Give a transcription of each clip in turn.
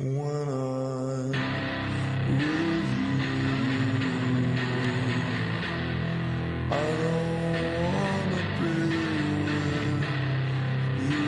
when I'm with you. I don't wanna be with you.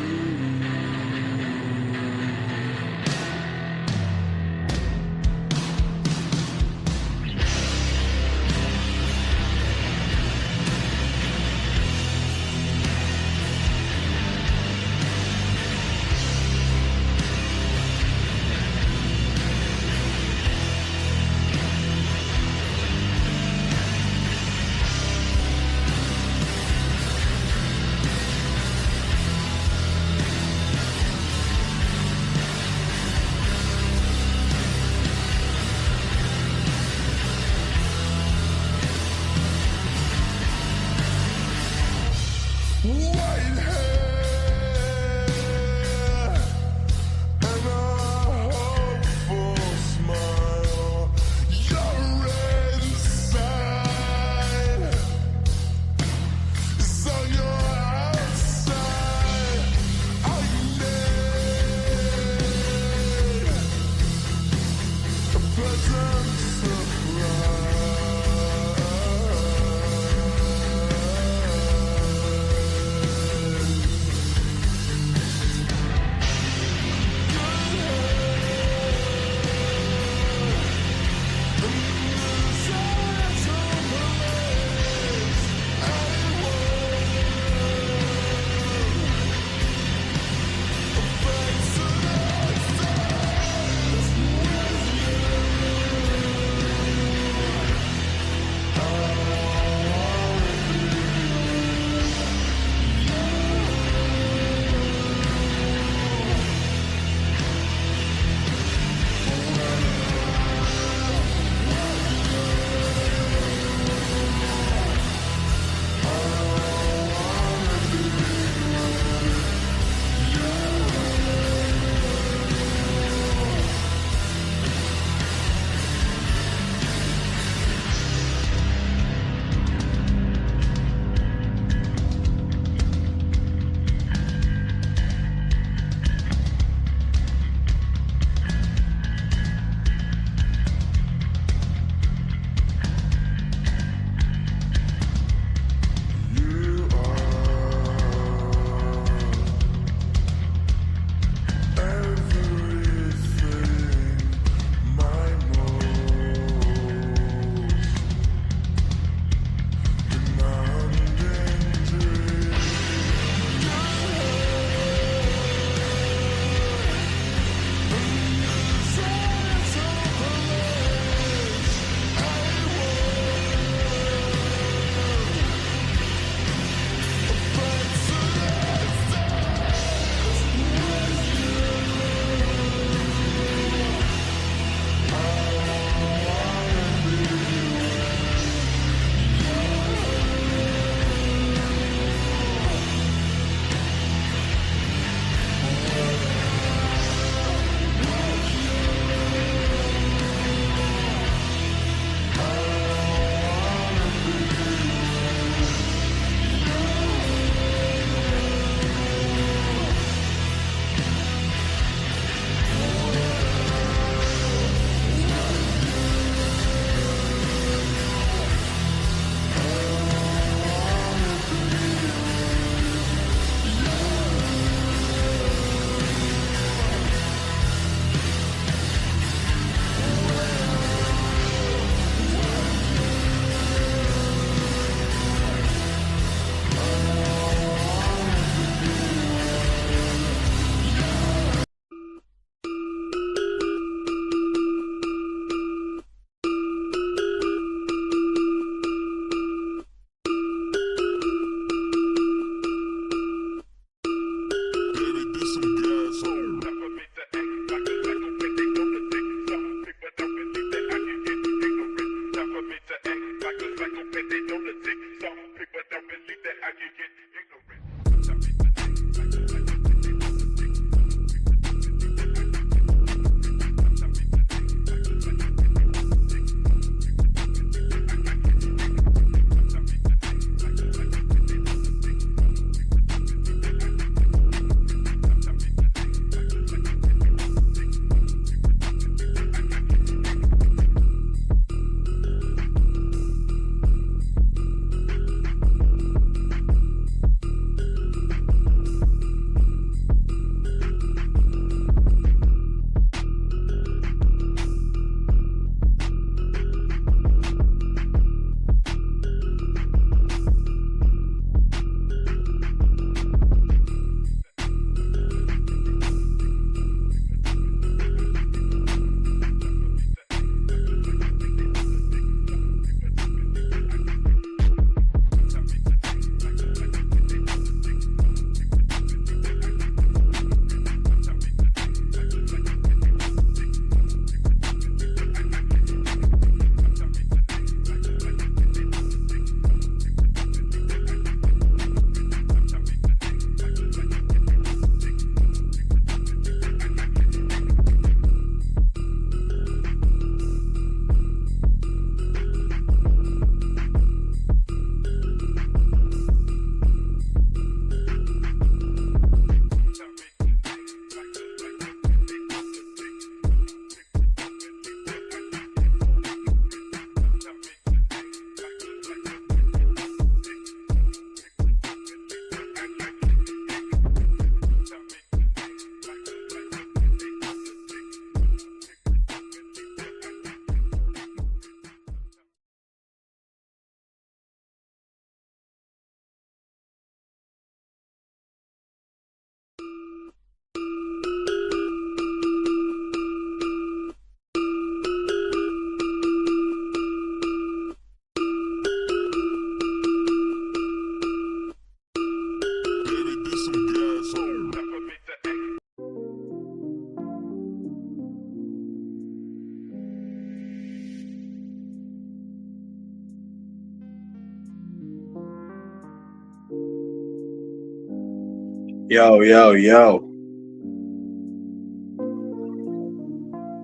Yo, yo, yo.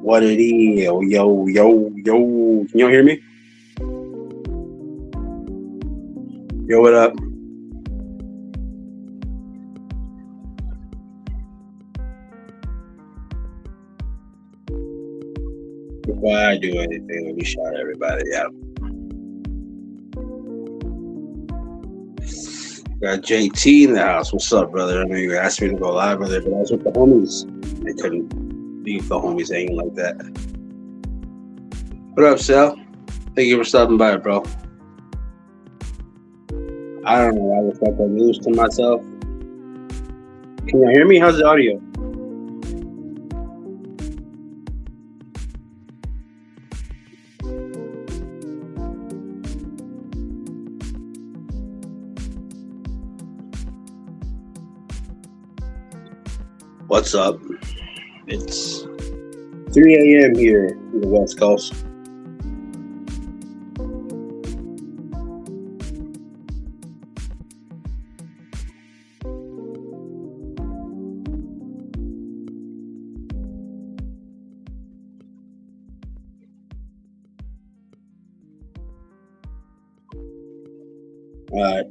What it is? Yo, yo, yo. Can y'all hear me? Yo, what up? Before I do anything, let me shout everybody out. Got JT in the house. What's up, brother? I know you asked me to go live, brother, but I was with the homies. I couldn't leave the homies hanging like that. What up, Sal? Thank you for stopping by, bro. I don't know why the fuck I lose to myself. Can you hear me? How's the audio? What's up? It's 3 a.m. here in the West Coast. All right.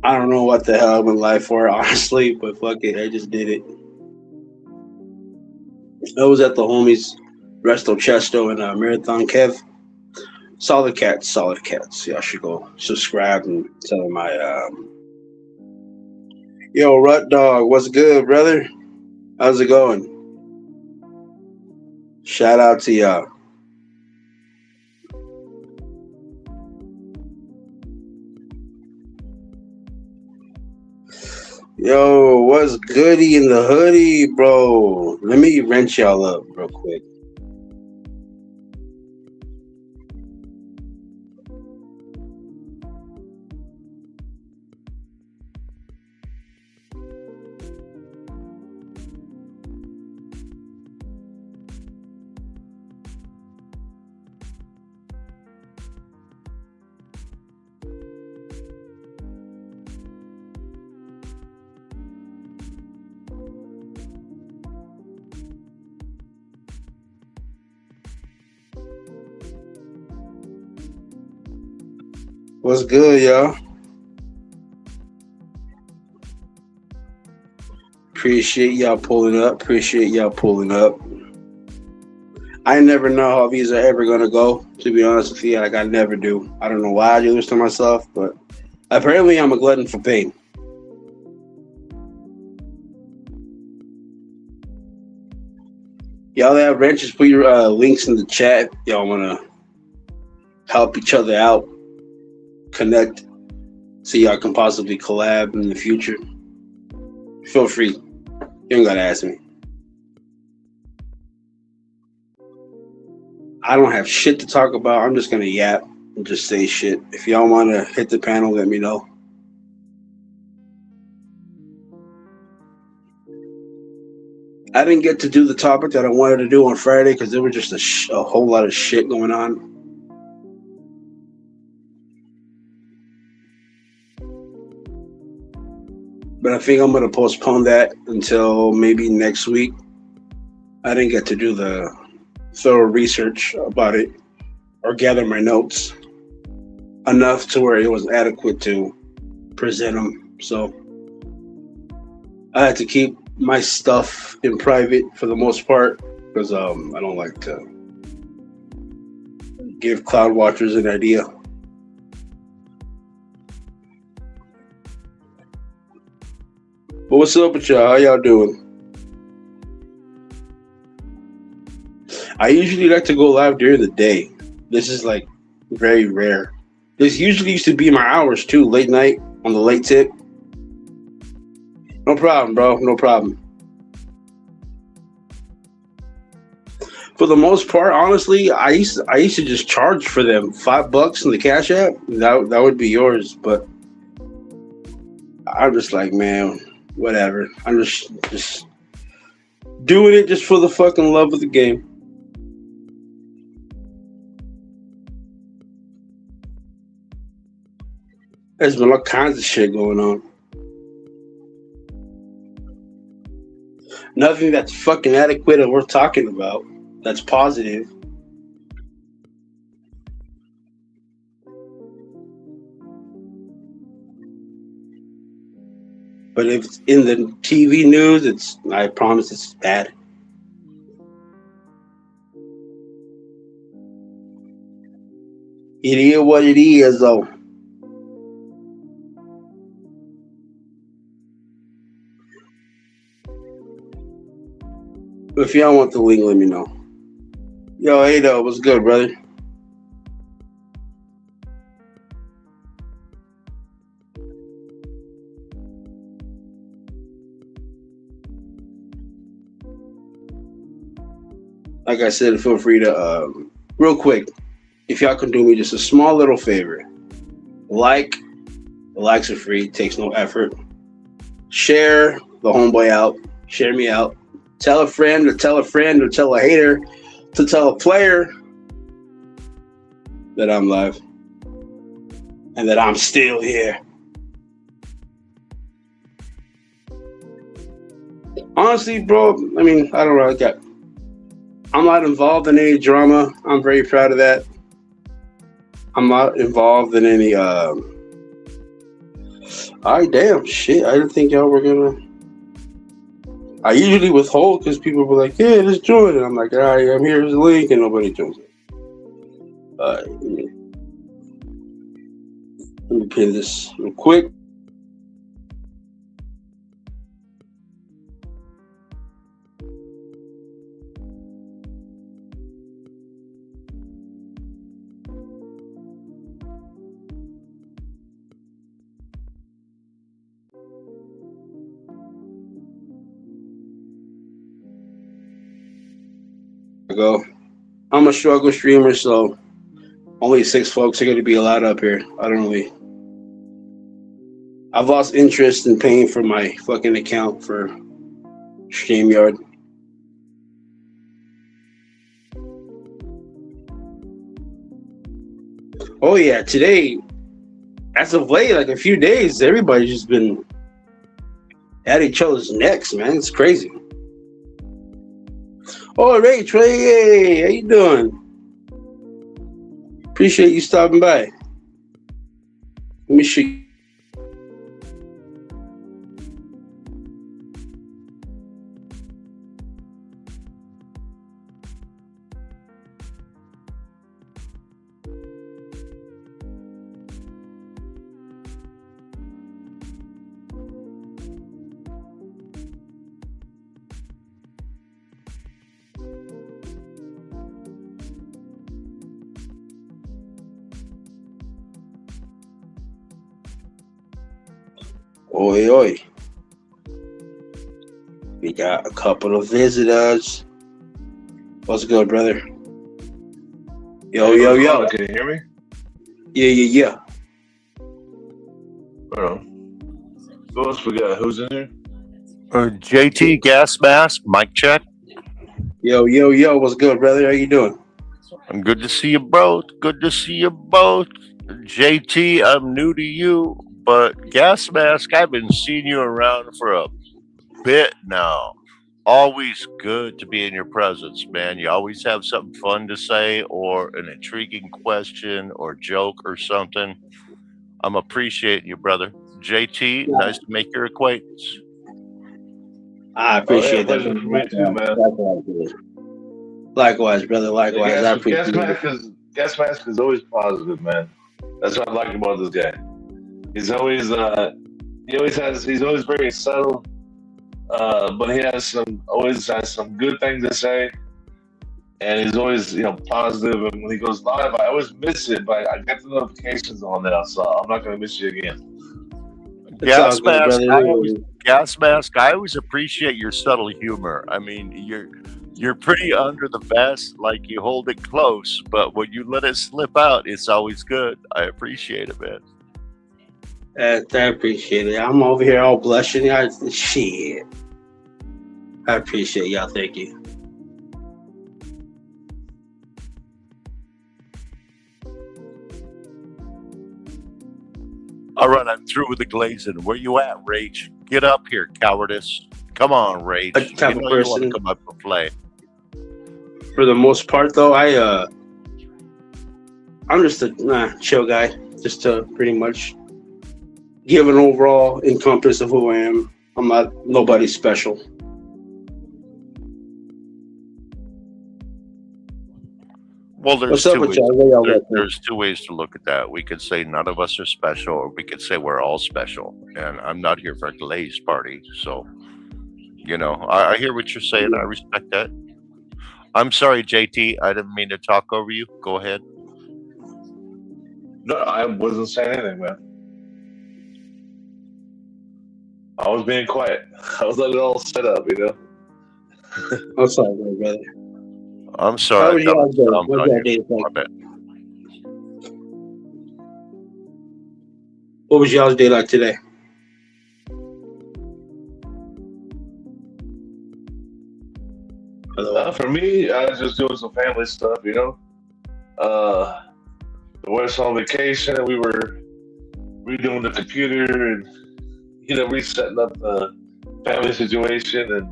I don't know what the hell I've been live for, honestly, but fuck it, I just did it. I was at the homies, Resto Chesto and Marathon Kev. Solid cats, solid cats. Y'all should go subscribe and tell them Yo, Rut Dog, what's good, brother? How's it going? Shout out to y'all. Yo, what's goody in the hoodie, bro? Let me wrench y'all up real quick. What's good, y'all? Appreciate y'all pulling up. Appreciate y'all pulling up. I never know how these are ever gonna go. To be honest with you, like I never do. I don't know why I do this to myself, but apparently I'm a glutton for pain. Y'all that have wrenches, put your links in the chat. Y'all wanna help each other out, connect, so y'all can possibly collab in the future. Feel free. You don't gotta ask me. I don't have shit to talk about. I'm just gonna yap and just say shit. If y'all wanna hit the panel, let me know. I didn't get to do the topic that I wanted to do on Friday because there was just a whole lot of shit going on. But I think I'm gonna postpone that until maybe next week. I didn't get to do the thorough research about it or gather my notes enough to where it was adequate to present them. So I had to keep my stuff in private for the most part because I don't like to give cloud watchers an idea. But what's up with y'all? How y'all doing? I usually like to go live during the day. This is like very rare. This usually used to be my hours too, late night on the late tip. No problem, bro. No problem. For the most part, honestly, I used to just charge for them $5 in the Cash App. That would be yours, but I'm just like, man, whatever. I'm just doing it just for the fucking love of the game. There's been all kinds of shit going on. Nothing that's fucking adequate and worth talking about. That's positive. But if it's in the TV news, I promise it's bad. It is what it is, though. If y'all want the link, let me know. Yo, hey, though, what's good, brother? Like I said, feel free to, real quick, if y'all can do me just a small little favor, like, the likes are free, takes no effort. Share the homeboy out, share me out. Tell a friend or tell a friend or tell a hater to tell a player that I'm live and that I'm still here. Honestly, bro, I mean, I don't know. I'm not involved in any drama. I'm very proud of that. I'm not involved in any. All right, damn shit. I didn't think y'all were gonna. I usually withhold because people were like, "Yeah, just join," and I'm like, "All right, I'm here's the link," and nobody joins it. Let me pin this real quick. Go. I'm a struggle streamer, so only 6 folks are going to be allowed up here. I've lost interest in paying for my fucking account for StreamYard. Oh yeah, today, as of late, like a few days, everybody's just been at each other's necks, man. It's crazy. Oh, Ray Trey, hey, how you doing? Appreciate you stopping by. Let me show you. Oi, oi. We got a couple of visitors. What's good, brother? Yo, yo, yo. Can you hear me? Yeah. Hold on. Who else we got? Who's in here? JT Gas Mask, mic check. Yo. What's good, brother? How you doing? I'm good to see you both. Good to see you both. JT, I'm new to you, but Gas Mask, I've been seeing you around for a bit now. Always good to be in your presence, man. You always have something fun to say or an intriguing question or joke or something. I'm appreciating you, brother. JT, nice to make your acquaintance. I appreciate that. Pleasure for me too, man. Likewise, brother. Likewise, I appreciate it. Gas Mask is always positive, man. That's what I like about this guy. He's always he's always very subtle, but he always has some good things to say, and he's always positive. And when he goes live, I always miss it, but I get the notifications on now, so I'm not gonna miss you again. Gas Mask, I always appreciate your subtle humor. I mean, you're pretty under the vest, like you hold it close, but when you let it slip out, it's always good. I appreciate it, man. I appreciate it. I'm over here all blushing. Shit. I appreciate y'all. Thank you. All right, I'm through with the glazing. Where you at, Rage? Get up here, cowardice. Come on, Like Rage. the type You of know you want to person. come up and play. For the most part, though, I'm just a chill guy. Just to pretty much give an overall encompass of who I am. I'm not nobody special. Well, there's What's up two with ways. y'all? Where y'all at? There's two ways to look at that. We could say none of us are special, or we could say we're all special. And I'm not here for a glaze party, so I hear what you're saying. I respect that. I'm sorry, JT. I didn't mean to talk over you. Go ahead. No, I wasn't saying anything, man. I was being quiet. I was letting it all set up, you know. I'm sorry, brother. I'm How sorry. was That y'all's was day? dumb What's on your you. day My like? bad. What was y'all's day like today? Hello. For me, I was just doing some family stuff, you know. The wife's on vacation, and we were redoing the computer and resetting up the family situation and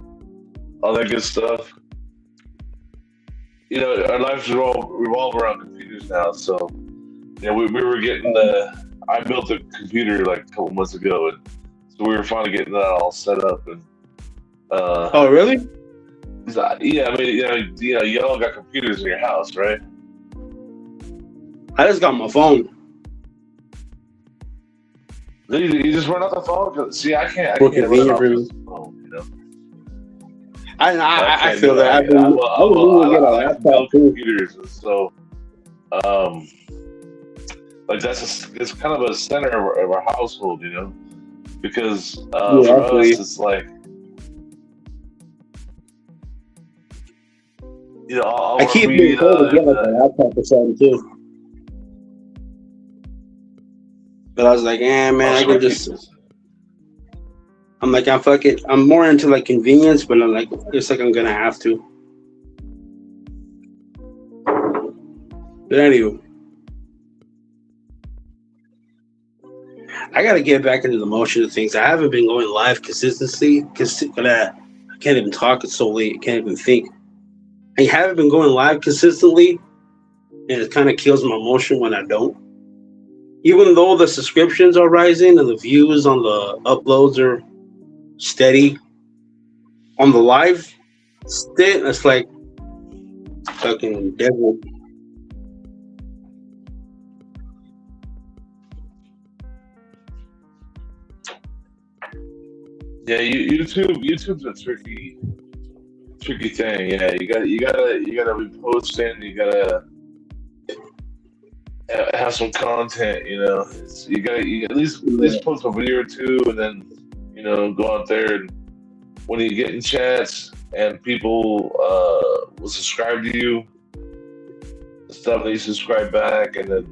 all that good stuff. Our lives revolve around computers now, so we were getting the. I built a computer like a couple months ago, and so we were finally getting that all set up. And Oh, really? yeah, I mean, you all got computers in your house, right? I just got my phone You just run off the phone. 'Cause, see, I for can't run it convenient off for this me. phone. I I can't feel do it. that. I've been meaning to get a I like to laptop build too. computers, and so um, like it's kind of a center of our household, because Yeah, for us, actually, it's like I'll I work keep being media told to get and like a laptop or something too. But I was like, man, I so can just. I'm like, I'm fuck it. I'm more into like convenience, but I'm like, it's like I'm gonna have to. But anyway, I gotta get back into the motion of things. I haven't been going live consistently. I can't even talk. It's so late. I can't even think. I haven't been going live consistently, and it kind of kills my motion when I don't. Even though the subscriptions are rising and the views on the uploads are steady, on the live stint, it's like fucking devil. yeah, YouTube's a tricky thing. Yeah, you gotta be posting. You gotta have some content. You at least post a video or two, and then go out there and when you get in chats and people will subscribe to you, stuff that you subscribe back, and then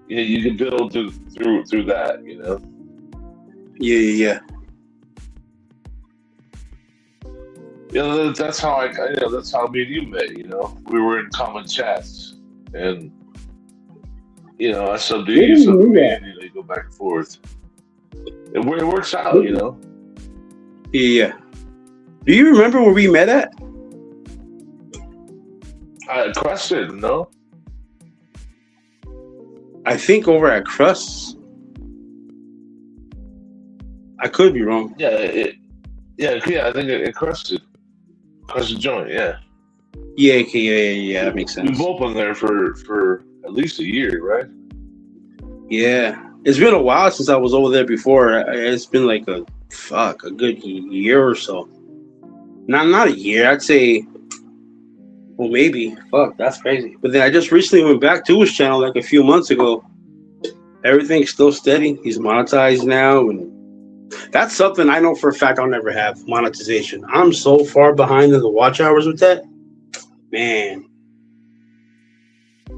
you can build through that. Yeah. That's how that's how me and you met. We were in common chats, and I subbed to Where you, did you subbed to do me, that? and you go back and forth. It works out. Yeah. Do you remember where we met at? Question, no? I think over at Crust's. I could be wrong. Yeah, I think it crushed the joint. Yeah, Yeah, okay, yeah. That makes we've sense. both been there for at least a year, right? Yeah. It's been a while since I was over there before. It's been like a good year or so. Not a year. I'd say, well, maybe. Fuck, that's crazy. But then I just recently went back to his channel like a few months ago. Everything's still steady. He's monetized now, and that's something I know for a fact I'll never have, monetization. I'm so far behind in the watch hours with that. Man.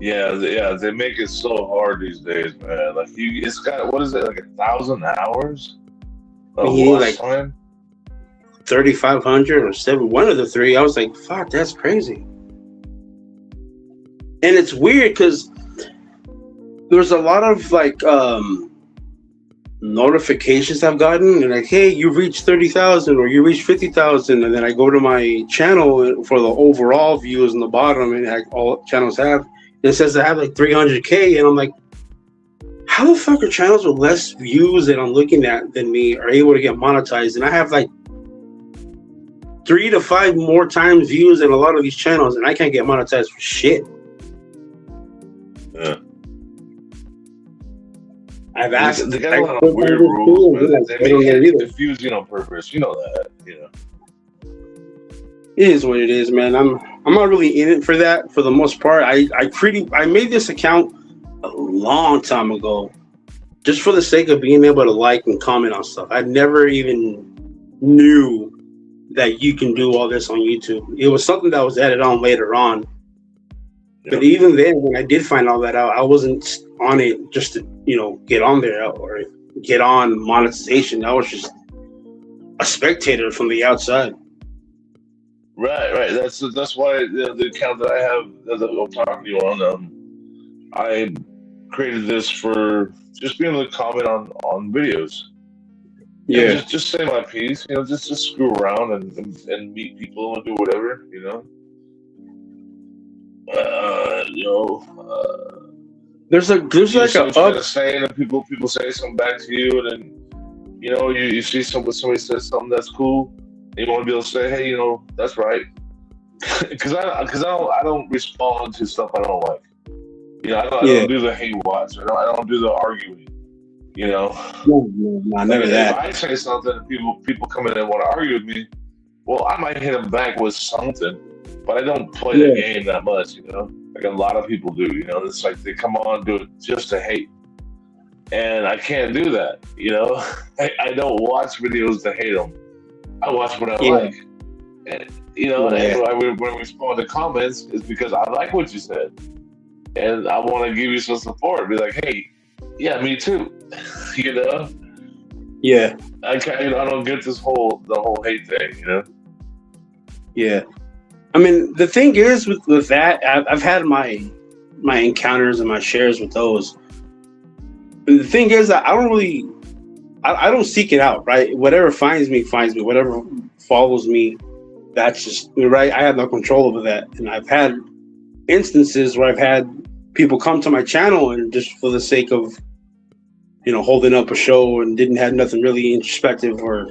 Yeah, they make it so hard these days, man. Like it's got what is it, like 1,000 hours of You need watch like time? 3,500 or 7, one of the three. I was like, fuck, that's crazy. And it's weird because there's a lot of like notifications I've gotten, and like, hey, you reached 30,000 or you reached 50,000, and then I go to my channel for the overall views in the bottom, and like all channels have, it says I have like 300K, and I'm like, how the fuck are channels with less views that I'm looking at than me are able to get monetized, and I have like 3 to 5 more times views than a lot of these channels, and I can't get monetized for shit. Yeah. I've asked. They got a lot of weird rules, but they make it confusing on purpose. You know that, you know. It is what it is, man. I'm not really in it for that for the most part. I made this account a long time ago, just for the sake of being able to like and comment on stuff. I never even knew that you can do all this on YouTube. It was something that was added on later on. Yep. But even then, when I did find all that out, I wasn't on it just to, get on there or get on monetization. I was just a spectator from the outside. Right. That's why the account that I have that I'm talking to you on, I created this for just being able to comment on videos. Yeah, just say my piece. Just screw around and meet people and do whatever. There's like a say, and people say something back to you, and then you see somebody says something that's cool. And you want to be able to say, hey, that's right, because I don't respond to stuff I don't like. I don't do the hate watch. I don't do the arguing. No, never that. If I say something and people come in and want to argue with me, well, I might hit them back with something, but I don't play the game that much, like a lot of people do. It's like they come on and do it just to hate, and I can't do that. I don't watch videos to hate them. I watch what I like, and when I respond to comments, it's because I like what you said, and I want to give you some support. Be like, hey, yeah, me too. Yeah. I don't get the whole hate thing. Yeah. I mean, the thing is with that, I've had my encounters and my shares with those. But the thing is that I don't seek it out, right? Whatever finds me. Whatever follows me, that's just right. I have no control over that. And I've had instances where I've had people come to my channel and just for the sake of, holding up a show and didn't have nothing really introspective or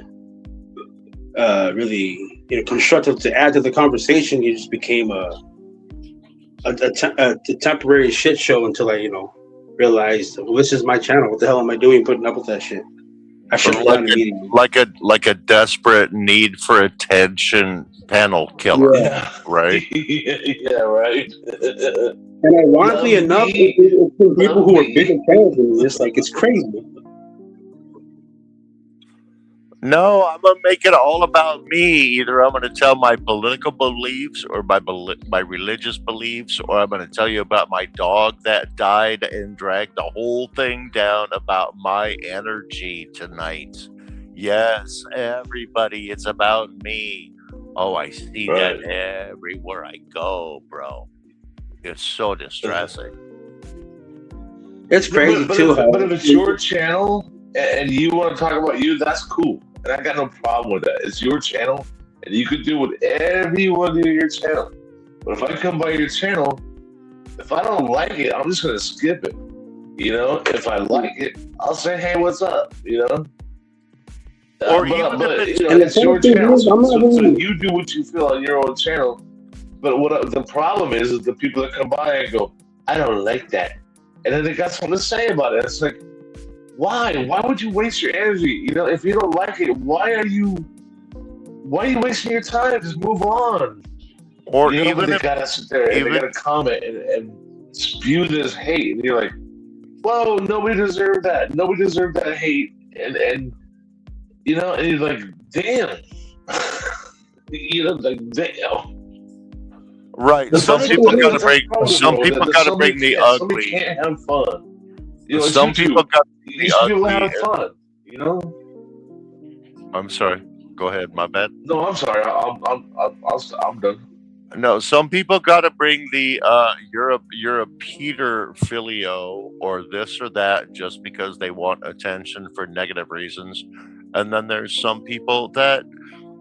really, constructive to add to the conversation. It just became a temporary shit show until I, realized, well, this is my channel. What the hell am I doing putting up with that shit? I should have done immediately. Like a desperate need for attention panel killer, right? Yeah, right. And ironically enough, it's people who are bigger fans than this. Like, it's crazy. No, I'm gonna make it all about me. Either I'm gonna tell my political beliefs or my religious beliefs, or I'm gonna tell you about my dog that died and dragged the whole thing down about my energy tonight. Yes, everybody, it's about me. Oh, I see that everywhere I go, bro. It's so distressing. It's crazy too. But if it's your channel and you want to talk about you, that's cool. And I got no problem with that. It's your channel, and you can do whatever you want to do to your channel. But if I come by your channel, if I don't like it, I'm just going to skip it. If I like it, I'll say, hey, what's up? Or it's your channel, so you do what you feel on your own channel. But the problem is the people that come by and go, I don't like that. And then they got something to say about it. It's like, why? Why would you waste your energy? If you don't like it, why are you wasting your time? Just move on. Or even they gotta sit there and they gotta comment and spew this hate. And you're like, whoa, nobody deserved that. Nobody deserved that hate. And you're like, damn. Damn. Right. Some people gotta bring the ugly. Somebody can't have fun. Some people got the ugly. Have fun. I'm sorry. Go ahead. My bad. No, I'm sorry. I'm done. No, some people got to bring the you're a Peter Filio or this or that just because they want attention for negative reasons, and then there's some people that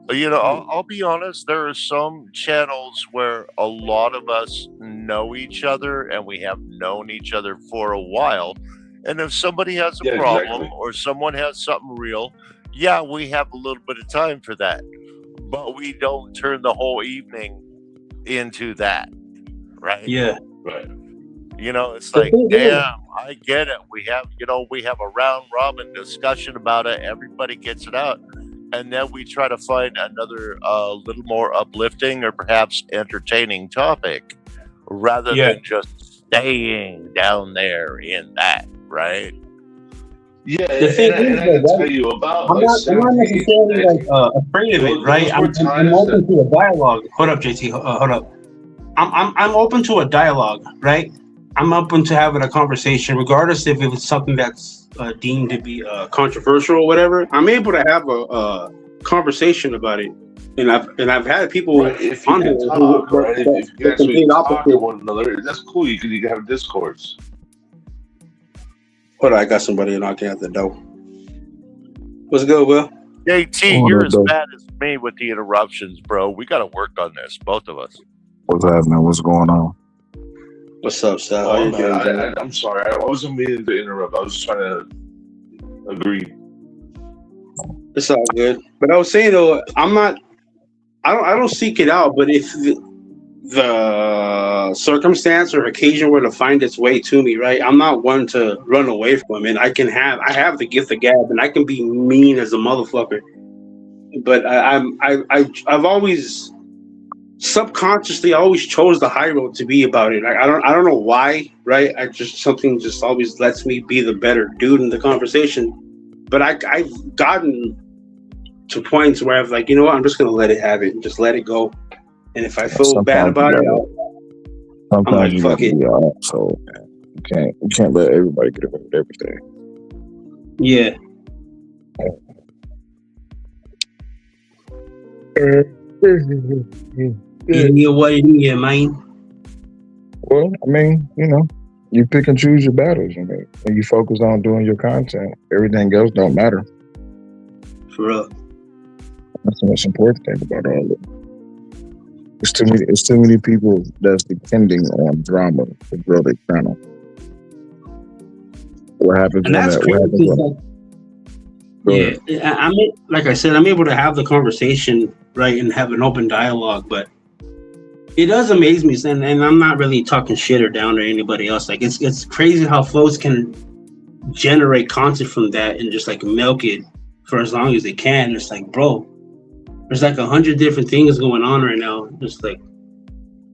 I'll be honest. There are some channels where a lot of us know each other and we have known each other for a while, and if somebody has a Yeah, problem exactly. or someone has something real, yeah, we have a little bit of time for that, but we don't turn the whole evening into that, right? Yeah. Right. It's The like, thing damn, is, I get it. We have a round robin discussion about it. Everybody gets it out, and then we try to find another little more uplifting or perhaps entertaining topic, rather yeah. than just staying down there in that, right? Yeah, The thing and is, I though, can right? tell you about I'm like not. I'm not 17, necessarily like afraid of it, right? those I'm. were I'm times that open to a dialogue. Hold up, JT. Hold up. I'm open to a dialogue, right? I'm open to having a conversation, regardless if it's something that's deemed to be controversial or whatever. I'm able to have a conversation about it, and I've had people right, if you on here can who talk, right, if you can the actually complete talk to opposite. one another, that's cool. You can have discourse. Hold on, I got somebody knocking at the door. What's good, Will? JT, What you're up, as though? bad as me with the interruptions, bro. We got to work on this, both of us. What's happening? What's going on? What's up, Sal? How Oh you man, doing, bro? I'm sorry. I wasn't meaning to interrupt. I was just trying to agree. It's all good. But I was saying though, I'm not. I don't seek it out. But if the circumstance or occasion were to find its way to me, right? I'm not one to run away from it. I have the gift of gab, and I can be mean as a motherfucker. But I've always subconsciously I always chose the high road to be about it. I don't know why, right? I just something just always lets me be the better dude in the conversation. But I've gotten to points where I've like, you know what, I'm just gonna let it have it and just let it go. And if I feel bad Sometimes you about it, gotta. I'm Sometimes like, you fuck gotta it. be all. So you can't let everybody get away with everything. Yeah. Yeah, what it is, man. Well, I mean, you pick and choose your battles. I mean, when you focus on doing your content, everything else don't matter. For real. That's the most important thing about all of it. It's too many people that's depending on drama to grow their channel. What happens And when that's that? What crazy happens because when? like Go yeah, ahead. like I said, I'm able to have the conversation, right, and have an open dialogue, but it does amaze me, and I'm not really talking shit or down or anybody else. Like it's crazy how folks can generate content from that and just like milk it for as long as they can. It's like, bro, there's like 100 different things going on right now. Just like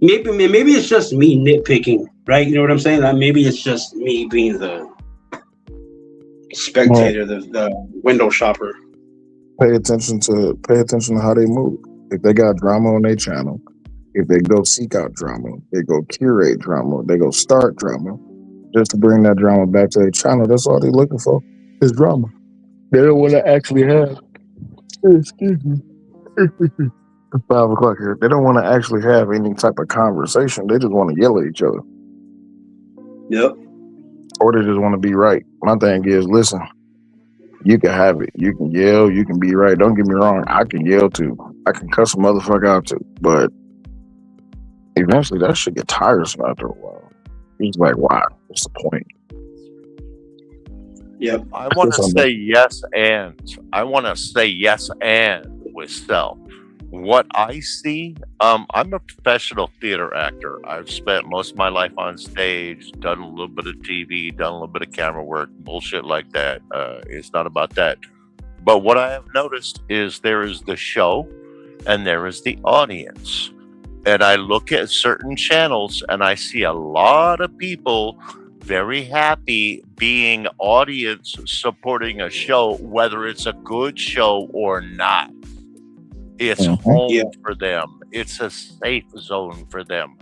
maybe it's just me nitpicking, right? You know what I'm saying? Like maybe it's just me being the Well, spectator, the window shopper. pay attention to how they move. If they got drama on their channel, if they go seek out drama, they go curate drama, they go start drama, just to bring that drama back to their channel. That's all they're looking for is drama. They don't want to actually have. Excuse me. It's 5 o'clock here. They don't want to actually have any type of conversation. They just want to yell at each other, Yep. or they just want to be right. My thing is, listen, you can have it. You can yell. You can be right. Don't get me wrong. I can yell too. I can cuss a motherfucker out too. But eventually, that should get tiresome after a while. It's like, why? What's the point? Yep. I want Guess to I'm say yes, and I want to say yes, and with self. What I see, I'm a professional theater actor. I've spent most of my life on stage, done a little bit of TV, done a little bit of camera work, bullshit like that. It's not about that. But what I have noticed is there is the show and there is the audience. And I look at certain channels and I see a lot of people very happy being audience supporting a show, whether it's a good show or not. It's Mhm. Yeah. home for them. It's a safe zone for them.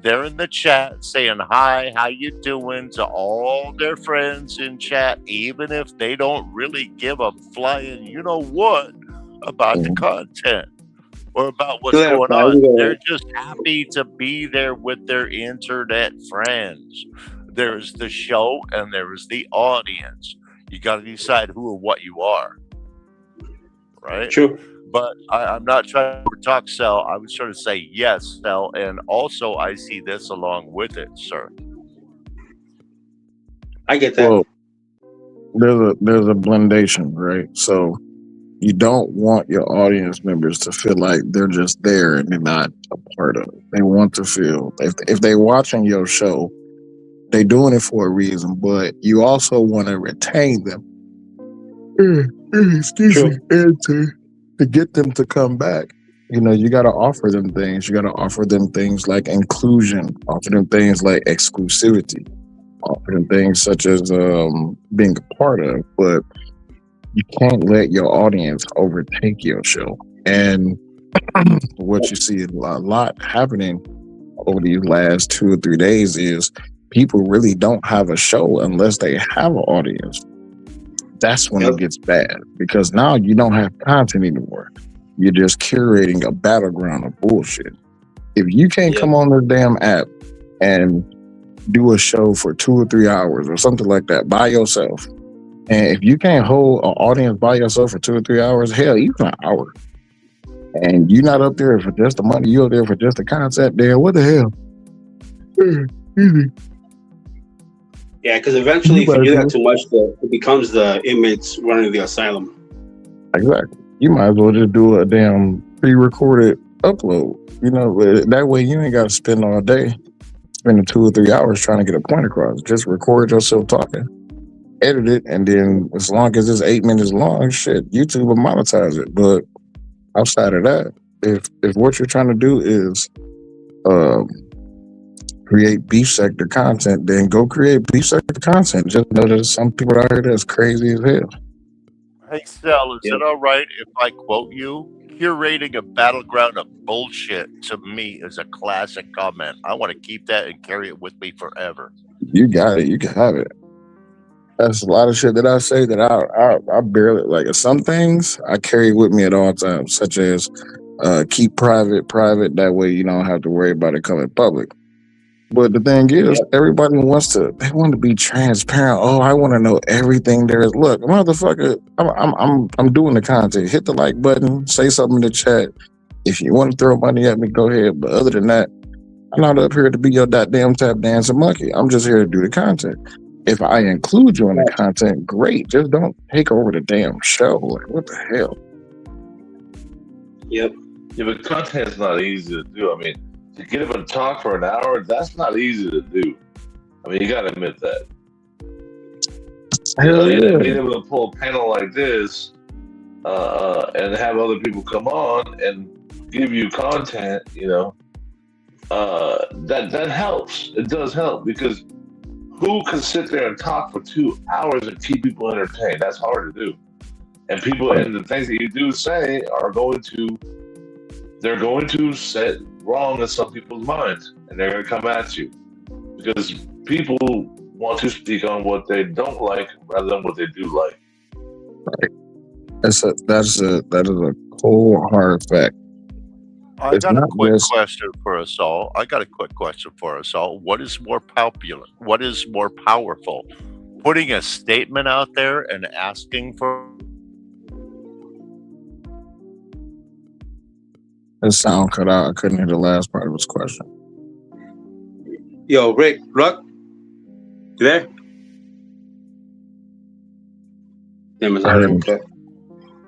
They're in the chat saying hi, how you doing to all their friends in chat, even if they don't really give a flying you know what about the content. or about Go what's ahead, going Fly. on. You go They're ahead. just happy to be there with their internet friends. There's the show and there's the audience. You got to decide who or what you are, right? True. But I'm not trying to overtalk Sal. I would sort of say yes, Sal, and also I see this along with it, sir. I get that. Well, there's a blendation, right? So you don't want your audience members to feel like they're just there and they're not a part of it. They want to feel if they're watching your show, they're doing it for a reason, but you also want to retain them. Excuse me, True. and to get them to come back. You got to offer them things. You got to offer them things like inclusion, offer them things like exclusivity, offer them things such as being a part of. But you can't let your audience overtake your show. And what you see a lot happening over these last 2 or 3 days is people really don't have a show unless they have an audience. That's when Yep. it gets bad because now you don't have content anymore. You're just curating a battleground of bullshit. If you can't Yep. come on the damn app and do a show for 2 or 3 hours or something like that by yourself, and if you can't hold an audience by yourself for 2 or 3 hours, hell, even an hour, and you're not up there for just the money, you're up there for just the concept, then what the hell? Yeah, because eventually, You if you might do as that well. too much, it becomes the inmates running the asylum. Exactly. You might as well just do a damn pre-recorded upload. That way you ain't got to spend all day spending 2 or 3 hours trying to get a point across. Just record yourself talking, edit it, and then as long as it's 8 minutes long, shit, YouTube will monetize it. But outside of that, if what you're trying to do is um, create beef sector content, then go create beef sector content. Just know there's some people out here that's crazy as hell. Hey, Sal, is Yep. it all right if I quote you? Curating a battleground of bullshit to me is a classic comment. I want to keep that and carry it with me forever. You got it. You can have it. That's a lot of shit that I say that I barely like. Some things I carry with me at all times, such as keep private. That way you don't have to worry about it coming public. But the thing is, Yep. everybody they want to be transparent. Oh, I want to know everything there is. Look, motherfucker, I'm doing the content. Hit the like button. Say something in the chat. If you want to throw money at me, go ahead. But other than that, I'm not up here to be your goddamn tap dancing monkey. I'm just here to do the content. If I include you in the content, great. Just don't take over the damn show. Like, what the hell? Yep. Yeah, but content's not easy to do. I mean, to get up and talk for an hour, that's not easy to do. I mean, you got to admit that. Hell yeah. Being able to pull a panel like this and have other people come on and give you content, that helps. It does help because who can sit there and talk for 2 hours and keep people entertained? That's hard to do. And people and the things that you do say are going to set wrong in some people's minds, and they're going to come at you because people want to speak on what they don't like rather than what they do like. Right. That is a cold hard fact. I It's got a not quick just question for us all. What is more popular? What is more powerful? Putting a statement out there and asking for the sound cut out. I couldn't hear the last part of his question. Yo, Ruck, you there? Damn, it's I heard him. okay.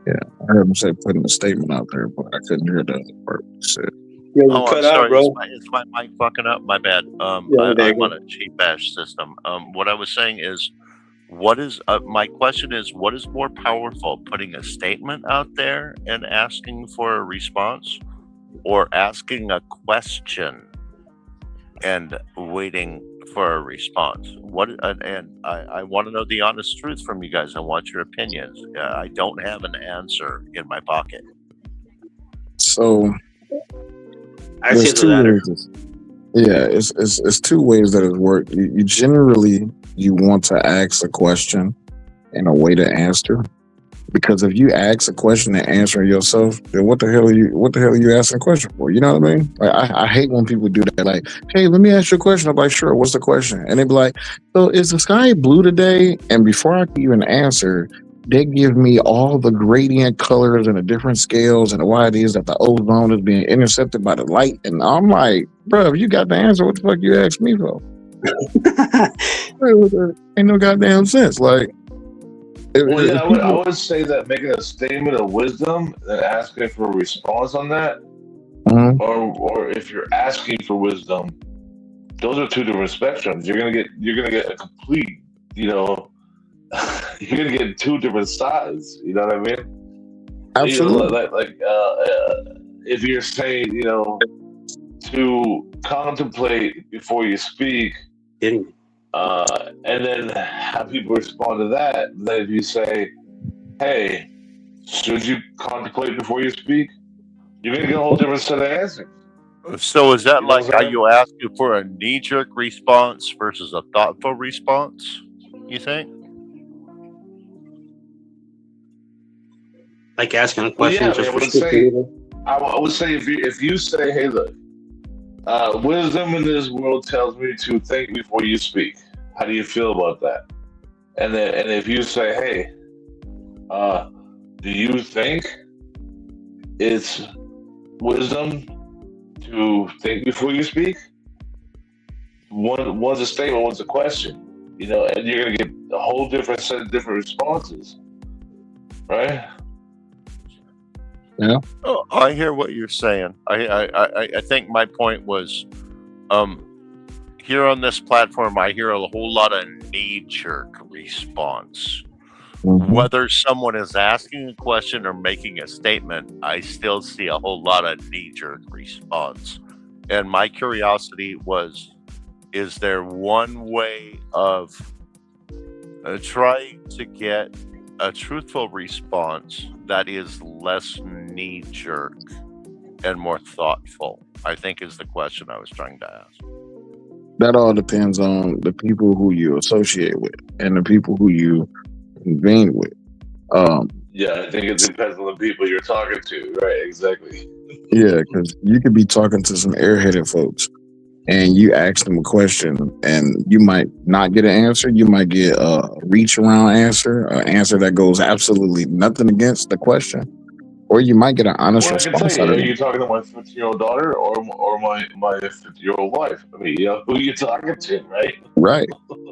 Yeah, I heard him say putting a statement out there, but I couldn't hear the other part he said. Yo, you Oh, I'm cut out, sorry. bro. Is my mic fucking up? My bad. Yeah, there you I'm go. on a cheap ash system. What I was saying is, my question is, what is more powerful, putting a statement out there and asking for a response, or asking a question and waiting for a response? And I want to know the honest truth from you guys. I want your opinions. I don't have an answer in my pocket. So I see there's the two latter. ways. It's two ways that it works. You generally you want to ask a question and a way to answer. Because if you ask a question and answer it yourself, then what the hell are you asking a question for? You know what I mean? Like I hate when people do that. Like, hey, let me ask you a question. I'm like, sure, what's the question? And they be like, so is the sky blue today? And before I can even answer, they give me all the gradient colors and the different scales and why it is that the ozone is being intercepted by the light. And I'm like, bro, if you got the answer, what the fuck you ask me for? Ain't no goddamn sense. Like, Well, yeah, if I people, would say that making a statement of wisdom and asking for a response on that, Mhm. or if you're asking for wisdom, those are two different spectrums. You're gonna get a complete, you know, you're gonna get two different sides. You know what I mean? Absolutely. If you're saying, to contemplate before you speak, Kidding. and then have people respond to that. Then if you say, "Hey, should you contemplate before you speak?" You're gonna get a whole different set of answers. So is that You know like, what I'm are saying? you asking for a knee jerk response versus a thoughtful response? You think? Like asking a Well, yeah. question I mean, just for stupidity. I would say if you say, "Hey, look, wisdom in this world tells me to think before you speak." How do you feel about that? And if you say, "Hey, uh, do you think it's wisdom to think before you speak?" One's a statement, one's a question. And you're gonna get a whole different set of different responses, right? Yeah. Oh, I hear what you're saying. I think my point was, um, here on this platform, I hear a whole lot of knee jerk response. Mhm. Whether someone is asking a question or making a statement, I still see a whole lot of knee jerk response. And my curiosity was, is there one way of trying to get a truthful response that is less knee jerk and more thoughtful? I think is the question I was trying to ask. That all depends on the people who you associate with and the people who you convene with. Um, Yeah, I think it depends on the people you're talking to, right? Exactly. yeah, because you could be talking to some airheaded folks and you ask them a question and you might not get an answer. You might get a reach around answer, an answer that goes absolutely nothing against the question, or you might get an honest Well, I can tell response out you, of are them. you talking to my 15-year-old daughter or my 50-year-old wife? I mean, who you talking to, right? Right.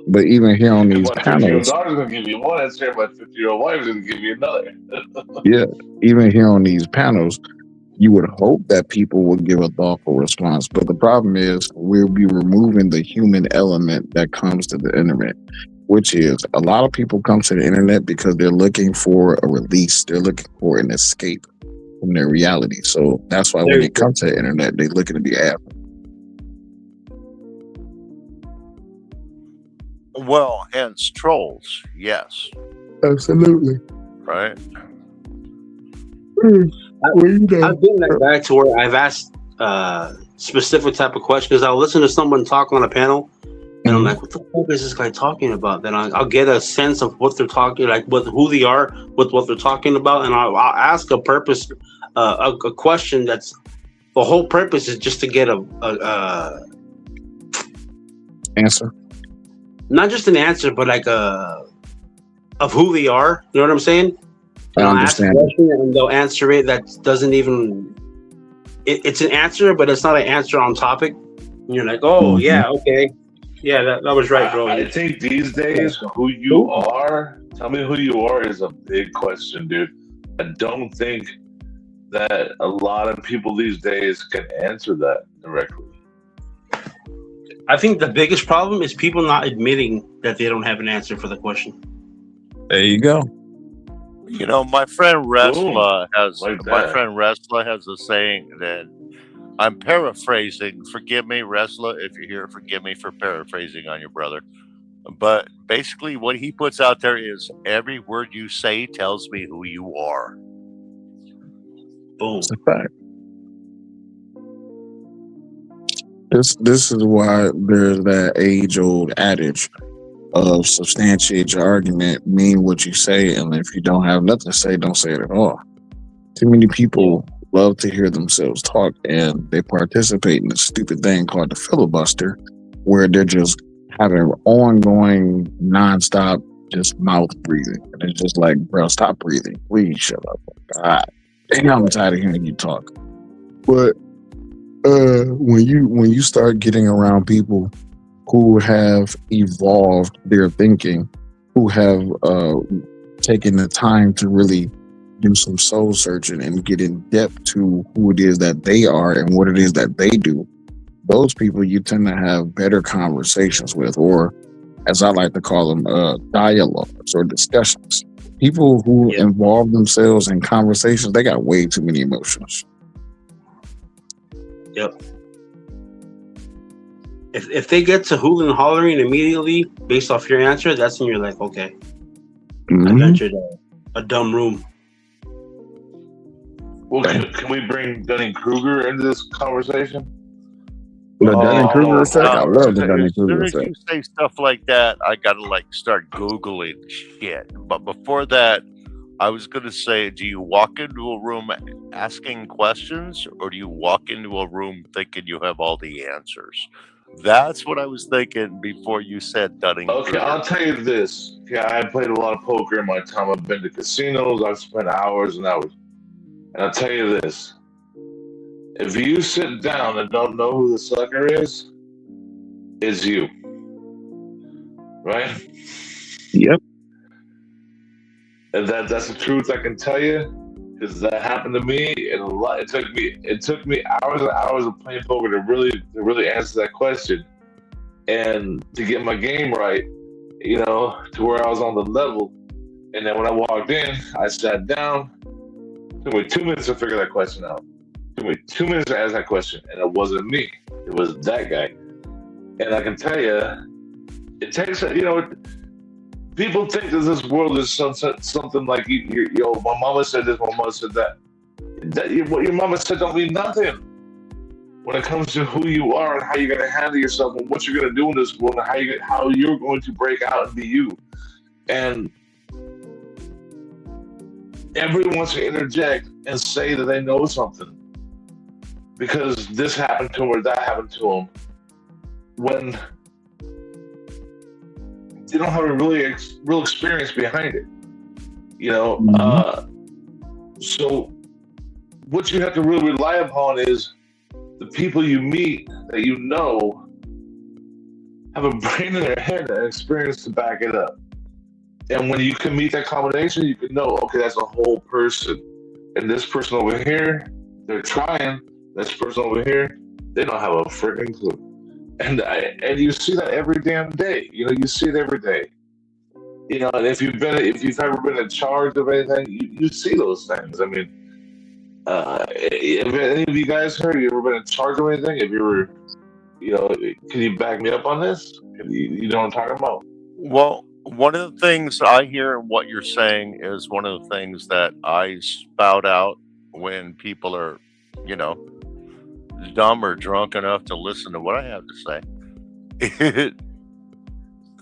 But even here on If these my 50-year-old panels, daughter's gonna give you one answer, my 50-year-old wife is gonna give you another. yeah, even here on these panels, you would hope that people would give a thoughtful response. But the problem is we'll be removing the human element that comes to the internet, which is a lot of people come to the internet because they're looking for a release. They're looking for an escape from their reality. So that's why when Very they true. come to the internet, they're looking to be asked. Well, hence trolls, yes, Absolutely. right? Well, you know. I've been like that to where I've asked specific type of questions. I'll listen to someone talk on a panel, and I'm Mhm. like, "What the fuck is this guy talking about?" Then I'll get a sense of what they're talking, like who they are, with what they're talking about, and I'll ask a question that's the whole purpose is just to get Answer. not just an answer, but like of who they are. You know what I'm saying? I And I'll ask a understand it. question, and they'll answer it. That doesn't even. It's an answer, but it's not an answer on topic. And you're like, oh Mhm. yeah, okay, yeah, that was right, bro. I think these Yeah. days, who you Who? are, tell me who you are is a big question, dude. I don't think that a lot of people these days can answer that directly. I think the biggest problem is people not admitting that they don't have an answer for the question. There you go. My friend Boom, like My that. friend Resla has a saying that I'm paraphrasing. Forgive me, Resla, if you're here. Forgive me for paraphrasing on your brother. But basically, what he puts out there is every word you say tells me who you are. Boom. It's a fact. This is why there's that age old adage. substantiate your argument, mean what you say, and if you don't have nothing to say, don't say it at all. Too many people love to hear themselves talk, and they participate in a stupid thing called the filibuster, where they're just having ongoing, nonstop, just mouth breathing. And it's just like, bro, stop breathing. Please shut up. God, damn, I'm tired of hearing you talk. But when you start getting around people who have evolved their thinking, who have taken the time to really do some soul searching and get in depth to who it is that they are and what it is that they do, those people you tend to have better conversations with, or as I like to call them, dialogues or discussions. People who involve themselves in conversations, they got way too many emotions. Yep. If they get to hooting and hollering immediately based off your answer, that's when you're like, okay, I've entered a dumb room. Well, can we bring Dunning-Kruger into this conversation? The Dunning-Kruger effect? I love the Dunning-Kruger as soon as effect. you say stuff like that, I gotta start Googling shit. But before that, I was gonna say, do you walk into a room asking questions, or do you walk into a room thinking you have all the answers? That's what I was thinking before you said Dunning-Kruger. Okay, I'll tell you this. Yeah, I played a lot of poker in my time. I've been to casinos. I've spent hours and hours. And I'll tell you this. If you sit down and don't know who the sucker is you. Right? Yep. And that's the truth I can tell you. Because that happened to me, and it took me hours and hours of playing poker to really answer that question, and to get my game right, to where I was on the level. And then when I walked in, I sat down. It took me 2 minutes to figure that question out. It took me 2 minutes to ask that question, and it wasn't me. It was that guy. And I can tell you, it takes people think that this world is something like my mama said this, my mother said that. What your mama said don't mean nothing when it comes to who you are and how you're going to handle yourself and what you're going to do in this world and how you're going to break out and be you. And everyone wants to interject and say that they know something because this happened to them or that happened to them, when they don't have a real experience behind it, So what you have to really rely upon is the people you meet that have a brain in their head and experience to back it up. And when you can meet that combination, you can know, okay, that's a whole person. And this person over here, they're trying. This person over here, they don't have a freaking clue. And you see that every damn day. You see it every day. And if you've ever been in charge of anything, you see those things. I mean, have any of you guys heard? You ever been in charge of anything? Have you ever, can you back me up on this? You know what I'm talking about? Well, one of the things I hear in what you're saying is one of the things that I spout out when people are, dumb or drunk enough to listen to what I have to say.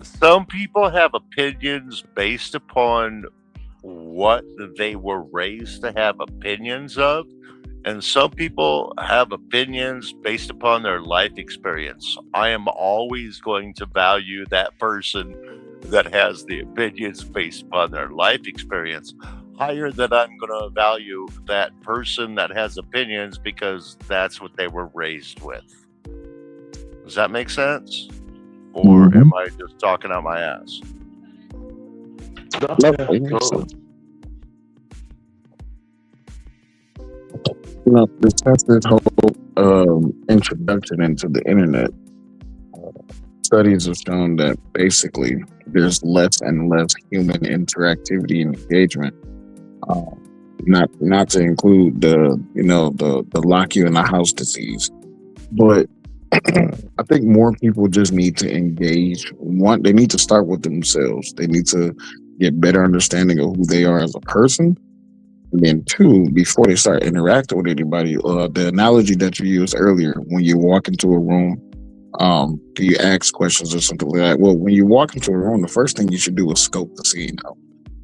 Some people have opinions based upon what they were raised to have opinions of, and some people have opinions based upon their life experience. I am always going to value that person that has the opinions based upon their life experience higher than I'm going to value that person that has opinions because that's what they were raised with. Does that make sense? Or am I just talking out my ass? Since this whole introduction into the internet, studies have shown that basically there's less and less human interactivity and engagement. Not to include the lock you in the house disease, but I think more people just need to engage. One, they need to start with themselves. They need to get better understanding of who they are as a person. And then two, before they start interacting with anybody, the analogy that you used earlier, when you walk into a room Do you ask questions or something like that? Well, when you walk into a room, the first thing you should do is scope the scene out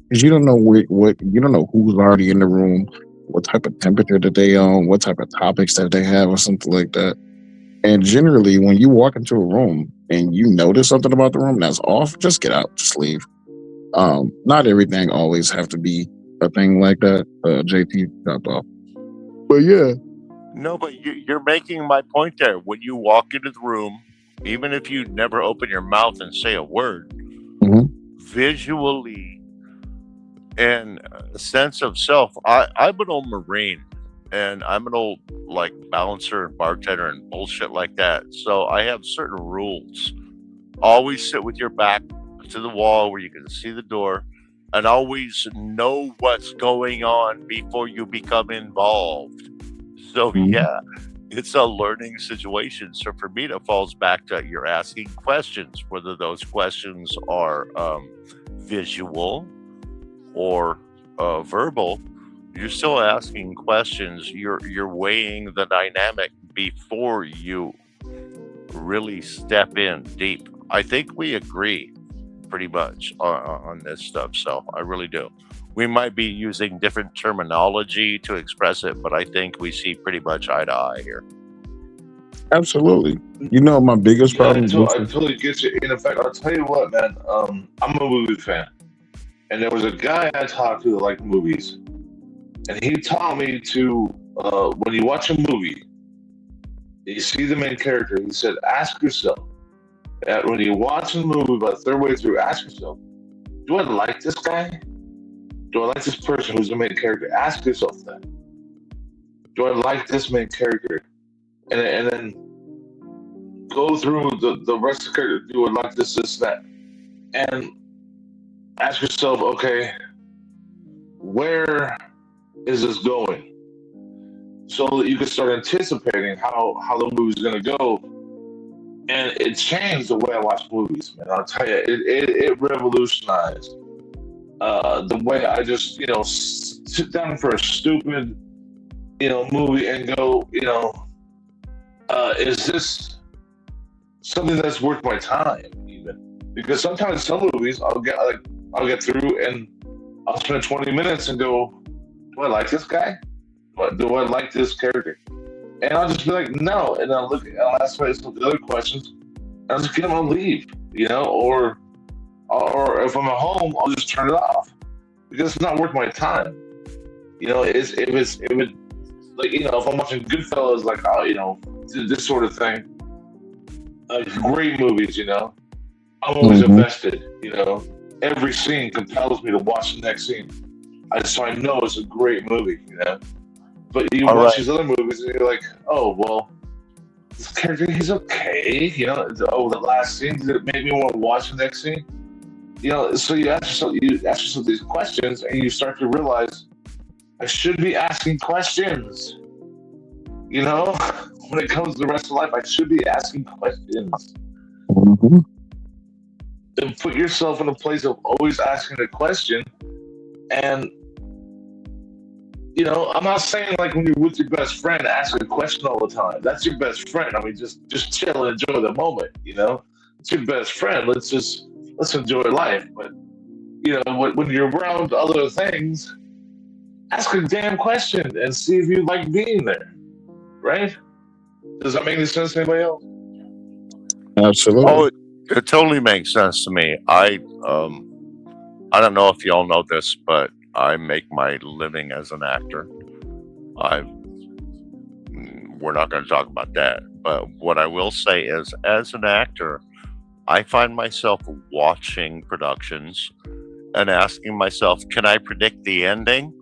because you don't know what you don't know who's already in the room, what type of temperature that they on, what type of topics that they have, or something like that. And generally, when you walk into a room and you notice something about the room that's off, just get out, just leave. Not everything always have to be a thing like that. JT dropped off, but yeah. No, but you're making my point there. When you walk into the room, even if you never open your mouth and say a word, hmm visually and a sense of self, I'm an old Marine and I'm an old like bouncer and bartender and bullshit like that. So I have certain rules. Always sit with your back to the wall where you can see the door and always know what's going on before you become involved. So yeah, it's a learning situation. So for me, it falls back to you're asking questions, whether those questions are visual or verbal. You're still asking questions. You're weighing the dynamic before you really step in deep. I think we agree pretty much on this stuff. So I really do. We might be using different terminology to express it, but I think we see pretty much eye to eye here. Absolutely. You know, my biggest Yeah, problem with I totally get you. In fact, I'll tell you what, man. I'm a movie fan, and there was a guy I talked to that liked movies, and he taught me to when you watch a movie, you see the main character. He said, ask yourself when you watch a movie about the third way through, ask yourself, do I like this guy? Do I like this person who's the main character? Ask yourself that. Do I like this main character? And then go through the rest of the character. Do I like this, that? And ask yourself, okay, where is this going? So that you can start anticipating how the movie's going to go. And it changed the way I watch movies, man. I'll tell you, it revolutionized the way I just, sit down for a stupid, movie and go, is this something that's worth my time? Even because sometimes some movies I'll get through and I'll spend 20 minutes and go, do I like this guy? Do I like this character? And I'll just be like, no. And I'll ask myself the other questions. And I'll just get them and leave, or if I'm at home, I'll just turn it off because it's not worth my time. It would like if I'm watching Goodfellas, like this sort of thing, great movies. I'm always hmm invested. Every scene compels me to watch the next scene. So I know it's a great movie. But you All watch right. these other movies and you're like, oh well, this character he's okay. Oh, the last scene did it make me want to watch the next scene? So you ask yourself these questions and you start to realize I should be asking questions. You know, when it comes to the rest of life, I should be asking questions hmm and put yourself in a place of always asking a question. And I'm not saying like when you're with your best friend, ask a question all the time. That's your best friend. I mean, just chill and enjoy the moment. It's your best friend. Let's enjoy life. But when you're around other things, ask a damn question and see if you like being there. Right? Does that make any sense to anybody else? Absolutely. Oh, it totally makes sense to me. I don't know if y'all know this, but I make my living as an actor. I We're not going to talk about that, but what I will say is, as an actor, I find myself watching productions and asking myself, can I predict the ending?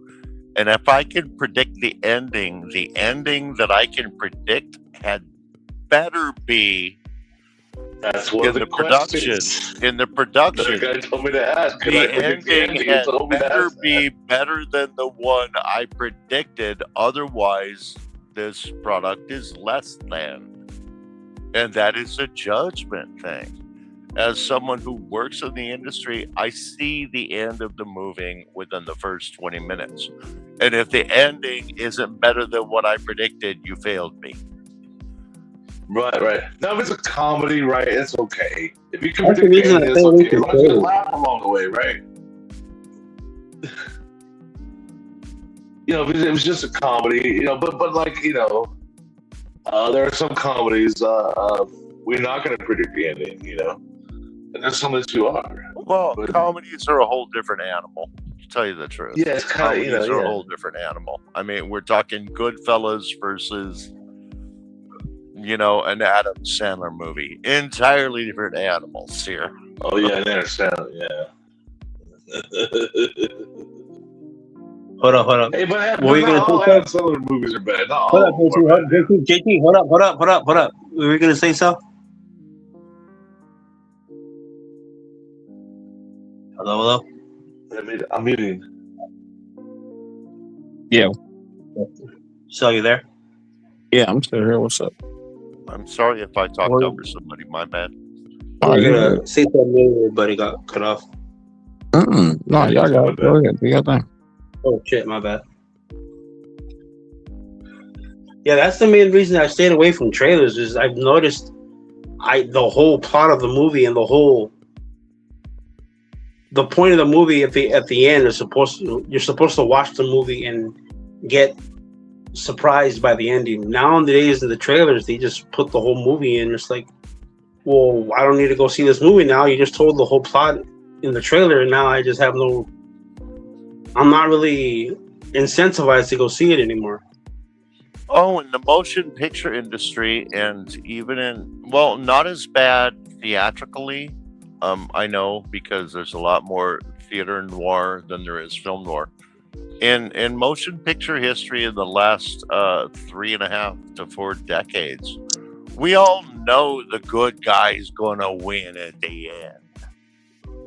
And if I can predict the ending that I can predict had better be That's one of in the the production. questions In the that production, guy told me to ask. Can I the predict the ending ending? He had told me to better ask that. be better than the one I predicted. Otherwise, this product is less than. And that is a judgment thing. As someone who works in the industry, I see the end of the movie within the first 20 minutes. And if the ending isn't better than what I predicted, you failed me. Right. Now, if it's a comedy, right, it's okay. If you can That's the predict the reason I ending, stay it's away okay. As from long as you can trailers. laugh along the way, right? If it was just a comedy, but like, there are some comedies we're not going to predict the ending, and there's some that you are. Well, But comedies are a whole different animal, to tell you the truth. yeah, it's kind of, Comedies are a whole different animal. I mean, we're talking Goodfellas versus, an Adam Sandler movie. Entirely different animals here. Oh yeah, I understand. Yeah. Hold up. Hey, What but were you not gonna all say, Adam Sal? Sandler movies are bad. Not Hold all up, of them are bad. JT, hold up. What were you gonna say, Sal? Hello. I'm muting. Yeah, Sal, you there? yeah, I'm still here. What's up? I'm sorry if I talked What- over somebody. My bad. Oh, We're you gonna good? say something, everybody got cut off. No, y'all got it. Go ahead. Do your thing. Oh shit, my bad. Yeah, that's the main reason I stayed away from trailers. Is I've noticed, the whole plot of the movie and the point of the movie at the end is you're supposed to watch the movie and get surprised by the ending. Nowadays in the trailers, they just put the whole movie in. It's like, well, I don't need to go see this movie now. You just told the whole plot in the trailer, and now I just have no. I'm not really incentivized to go see it anymore. Oh, in the motion picture industry, and even not as bad theatrically. I know, because there's a lot more theater noir than there is film noir. In motion picture history, in the last 3.5 to 4 decades, we all know the good guy's gonna win at the end.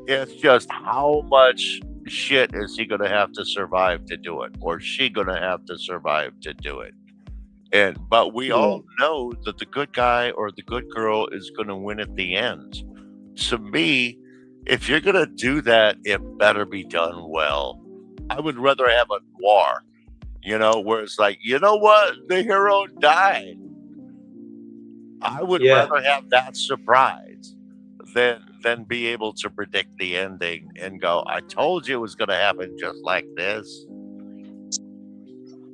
It's just how much shit is he gonna have to survive to do it, or she gonna have to survive to do it. But we all know that the good guy or the good girl is gonna win at the end. To me, if you're gonna do that, it better be done well. I would rather have a noir, where it's like, you know what, the hero died. I would rather have that surprise than be able to predict the ending and go, I told you it was going to happen just like this.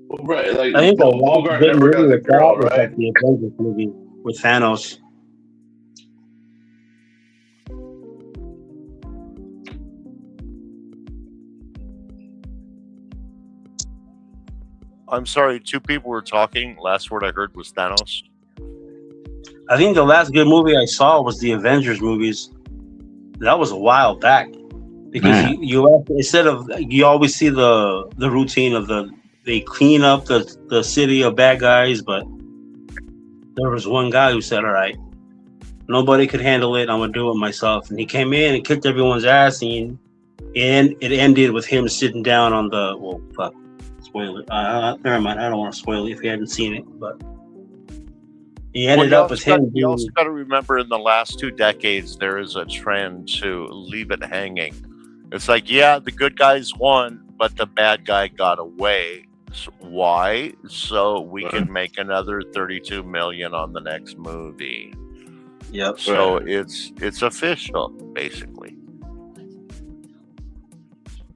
Well, right, like I think the last Bogart big never got movie the with girl, that was right? like the Avengers movie with Thanos. I'm sorry, 2 people were talking. Last word I heard was Thanos. I think the last good movie I saw was the Avengers movies. That was a while back, because you instead of, you always see the routine of they clean up the city of bad guys, but there was one guy who said, "All right, nobody could handle it. I'm gonna do it myself." And he came in and kicked everyone's ass, and it ended with him sitting down on the spoiler. Never mind. I don't want to spoil it if you hadn't seen it, but he ended up with him. You also got to remember, in the last 2 decades, there is a trend to leave it hanging. It's like, yeah, the good guys won, but the bad guy got away. Why? So we can make another 32 million on the next movie. Yep. So it's official, basically.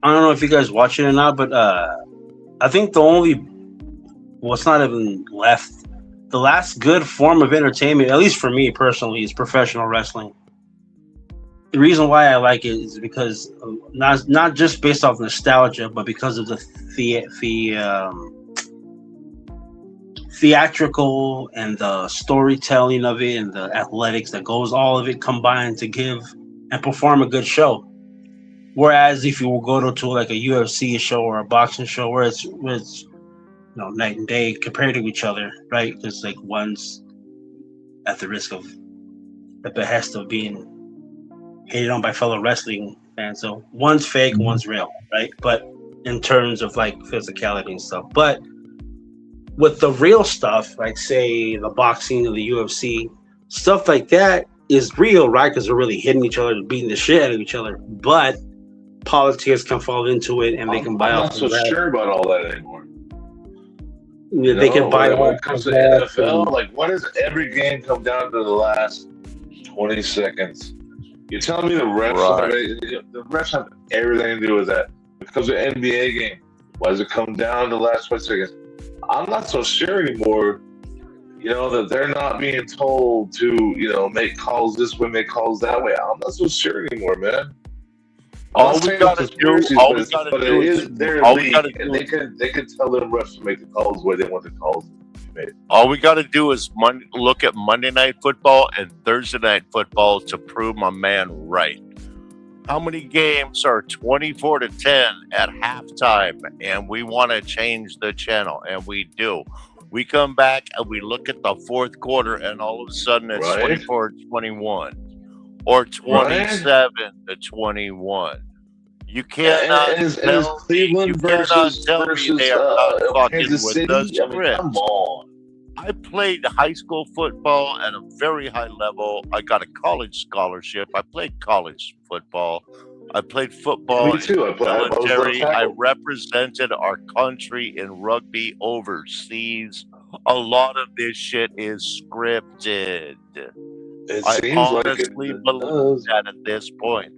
I don't know if you guys watch it or not, but I think what's not even left, the last good form of entertainment, at least for me personally, is professional wrestling. The reason why I like it is because not just based off nostalgia, but because of the theatrical and the storytelling of it and the athletics that goes, all of it combined to give and perform a good show. Whereas if you will go to like a UFC show or a boxing show, where it's night and day compared to each other, right? Because like one's at the risk of the behest of being hated on by fellow wrestling fans. So one's fake, one's real, right? But in terms of like physicality and stuff. But with the real stuff, like say the boxing or the UFC, stuff like that is real, right? Because they're really hitting each other and beating the shit out of each other. But politics can fall into it, and they can buy I'm off. not so sure about all that anymore. You They can know, buy when all it comes to the NFL, like, why does every game come down to the last 20 seconds? You're telling me the refs don't have Right. the refs have everything to do with that. When it comes to NBA game, why does it come down to the last 20 seconds? I'm not so sure anymore. You know that they're not being told to, make calls this way, make calls that way. I'm not so sure anymore, man. I'm not All we saying it's gotta do, conspiracies, all but we gotta it do is, is their all we gotta league, and do they is, can tell them refs to make the calls the way they want the calls to be made. all we gotta do is look at Monday Night Football and Thursday Night Football to prove my man right. How many games are 24-10 at halftime, and we want to change the channel, and we do. We come back and we look at the fourth quarter, and all of a sudden it's Right? 24-21 or Right? 27-21. You And, cannot and, is, and is tell me. You Cleveland cannot versus tell me they are not fucking Kansas with the City? I mean, come script. on. I played high school football at a very high level. I got a college scholarship. I played college football. I played football Me in too. the I was left military. I tackle. represented our country in rugby overseas. A lot of this shit is scripted. It I seems like honestly it believe does. that at this point.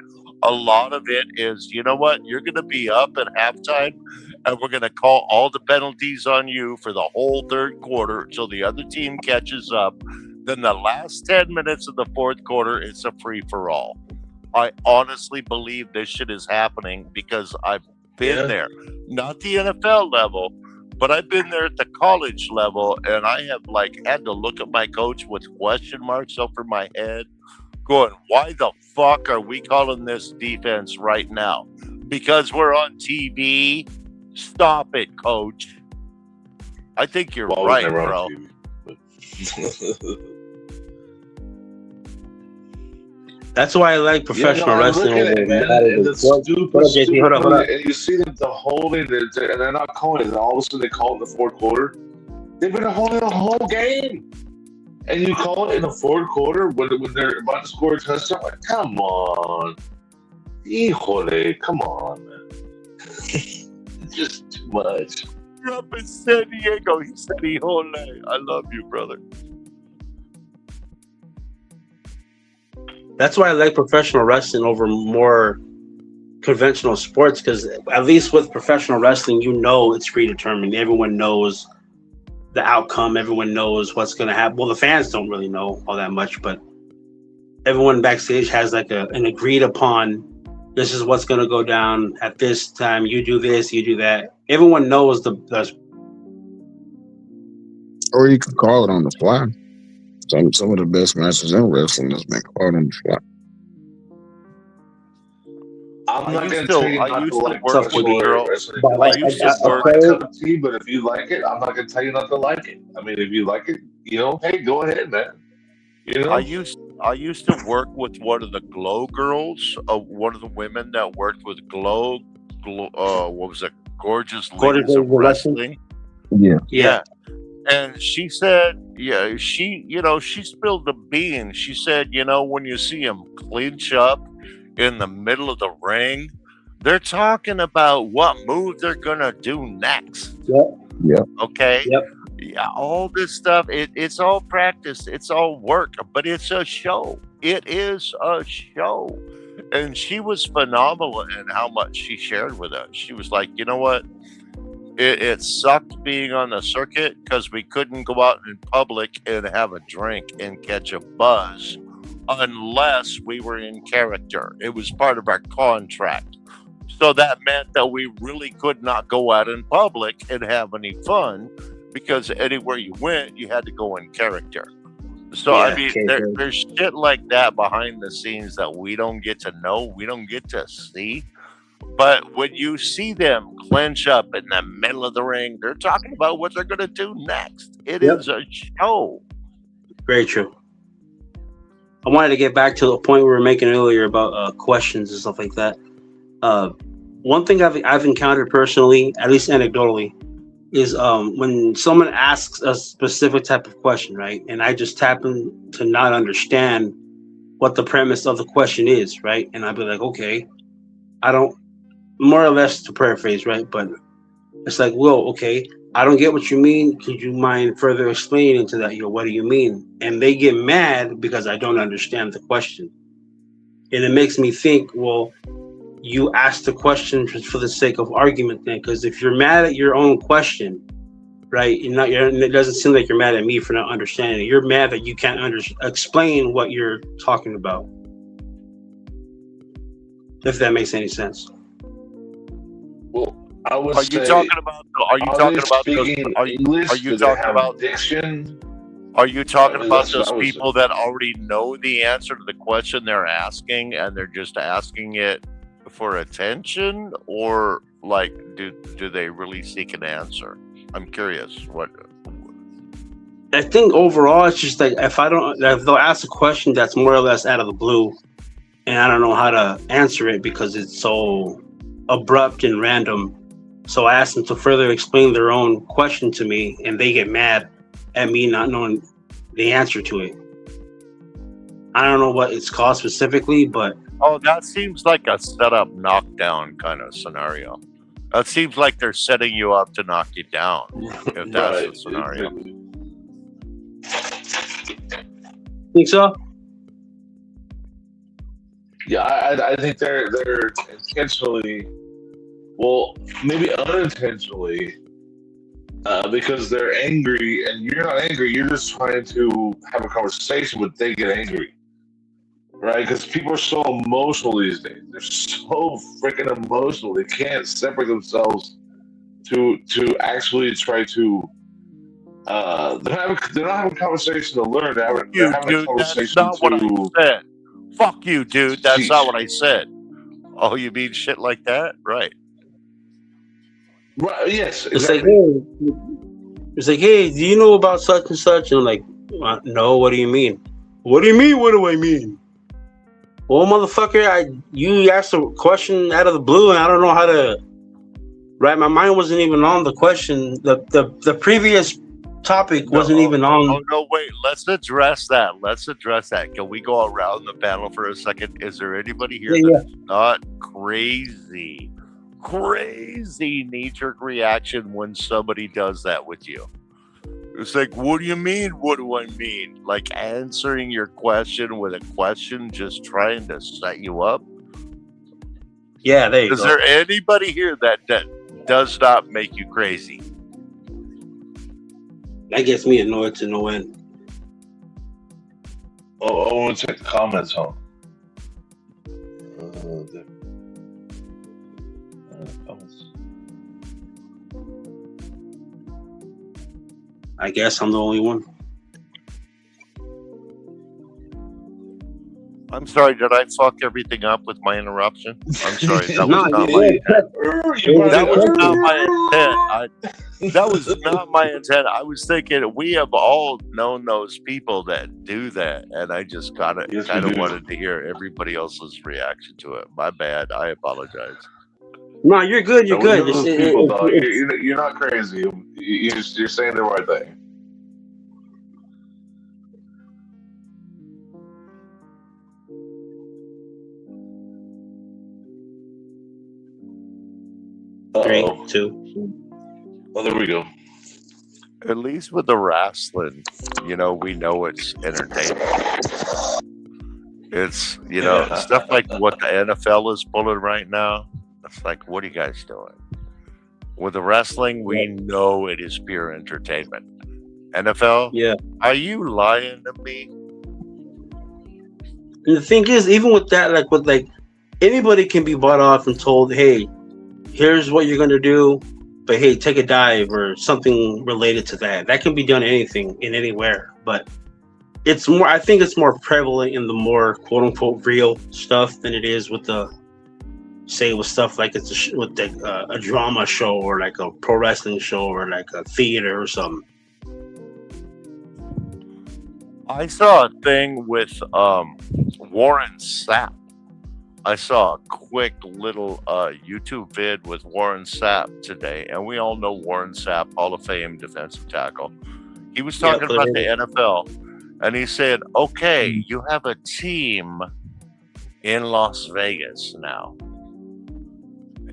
A lot of it is, you know what? You're going to be up at halftime, and we're going to call all the penalties on you for the whole third quarter until the other team catches up. Then the last 10 minutes of the fourth quarter, it's a free for all. I honestly believe this shit is happening because I've been Yeah. there. Not the NFL level, but I've been there at the college level, and I have had to look at my coach with question marks over my head, going, why the fuck are we calling this defense right now? Because we're on TV? Stop it, coach. I think you're Well, I was right, never bro. on TV. But That's why I like professional I wrestling look at over it, man, modern and the sport. stupid, Hold up, JT, hold up, hold up. and you see them the holding, and they're not calling it. And all of a sudden, they call it in the fourth quarter. They've been holding the whole game, and you call it in the fourth quarter when they're about to score a touchdown. Like, come on, híjole, come on, man. It's just too much. You're up in San Diego. He said, "Híjole." I love you, brother. That's why I like professional wrestling over more conventional sports, because at least with professional wrestling, you know it's predetermined. Everyone knows the outcome. Everyone knows what's going to happen. Well, the fans don't really know all that much, but everyone backstage has like an agreed upon, this is what's going to go down at this time. You do this, you do that. Everyone knows the Or you can call it on the fly. Some of the best matches in wrestling has been called on the fly. I'm not going to tell you I not to used to like work with a professional girl. wrestling. But like used to It's not work- my cup of tea, but if you like it, I'm not going to tell you not to like it. I mean, if you like it, hey, go ahead, man. I used to work with one of the Glow girls, one of the women that worked with Glow. What was it? Gorgeous Ladies of Wrestling. Yeah. And she said, she spilled the beans. She said, when you see them clinch up in the middle of the ring, they're talking about what move they're gonna do next. Yep. Okay. Yep. Yeah, all this stuff, it's all practice, it's all work, but it's a show. It is a show. And she was phenomenal in how much she shared with us. She was like, you know what? It sucked being on the circuit because we couldn't go out in public and have a drink and catch a buzz unless we were in character. It was part of our contract. So that meant that we really could not go out in public and have any fun, because anywhere you went, you had to go in character. So, Yeah, I mean, there's shit like that behind the scenes that we don't get to know, we don't get to see. But when you see them clinch up in the middle of the ring, they're talking about what they're going to do next. It is a show. Very true. I wanted to get back to the point we were making earlier about questions and stuff like that. One thing I've encountered personally, at least anecdotally, is when someone asks a specific type of question, right? And I just happen to not understand what the premise of the question is, right? And I'd be like, okay, I don't, more or less to paraphrase, right? But it's like, well, okay, I don't get what you mean. Could you mind further explaining to that? What do you mean? And they get mad because I don't understand the question. And it makes me think, well, you asked the question just for the sake of argument then. Because if you're mad at your own question, right, it doesn't seem like you're mad at me for not understanding it. You're mad that you can't explain what you're talking about. If that makes any sense. Well, I would Are say, you talking about? Are you are talking they about those? speaking Are English? you Do they talking have about? diction? Are you talking about That's what those I would say. people that already know the answer to the question they're asking, and they're just asking it for attention, or like do they really seek an answer? I'm curious. What? I think overall, it's just like if they'll ask a question that's more or less out of the blue, and I don't know how to answer it because it's so abrupt and random. So I ask them to further explain their own question to me, and they get mad at me not knowing the answer to it. I don't know what it's called specifically, but Oh, that seems like a setup knockdown kind of scenario. That seems like they're setting you up to knock you down. If that's the scenario. Exactly. think so. Yeah, I think they're intentionally, well, maybe unintentionally, because they're angry, and you're not angry. You're just trying to have a conversation, but they get angry, right? Because people are so emotional these days. They're so freaking emotional. They can't separate themselves to actually try to. They're not having a conversation to learn. They're Fuck having, you, they're having a dude. That's conversation not what I to said. Fuck you, dude. That's not what teach. I said. Oh, you mean shit like that? Right. Right? Yes, It's like, exactly. hey, it's like, hey, do you know about such and such? And I'm like, no. What do you mean? What do you mean? What do I mean? Well, motherfucker, you asked a question out of the blue, and I don't know how to. Right, my mind wasn't even on the question. The previous topic No, wasn't even on. no, wait. Let's address that. Let's address that. Can we go around the panel for a second? Is there anybody here Yeah, that's not crazy knee-jerk reaction when somebody does that with you? It's like, what do you mean? What do I mean? Like answering your question with a question, just trying to set you up. yeah. There you Is go. there anybody here that does not make you crazy? That gets me annoyed to no end. Oh, I want to check the comments, huh? Comments. I guess I'm the only one. I'm sorry, did I fuck everything up with my interruption? I'm sorry, that No, was not you my did. intent. You brought That was it not up. my intent. That was not my intent. I was thinking we have all known those people that do that, and I just Yes, kind we of do. wanted to hear everybody else's reaction to it. My bad. I apologize. No, you're good. You're No, we good. know those people, dog. You're not crazy. You're saying the right thing. Three, Uh-oh. 2. Oh, there we go. At least with the wrestling, we know it's entertainment. It's stuff like what the NFL is pulling right now. It's like, what are you guys doing? With the wrestling, we know it is pure entertainment. NFL, Yeah. are you lying to me? And the thing is, even with that, anybody can be bought off and told, hey, here's what you're gonna do, but hey, take a dive or something related to that. That can be done in anywhere, but it's more. I think it's more prevalent in the more quote unquote real stuff than it is with with stuff like it's a drama show or like a pro wrestling show or like a theater or something. I saw a thing with Warren Sapp. I saw a quick little YouTube vid with Warren Sapp today, and we all know Warren Sapp, Hall of Fame defensive tackle. He was talking about the NFL, and he said, okay, you have a team in Las Vegas now.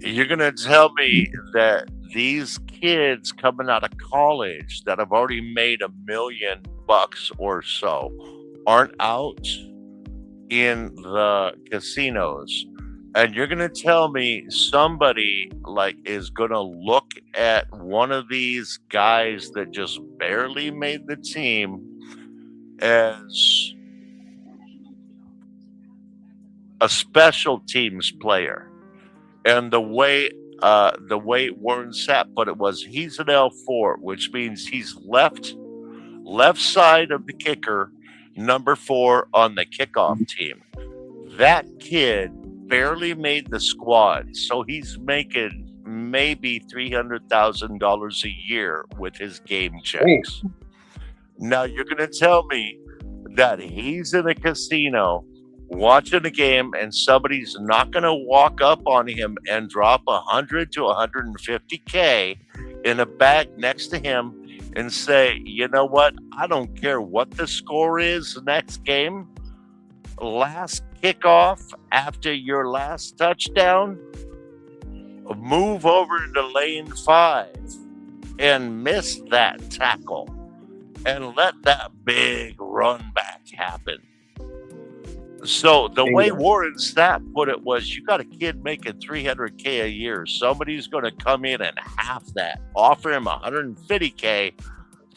You're going to tell me that these kids coming out of college that have already made $1 million or so aren't out in the casinos. And you're going to tell me somebody like is going to look at one of these guys that just barely made the team as a special teams player. And the way Warren Sapp put it was he's an L4, which means he's left side of the kicker, number 4 on the kickoff team. That kid barely made the squad, so he's making maybe $300,000 a year with his game checks. Now you're going to tell me that he's in a casino watching a game and somebody's not going to walk up on him and drop 100 to 150K in a bag next to him and say, you know what? I don't care what the score is next game. Last kickoff after your last touchdown, move over to lane 5 and miss that tackle and let that big run back happen. So the way Warren Sapp put it was, you got a kid making $300K a year. Somebody's going to come in and half that, offer him $150K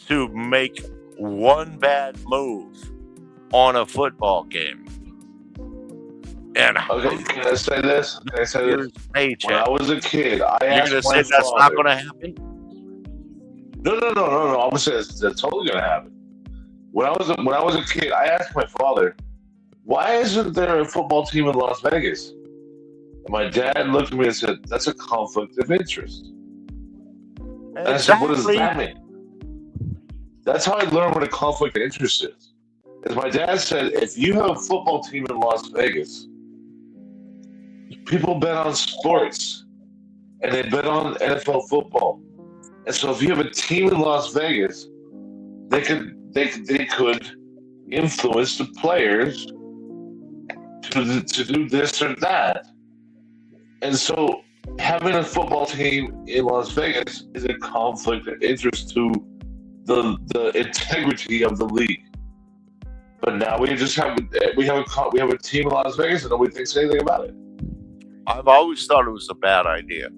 to make one bad move on a football game. And Okay, can I say this? Can I say this? Paycheck. When I was a kid, I You're asked going to my say that's father. not going to happen? No. I'm gonna say that's totally gonna happen. When I was a kid, I asked my father, "Why isn't there a football team in Las Vegas?" And my dad looked at me and said, "That's a conflict of interest." And I said, "What does that mean?" That's how I learned what a conflict of interest is. As my dad said, if you have a football team in Las Vegas, people bet on sports and they bet on NFL football. And so if you have a team in Las Vegas, they could influence the players to do this or that. And so having a football team in Las Vegas is a conflict of interest to the integrity of the league. But now we have a team in Las Vegas and nobody thinks anything about it. I've always thought it was a bad idea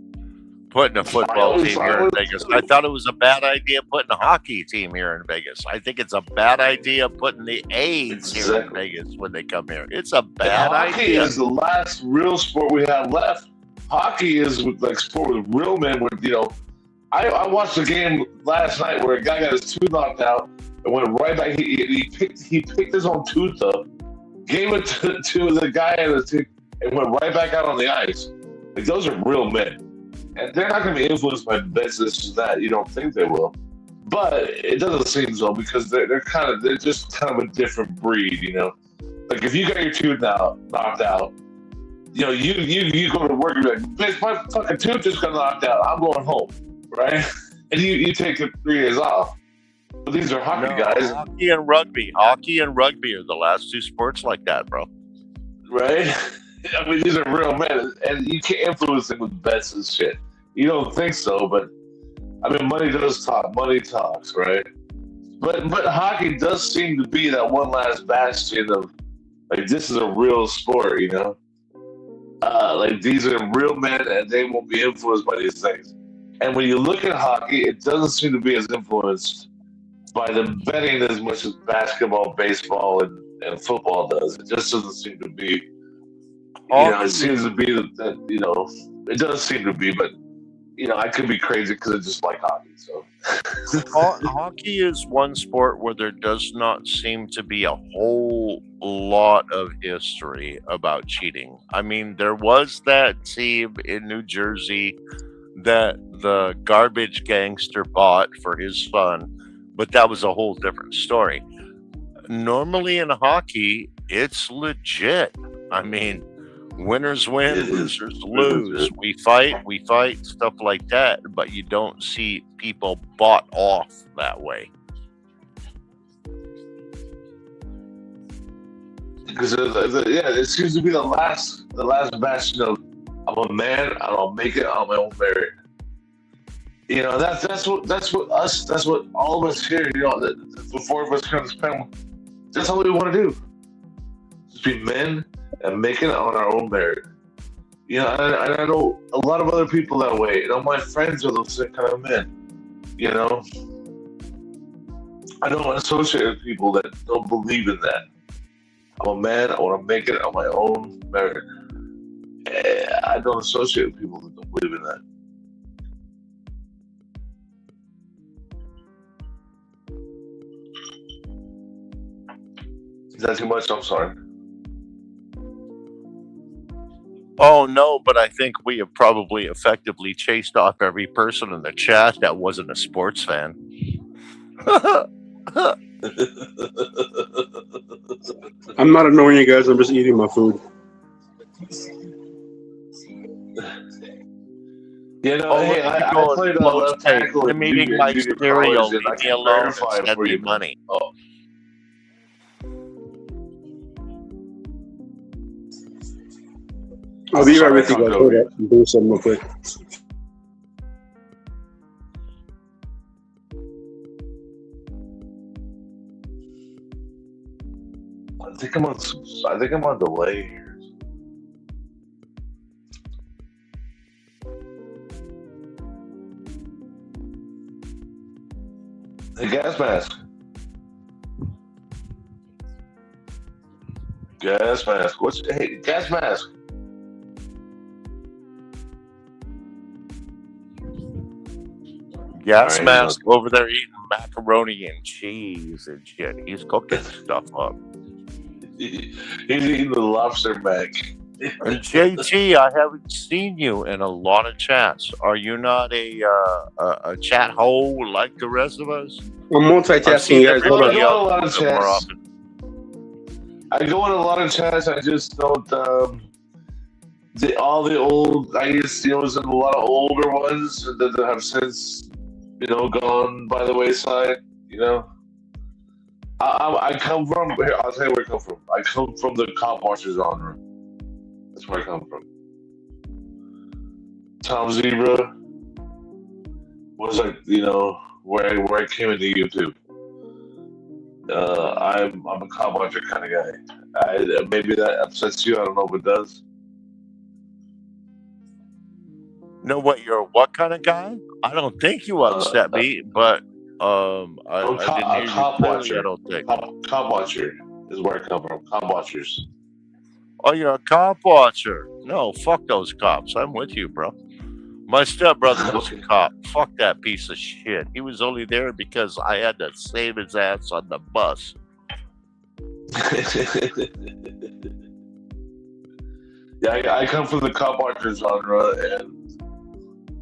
putting a football team here in Vegas. I thought it was a bad idea putting a hockey team here in Vegas. I think it's a bad idea putting the A's here in Vegas when they come here. It's a bad idea. Hockey is the last real sport we have left. Hockey is like sport with real men. I watched a game last night where a guy got his tooth knocked out and went right back. He picked his own tooth up, gave it to the guy in the tooth, and went right back out on the ice. Like, those are real men. And they're not going to be influenced by bets, this or that. You don't think they will. But it doesn't seem so, because they're just kind of a different breed, you know? Like, if you got your tooth knocked out, you know, you go to work and you're like, bitch, my fucking tooth just got knocked out. I'm going home, right? And you take 3 days off. But these are hockey guys. Hockey and rugby. Hockey and rugby are the last 2 sports like that, bro. Right? I mean, these are real men, and you can't influence them with bets and shit. You don't think so, but I mean, money does talk. Money talks, right? But hockey does seem to be that one last bastion of, like, this is a real sport, you know? Like, these are real men, and they won't be influenced by these things. And when you look at hockey, it doesn't seem to be as influenced by the betting as much as basketball, baseball, and football does. It just doesn't seem to be. It seems to be that it does seem to be, but I could be crazy because I just like hockey. So hockey is one sport where there does not seem to be a whole lot of history about cheating. I mean, there was that team in New Jersey that the garbage gangster bought for his fun, but that was a whole different story. Normally in hockey, it's legit. I mean, winners win, losers lose. We fight, stuff like that, but you don't see people bought off that way. Because it seems to be the last bastion of, I'm a man, I don't make it on my own merit. That's what all of us here. The four of us here on this panel. That's all we want to do. Just be men and make it on our own merit. And I know a lot of other people that way. My friends are those kind of men. I don't associate with people that don't believe in that. I'm a man. I want to make it on my own merit. I don't associate with people that don't believe in that. Is that too much? I'm sorry. Oh no, but I think we have probably effectively chased off every person in the chat that wasn't a sports fan. I'm not annoying you guys. I'm just eating my food. Hey, I played close tackle. I'm eating my cereal. Leave me alone and send me money. Oh. I'll be right with you guys. Hold up. I'm doing something real quick. I think I'm on delay here. Hey, gas mask. Gas mask. Hey, gas mask. Gas mask over there eating macaroni and cheese and shit. He's cooking stuff up. He's eating the lobster mac. And JT, I haven't seen you in a lot of chats. Are you not a chat hole like the rest of us? I'm multitasking, guys. Hold on. I go in a lot of chats. I go in a lot of chats. I just don't. All the old. I used there's a lot of older ones that have since gone by the wayside. I come from here. I'll tell you where I come from. I come from the cop watcher genre. That's where I come from. Tom Zebra was where I came into YouTube. I'm a cop watcher kind of guy. Maybe that upsets you. I don't know if it does. No, you're what kind of guy? I don't think you upset me, but I didn't hear you clearly, I don't think. Cop watcher is where I come from. Cop watchers. Oh, you're a cop watcher. No, fuck those cops. I'm with you, bro. My stepbrother was a cop. Fuck that piece of shit. He was only there because I had to save his ass on the bus. Yeah, I come from the cop watcher genre, and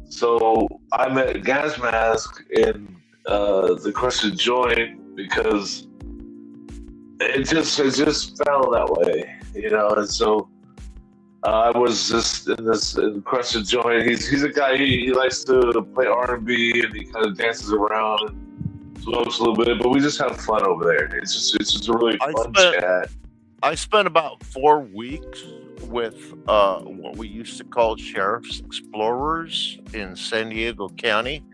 so I met Gas Mask in the Crescent Joint because it just fell that way, and so I was just in Crescent Joint. He's a guy. He likes to play R&B and he kind of dances around and smokes a little bit. But we just have fun over there. It's just a really fun chat. I spent about 4 weeks with what we used to call Sheriff's Explorers in San Diego County.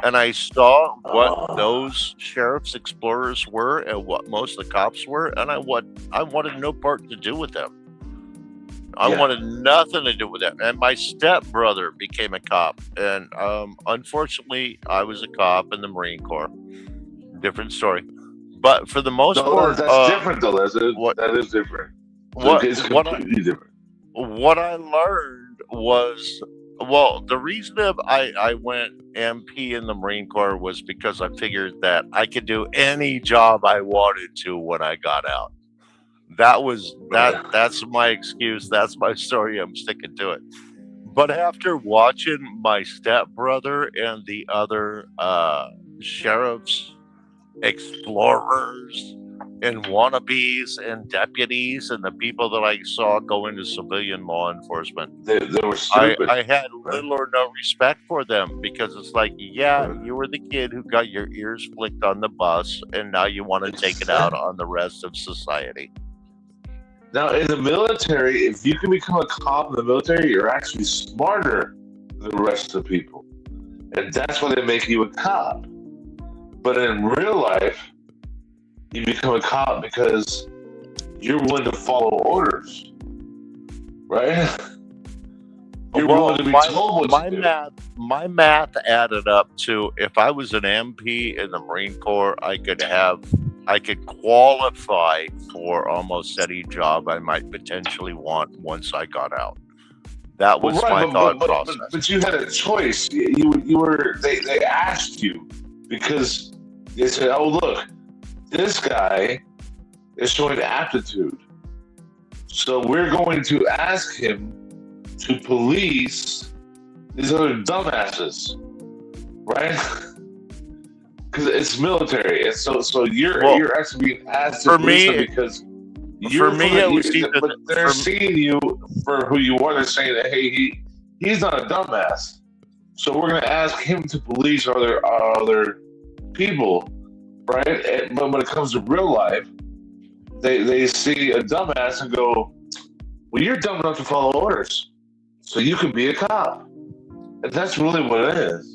And I saw what those Sheriff's Explorers were and what most of the cops were. And I wanted no part to do with them. I wanted nothing to do with that. And my stepbrother became a cop. And unfortunately, I was a cop in the Marine Corps. Different story. But for the most part... That's different, though. That is different. It's completely different. What I learned was... Well, the reason I went MP in the Marine Corps was because I figured that I could do any job I wanted to when I got out. That's my excuse. That's my story. I'm sticking to it. But after watching my stepbrother and the other sheriffs, explorers, and wannabes and deputies and the people that I saw go into civilian law enforcement, they were stupid. I had little or no respect for them because it's like, you were the kid who got your ears flicked on the bus, and now you want to take it out on the rest of society. Now, in the military, if you can become a cop in the military, you're actually smarter than the rest of the people. and that's why they make you a cop. But in real life, you become a cop because you're willing to follow orders, right? You're Well, willing to be told what my to do. math added up to if I was an MP in the Marine Corps, I could qualify for almost any job I might potentially want once I got out. That Well, was right, my but thought but, but process. but but you had a choice. You were they asked you because they said, "Oh, look, this guy is showing aptitude, so we're going to ask him to police these other dumbasses, right?" Because it's military, and so Well, you're actually being asked to for police them me, because for me, it was either but they're for seeing you for who you are. They're saying that hey, he's not a dumbass, so we're going to ask him to police other people, right? But when it comes to real life, they see a dumbass and go, "Well, you're dumb enough to follow orders, so you can be a cop," and that's really what it is.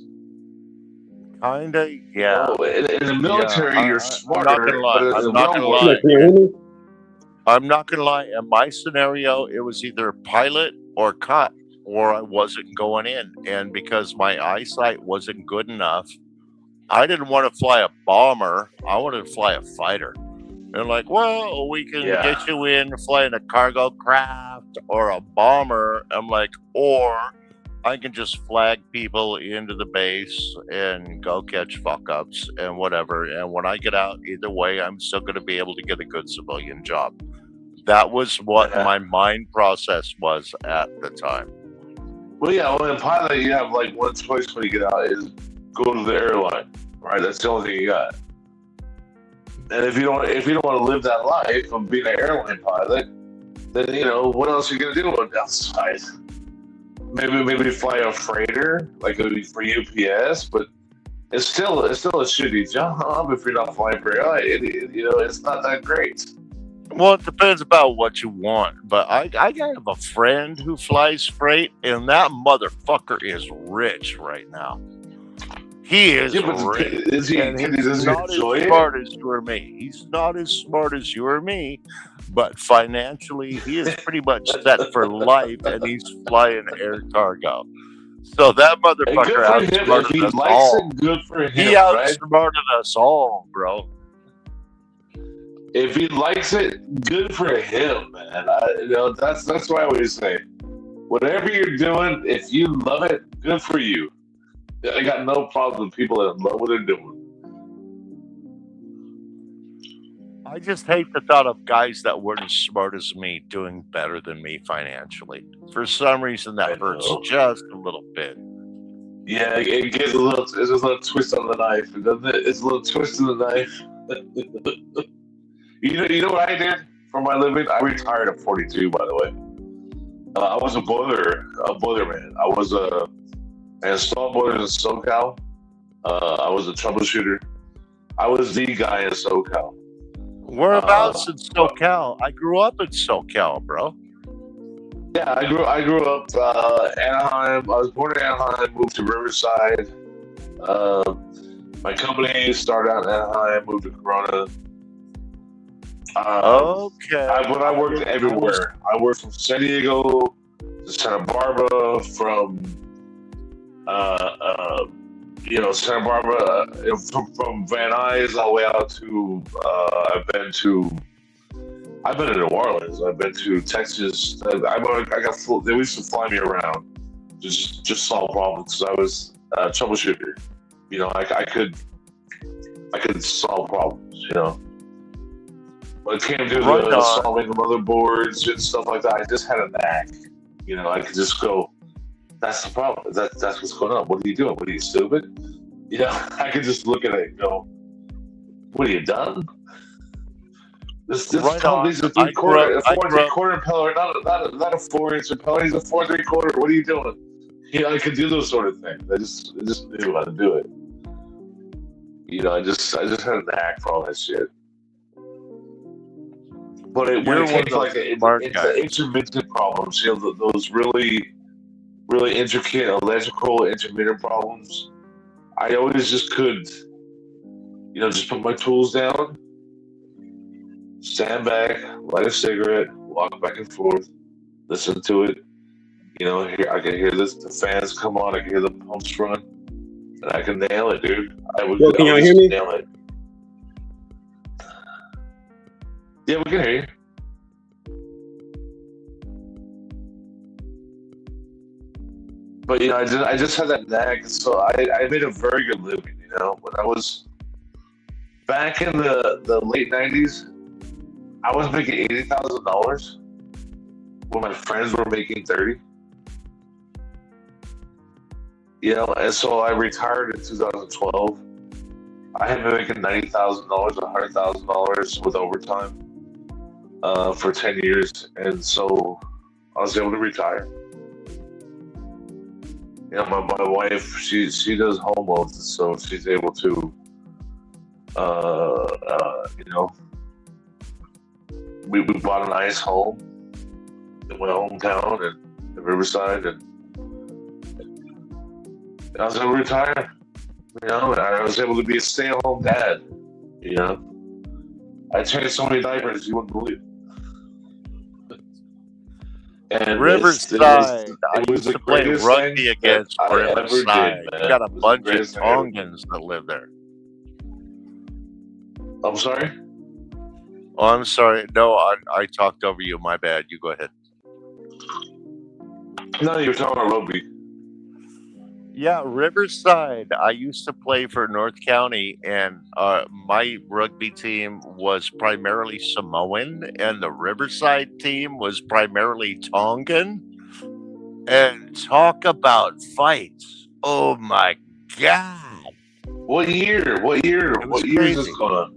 kinda, You yeah, know, in the yeah. military, you're I'm not gonna smarter, lie. but in the I'm not real gonna world, Yeah, lie. can you hear me? I'm not gonna lie. In my scenario, it was either pilot or cop, or I wasn't going in. And because my eyesight wasn't good enough, I didn't want to fly a bomber. I wanted to fly a fighter. They're like, well, we can yeah. get you in flying a cargo craft or a bomber. I'm like, or I can just flag people into the base and go catch fuck ups and whatever. And when I get out, either way, I'm still going to be able to get a good civilian job. That was what Yeah. my mind process was at the time. Well, yeah. Well, in pilot, you have like one choice when you get out is go to the airline, right? That's the only thing you got. And if you don't want to live that life of being an airline pilot, then what else are you gonna do on the outside? Maybe fly a freighter like it would be for UPS, but it's still a shitty job if you're not flying for airline. It's not that great. Well, it depends about what you want. But I have a friend who flies freight, and that motherfucker is rich right now. He is Yeah, but rich. does he And he's does he not as enjoy it? smart as you or me. He's not as smart as you or me, but financially, he is pretty much set for life, and he's flying air cargo. So that And good motherfucker for him. If outsmarted he us likes all. it, good for him, He right? outsmarted us all, bro. If he likes it, good for him, man. That's what I always say. Whatever you're doing, if you love it, good for you. I got no problem with people that love what they're doing. I just hate the thought of guys that weren't as smart as me doing better than me financially. For some reason, I that hurts know. just a little bit. Yeah, it gives it's a little twist on the knife, doesn't it? It's a little twist in the knife. You know what I did for my living? I retired at 42, by the way. I was a boilerman. I installed boilers in SoCal. I was a troubleshooter. I was the guy in SoCal. Whereabouts in SoCal? I grew up in SoCal, bro. Yeah, I grew up Anaheim. I was born in Anaheim, moved to Riverside. My company started out in Anaheim, moved to Corona. Okay. I worked everywhere. I worked from San Diego to Santa Barbara, from Santa Barbara, from Van Nuys all the way out to I've been to New Orleans. I've been to Texas. They used to fly me around to just solve problems because I was a troubleshooter. I could solve problems. When it came to solving motherboards and stuff like that, I just had a knack. I could just go, that's the problem. That's what's going on. What are you doing? What are you, stupid? I could just look at it and go, what are you done? This company's a 3/4, a 4 3/4 impeller, not a 4-inch impeller. He's a 4 3/4. What are you doing? I could do those sort of things. I just knew how to do it. I just had a knack for all that shit. But when it came to like the intermittent problems, those really, really intricate electrical intermittent problems, I always just could, just put my tools down, stand back, light a cigarette, walk back and forth, listen to it. I can hear the fans come on, I can hear the pumps run, and I can nail it, dude. I would Yo, can y'all hear just me? nail it. Yeah, we can hear you. But I just had that knack, so I made a very good living. When I was back in the late '90s, I was making $80,000 when my friends were making 30. And so I retired in 2012. I had been making $90,000, $100,000 with overtime for 10 years, and so I was able to retire. My wife, she does home loans, so she's able to, we bought a nice home in my hometown and in Riverside, and I was able to retire. And I was able to be a stay-at-home dad. I changed so many diapers you wouldn't believe. And Riverside. I it was used the to play greatest rugby thing against that I ever Riverside. did, man. You got a It was the bunch of greatest thing I ever did. Tongans that live there. I'm sorry? Oh, I'm sorry. No, I talked over you. My bad. You go ahead. No, you were talking about rugby. Yeah, Riverside. I used to play for North County, and my rugby team was primarily Samoan, and the Riverside team was primarily Tongan. And talk about fights. Oh my God. What year? What year? It was What year is crazy. this going on?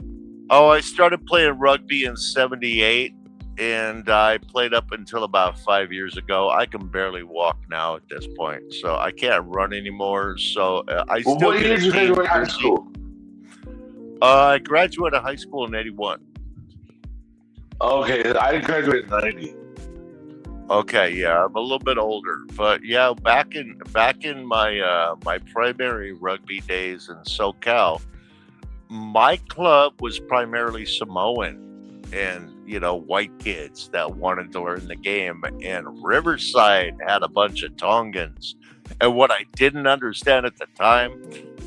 Oh, I started playing rugby in '78, and I played up until about 5 years ago. I can barely walk now at this point, so I can't run anymore. So I Well, still what get year a did you team graduate high jersey. school? I graduated high school in '81. Okay, I graduated in '90. Okay, yeah, I'm a little bit older, but yeah, back in my my primary rugby days in SoCal, my club was primarily Samoan and white kids that wanted to learn the game, and Riverside had a bunch of Tongans. And what I didn't understand at the time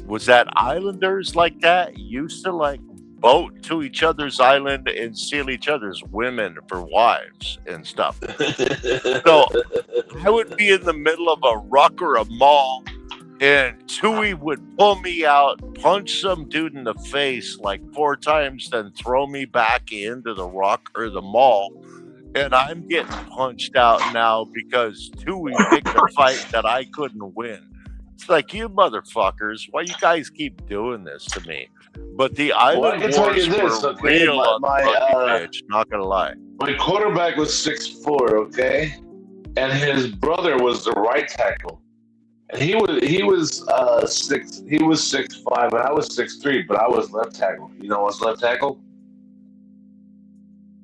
was that islanders like that used to like boat to each other's island and steal each other's women for wives and stuff. So I would be in the middle of a ruck or a mall, and Tui would pull me out, punch some dude in the face like 4 times, then throw me back into the ruck or the mall. And I'm getting punched out now because Tui picked a fight that I couldn't win. It's like, you motherfuckers, why you guys keep doing this to me? But the Well, I island can tell you wars this, were okay? real on the rugby pitch, not gonna lie. My quarterback was 6'4", okay, and his brother was the right tackle, and he was 6'5", and I was 6'3", but I was left tackle. You know what's left tackle?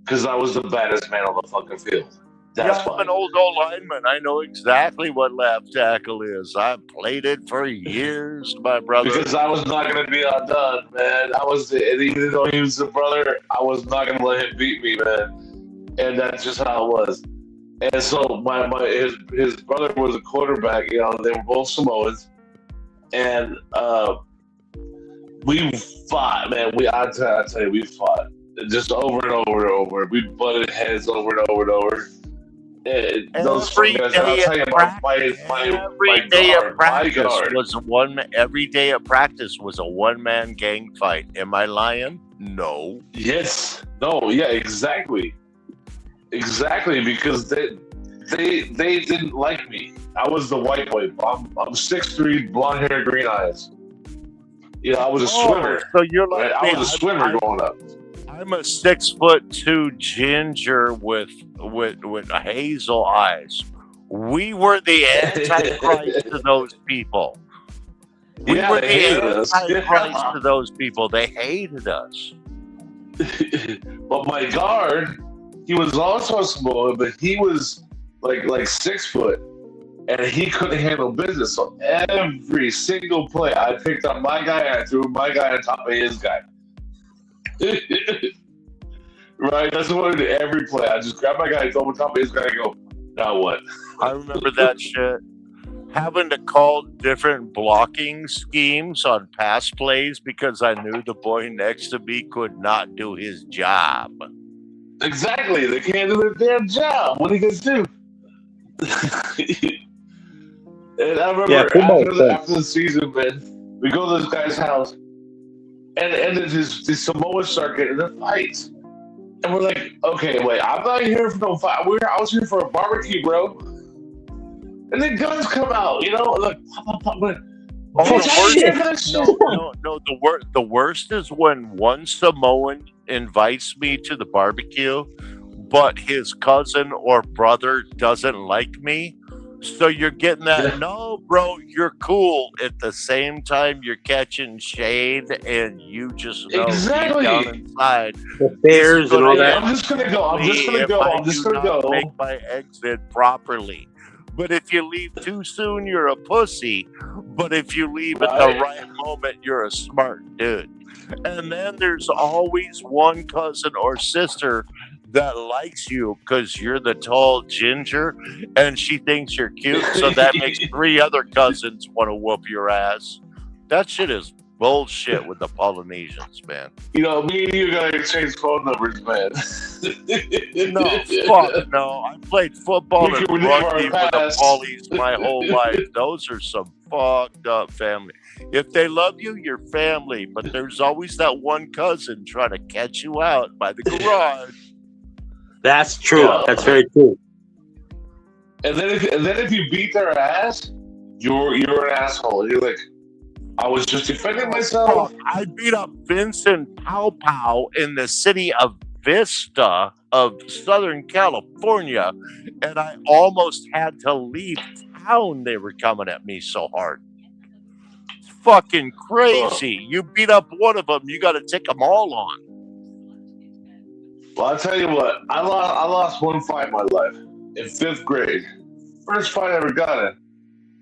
Because I was the baddest man on the fucking field. That's I'm why. an old lineman. I know exactly what left tackle is. I've played it for years, my brother. Because I was not going to be outdone, man. And even though he was the brother, I was not going to let him beat me, man. And that's just how it was. And so his brother was a quarterback. They were both Samoans, and we fought, man. I tell you, we fought just over and over and over. We butted heads over and over and over. Those Every guys, day I'll tell you, at practice every day at practice was a one-man gang fight. Am I lying? No. Yes. No. Yeah. Exactly. Exactly. Because they didn't like me. I was the white boy. I'm 6'3", blonde hair, green eyes. I was a swimmer. So you're like right? me. I was a swimmer growing up. I'm a 6'2" ginger with hazel eyes. We were the antichrist to those people. We were the antichrist to those people. They hated us. But my guard, he was also small, but he was like 6 foot, and he couldn't handle business. So every single play, I picked up my guy and I threw my guy on top of his guy. Right? That's what I did every play. I just grab my guy, throw him on top of his guy, and go, now what? I remember that shit. Having to call different blocking schemes on pass plays because I knew the boy next to me could not do his job. Exactly. They can't do their damn job. What are you going to do? And I remember after the season, man, we go to this guy's house, and then these Samoans start getting in fights. And we're like, okay, wait, I'm not here for no fight. I was here for a barbecue, bro. And then guns come out, like pop, pop, pop. The worst is when one Samoan invites me to the barbecue, but his cousin or brother doesn't like me. So you're getting that, no, bro, you're cool. At the same time, you're catching shade, and you just know exactly deep down inside. The bears and all that. I'm just gonna go. Make my exit properly. But if you leave too soon, you're a pussy. But if you leave at the right moment, you're a smart dude. And then there's always one cousin or sister that likes you because you're the tall ginger and she thinks you're cute. So that makes 3 other cousins want to whoop your ass. That shit is bullshit with the Polynesians, man. Me and you gotta exchange phone numbers, man. No. I played football and rugby with the Pollies my whole life. Those are some fucked up family. If they love you, you're family. But there's always that one cousin trying to catch you out by the garage. That's true. That's very true. And then if you beat their ass, you're an asshole. You're like, I was just defending myself. I beat up Vincent Pow Pow in the city of Vista of Southern California, and I almost had to leave town. They were coming at me so hard. It's fucking crazy. You beat up one of them, you got to take them all on. Well, I'll tell you what. I lost one fight in my life in 5th grade. First fight I ever got in.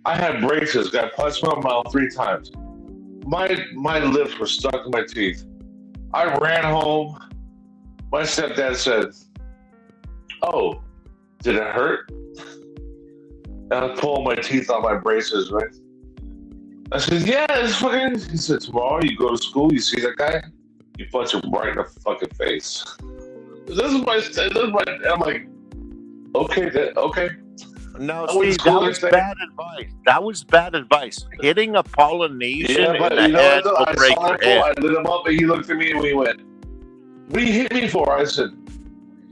I had braces. Got punched in my mouth 3 times. My lips were stuck in my teeth. I ran home. My stepdad said, "Oh, did it hurt?" And I pulled my teeth on my braces, right? I said, "Yeah, it's fucking." He said, "Tomorrow you go to school, you see that guy, you punch him right in the fucking face." I'm like, okay. No, see, that was bad advice. That was bad advice. Hitting a Polynesian in the head will break your head. I lit him up, and he looked at me and we went, "What you hit me for?" I said,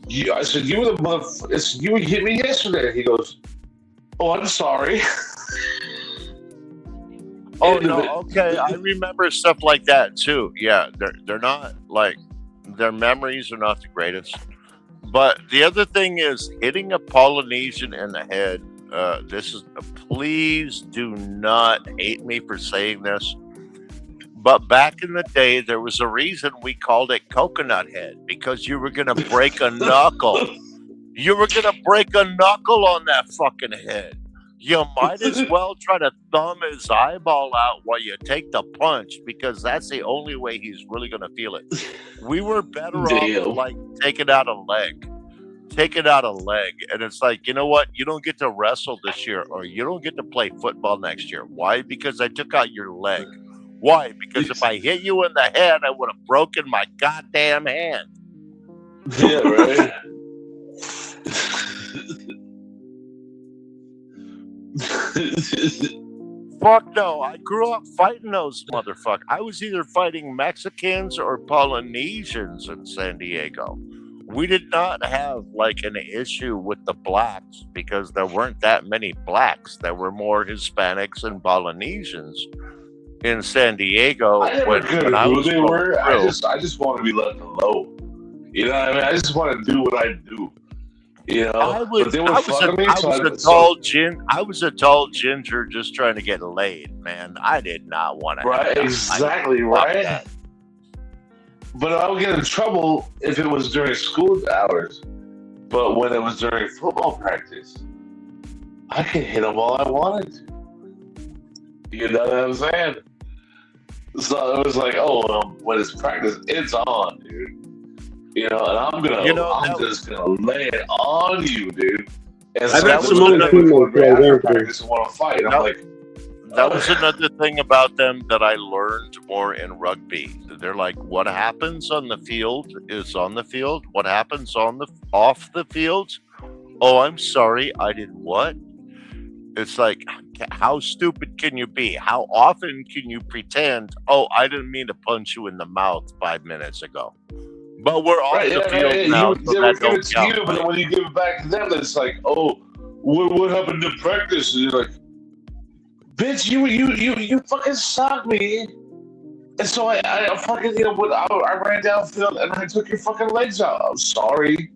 "You were the motherfucker. You hit me yesterday." He goes, "Oh, I'm sorry." Oh no, okay. I remember stuff like that too. Yeah, they're not like their memories are not the greatest. But the other thing is hitting a Polynesian in the head. Please do not hate me for saying this. But back in the day, there was a reason we called it coconut head, because you were going to break a knuckle. You were going to break a knuckle on that fucking head. You might as well try to thumb his eyeball out while you take the punch, because that's the only way he's really going to feel it. We were better off like taking out a leg. And it's like, you know what? You don't get to wrestle this year, or you don't get to play football next year. Why? Because I took out your leg. Why? Because if I hit you in the head, I would have broken my goddamn hand. Yeah, right. Fuck no. I grew up fighting those motherfuckers. I was either fighting Mexicans or Polynesians in San Diego. We did not have like an issue with the blacks because there weren't that many blacks. There were more Hispanics and Polynesians in San Diego. I never cared who they were. I just want to be left alone. You know what I mean? I just want to do what I do. You know, I was a tall ginger just trying to get laid, man. I did not want to. Right, exactly, right. But I would get in trouble if it was during school hours. But when it was during football practice, I could hit him all I wanted to. You know what I'm saying? So it was like, oh, when it's practice, it's on, dude. You know, and I'm just gonna lay it on you, dude. And I so bet this Simone is going teammates right after there. practice and want to fight. I'm like, That was another thing about them that I learned more in rugby. They're like, what happens on the field is on the field. What happens on the off the field? Oh, I'm sorry, I did what? It's like, how stupid can you be? How often can you pretend? Oh, I didn't mean to punch you in the mouth 5 minutes ago, but we're off right, the yeah, field right. now, so They that would give don't it to count, you, but right? then when you give it back to them, it's like, oh, what happened to practice? And you're like, bitch, you fucking suck me. And so I fucking, I ran downfield and I took your fucking legs out. I'm sorry.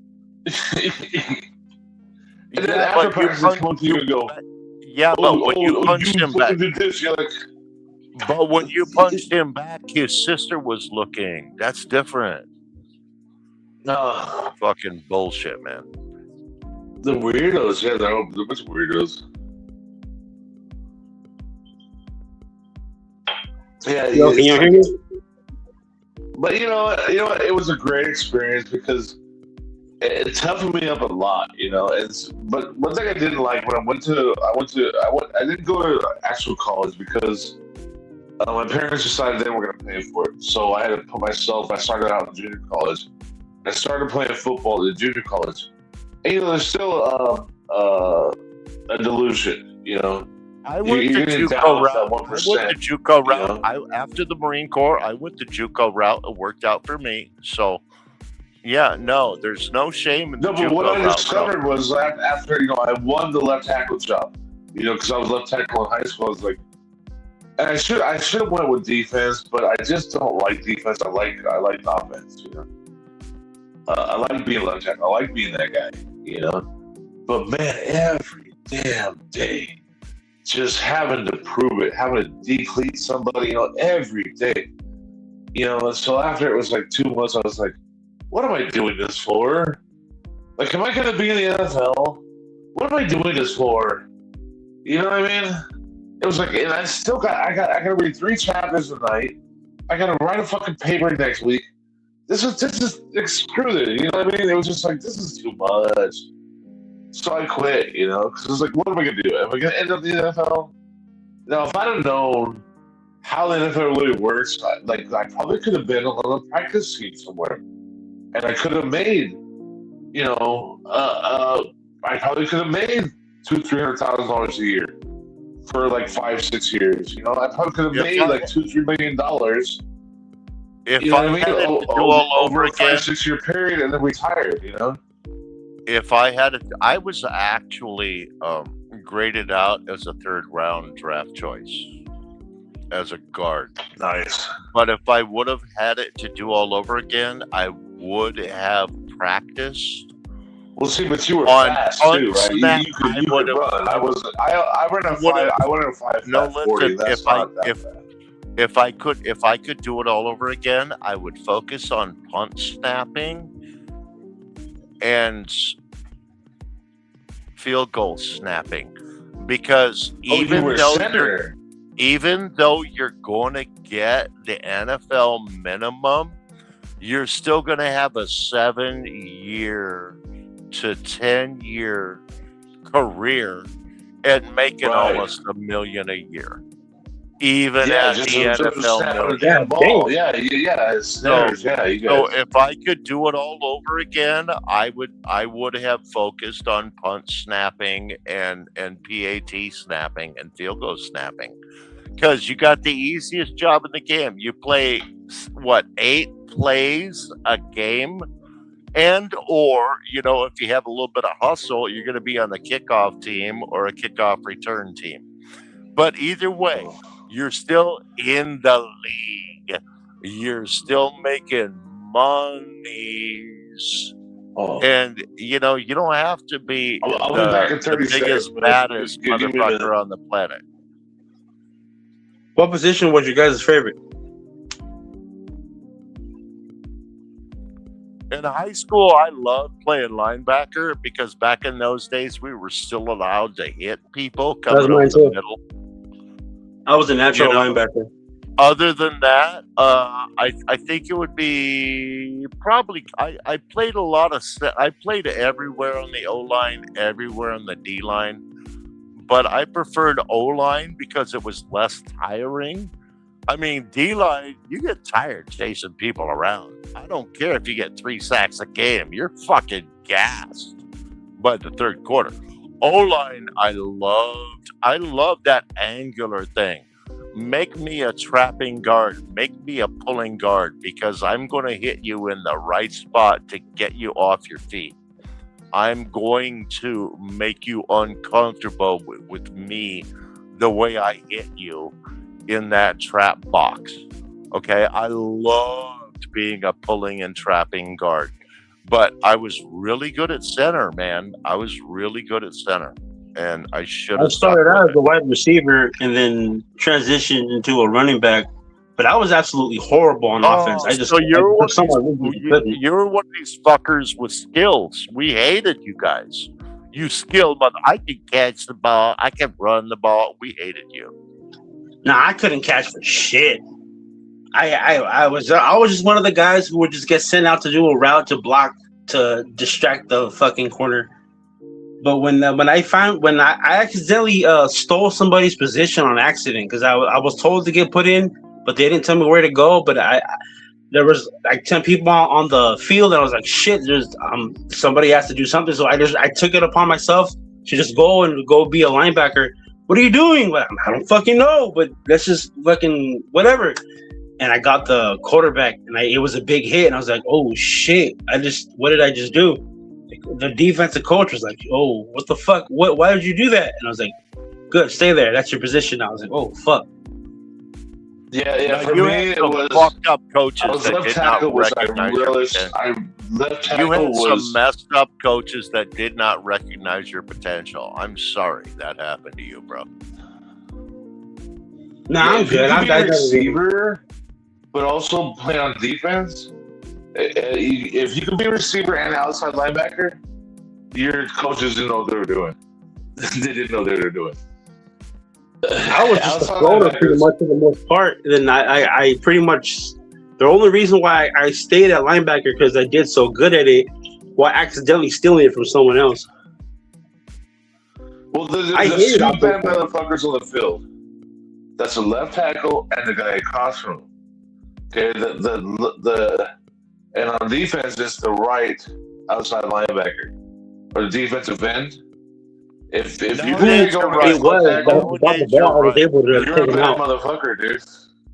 And then Yeah, after but you practice, they come up to you and go, yeah, but when you oh, punched you him back, fucking did this. You're like, but when you punched him back, his sister was looking. That's different. no, Fucking bullshit, man. the weirdos. Yeah, they're a bunch of weirdos. Yeah, Yo, can it's you hear like, me? but what? It was a great experience because it toughened me up a lot. But one thing I didn't like when I didn't go to actual college because my parents decided they were going to pay for it. So I had to put myself. I started out in junior college. I started playing football in junior college. And, there's still a delusion. I went You're the getting down JUCO with that route. 1%. After the Marine Corps, I went the JUCO route. It worked out for me. So, yeah, no, there's no shame in the No, but what JUCO I route, discovered was that after I won the left tackle job, because I was left tackle in high school. I was like, and I should have went with defense, but I just don't like defense. I like offense. I like being left tackle. I like being that guy. But man, every damn day, just having to prove it, having to decleat somebody, every day. So after it was like 2 months, I was like, what am I doing this for? Like, am I going to be in the NFL? What am I doing this for? You know what I mean? It was like, and I got to read 3 chapters a night. I got to write a fucking paper next week. This is like, screw it. You know what I mean? It was just like, this is too much. So I quit, because I was like, what am I going to do? Am I going to end up in the NFL? Now, if I'd have known how the NFL really works, I probably could have been on a practice team somewhere. And I could have made, I probably could have made $200,000-$300,000 a year for like 5-6 years. I probably could have made like $2-3 million. If I had it to do all over again, 5-6 year period, and then retired. If I had it, I was actually graded out as a 3rd round draft choice as a guard. Nice. But if I would have had it to do all over again, I would have practiced. Well, see, but you were fast too, right? You could run. I ran a 5. No, listen. If I could do it all over again, I would focus on punt snapping and field goal snapping, because even though you're going to get the NFL minimum, you're still going to have a 7-year to 10-year career and making almost $1 million a year. Even at the NFL ball. Yeah, snares. So if I could do it all over again, I would have focused on punt snapping and PAT snapping and field goal snapping, because you got the easiest job in the game. You play 8 plays a game, and or if you have a little bit of hustle, you're going to be on the kickoff team or a kickoff return team. But either way, you're still in the league. You're still making monies. And, you don't have to be the biggest, baddest motherfucker on the planet. What position was your guys' favorite? In high school, I loved playing linebacker because back in those days, we were still allowed to hit people That was coming mine over the too. middle. I was a You natural know, linebacker. other than that, I think it would be probably. I played a lot of. I played everywhere on the O line, everywhere on the D line, but I preferred O line because it was less tiring. I mean, D line, you get tired chasing people around. I don't care if you get 3 sacks a game, you're fucking gassed by the third quarter. O line, I loved that angular thing. Make me a trapping guard, make me a pulling guard because I'm going to hit you in the right spot to get you off your feet. I'm going to make you uncomfortable with me the way I hit you in that trap box. Okay, I loved being a pulling and trapping guard, but I was really good at center, man. I was really good at center, and I should I have stuck started out with as a it. wide receiver and then transitioned into a running back, but I was absolutely horrible on offense. Oh, so I you're one put of these someone who couldn't. you're one of these fuckers with skills. We hated you guys. You skilled mother. I can catch the ball. I can run the ball. We hated you. Nah, I couldn't catch for shit. I was just one of the guys who would just get sent out to do a route to block to distract the fucking corner. But when I accidentally stole somebody's position on accident because I was told to get put in, but they didn't tell me where to go. But there was like 10 people on the field, and I was like, shit, there's somebody has to do something. So I took it upon myself to just go be a linebacker. What are you doing? Well, I don't fucking know, but let's just fucking whatever. And I got the quarterback, and it was a big hit, and I was like, oh shit! What did I just do? The defensive coach was like, oh, what the fuck? Why did you do that? And I was like, good, stay there. That's your position. I was like, oh fuck. Yeah. Now, For you me, had it some was. fucked up I coaches was that left did not tackle, which recognize your potential. left You tackle had some was. messed up coaches that did not recognize your potential. I'm sorry that happened to you, bro. Nah, I'm If you good. can be I a receiver, but also play on defense, if you can be a receiver and outside linebacker, your coaches didn't know what they were doing. They didn't know what they were doing. I was just a Outside floater pretty linebackers. much for the most part. Then I pretty much the only reason why I stayed at linebacker because I did so good at it while accidentally stealing it from someone else. Well, there's I hated two bad offense. motherfuckers on the field. That's the left tackle and the guy across from him. Okay, and on defense it's the right outside linebacker or the defensive end. If you Nowadays, go you're to right. It was, left but tackle, without the Nowadays, you're ball, I was right. able to you're take a him bad out. motherfucker, dude.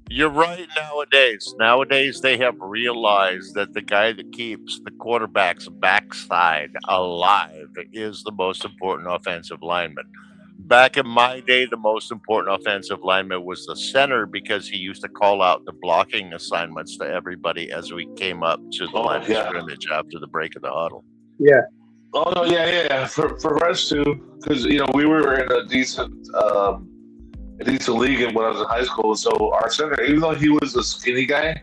You're right nowadays. Nowadays, they have realized that the guy that keeps the quarterback's backside alive is the most important offensive lineman. Back in my day, the most important offensive lineman was the center because he used to call out the blocking assignments to everybody as we came up to the Oh line of yeah. scrimmage after the break of the huddle. Yeah. Oh no, yeah. For us too, because we were in a decent league when I was in high school. So our center, even though he was a skinny guy,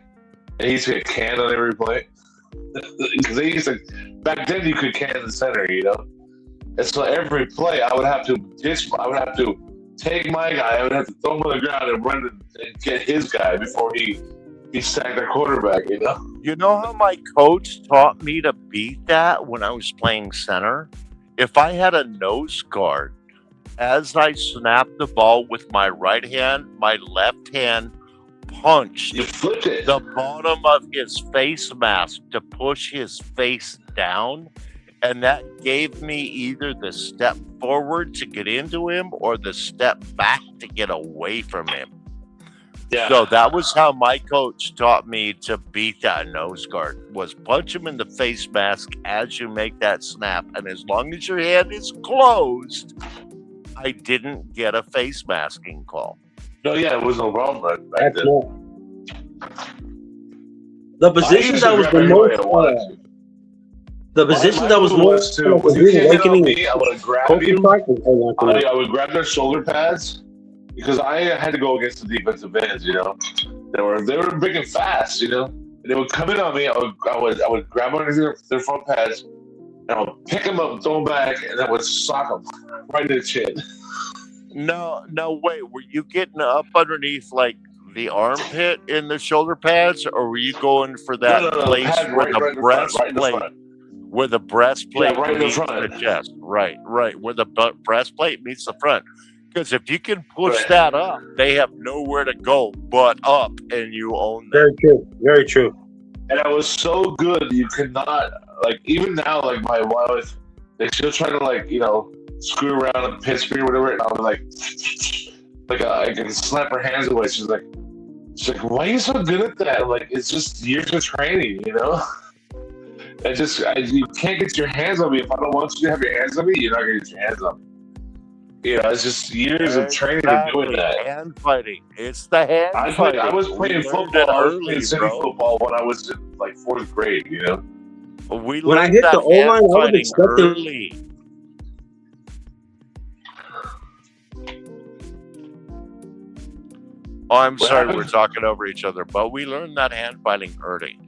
and he used to get canned on every play, because they used to back then you could can the center, And so every play I would have to take my guy, I would have to throw him on the ground and run and get his guy before he sacked our quarterback. You know how my coach taught me to beat that when I was playing center? If I had a nose guard, as I snapped the ball with my right hand, my left hand punched You flipped it. the bottom of his face mask to push his face down. And that gave me either the step forward to get into him or the step back to get away from him. Yeah. So that was how my coach taught me to beat that nose guard, was punch him in the face mask as you make that snap. And as long as your hand is closed, I didn't get a face masking call. No, yeah, it was no problem back That's then. not. The position that was the most. The position that was most too. When you came in on awakening me, I would grab coaching you. part was I would grab their shoulder pads because I had to go against the defensive ends. They were big and fast. and they would come in on me. I would grab underneath their front pads, and I would pick them up, throw them back, and I would sock them right in the chin. No, no, wait. Were you getting up underneath like the armpit in the shoulder pads, or were you going for No, that no, no, the place pad right in the front, right in the front. where the Yeah, breastplate right in the meets the front. chest? Right, right, where the breastplate meets the front. Because if you can push Right. that up, they have nowhere to go but up, and you own them. Very true. Very true. And I was so good, you could not, like, even now, like, my wife, like, she'll try to, like, screw around and piss me or whatever, and I'll be like, I can slap her hands away. She's like, why are you so good at that? I'm like, it's just years of training, you can't get your hands on me. If I don't want you to have your hands on me, you're not going to get your hands on me. It's just years of training of doing that. Hand fighting. It's the hand fighting. I was We playing learned football. it I was early, playing city bro. football when I was in, like, 4th grade, We When I learned hit that the O-line, I hand was fighting expecting. early. Oh, I'm What sorry, we're happened? talking over each other, but we learned that hand fighting early.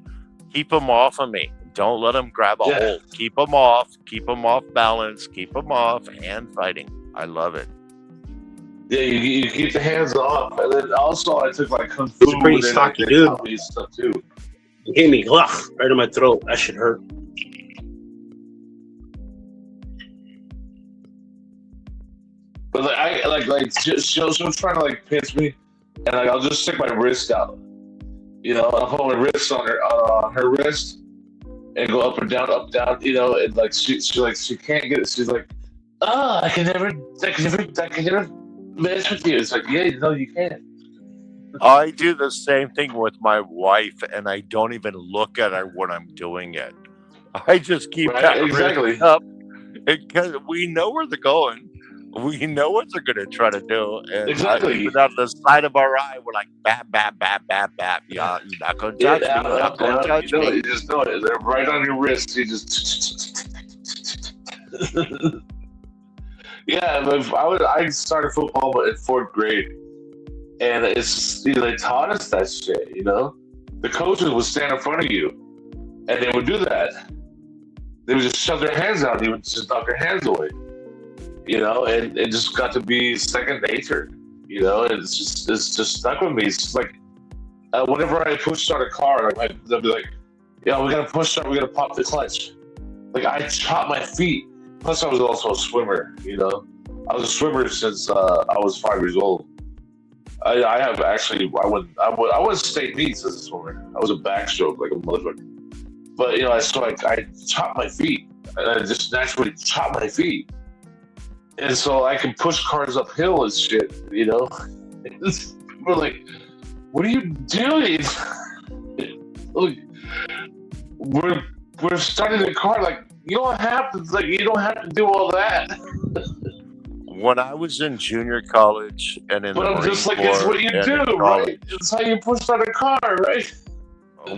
Keep them off of me. Don't let them grab a Yeah. hold. Keep them off. Keep them off balance. Keep them off. Hand fighting. I love it. Yeah, you keep the hands off. And then also, I took, like, Kung Fu. He's a pretty and then, stocky they dude. taught me stuff, too. He hit me right in my throat. That shit hurt. But, like, she'll try to, like, pinch me, and, like, I'll just stick my wrist out. I'll put my wrist on her wrist and go up and down, and, like, she can't get it. She's like, I can never mess with you. It's like, yeah, no, you can't. I do the same thing with my wife, and I don't even look at her when I'm doing it. I just keep Right, that exactly. wrist up because we know where they're going. We know what they're going to try to do. And Exactly. even out the side of our eye, we're like, bap, bap, bap, bap, bap. Yeah, you're not going to Yeah, touch me. You're not going to touch me. You just know it. They're right on your wrist. You just. Yeah, but I started football in 4th grade, and it's they taught us that shit. The coaches would stand in front of you, and they would do that. They would just shove their hands out. They would just knock their hands away. And it just got to be second nature. And it's just stuck with me. It's like whenever I push start a car, they'll be like, "Yeah, we gotta push start. We gotta pop the clutch." Like, I chop my feet. Plus, I was also a swimmer. I was a swimmer since I was 5 years old. I have actually I won state meets as a swimmer. I was a backstroke like a motherfucker. But I chop my feet, and I just naturally chop my feet. And so I can push cars uphill and shit, We're like, what are you doing? Look, we're starting the car. Like, you don't have to do all that. When I was in junior college and in But the I'm Marine just like, Corps it's what you and do, in right? college, It's how you push start a car, right?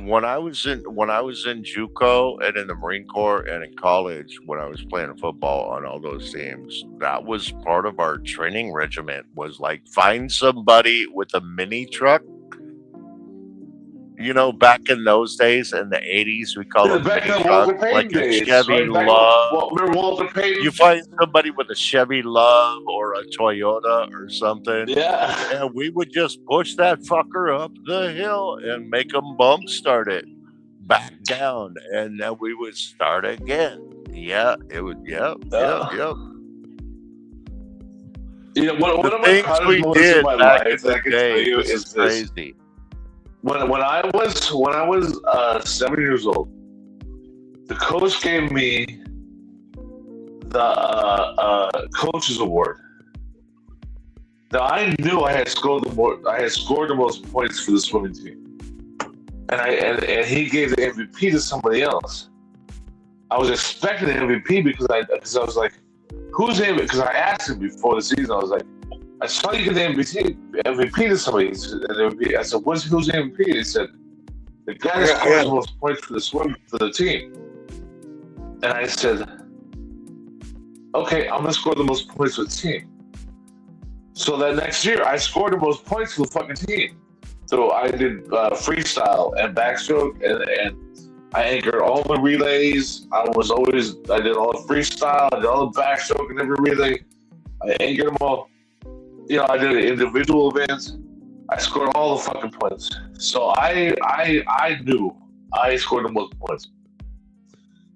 when I was in JUCO and in the Marine Corps and in college, when I was playing football on all those teams, that was part of our training regiment. Was like, find somebody with a mini truck. Back in those days, in the 80s, we called them Back mini in the Walter truck, Payton like a days, Chevy right? Love. Remember Walter Payton? You find somebody with a Chevy Love or a Toyota or something, Yeah. and we would just push that fucker up the hill and make them bump start it back down, and then we would start again. Yeah, it would. Yep. One The of my things proudest we moments in did my back in life that I the can tell day you was is this. crazy. When I was 7 years old, the coach gave me the coach's award. Now, I knew I had scored the most points for the swimming team, and he gave the MVP to somebody else. I was expecting the MVP because I was like, who's MVP? Because I asked him before the season. I was like, I saw you give the MVP to somebody. I said, who's the MVP? He said, the guy that scores the most points for the team. And I said, okay, I'm gonna score the most points for the team. So that next year, I scored the most points for the fucking team. So I did freestyle and backstroke, and I anchored all the relays. I did all the freestyle, I did all the backstroke and every relay. I anchored them all. I did individual events. I scored all the fucking points. So I knew I scored the most points.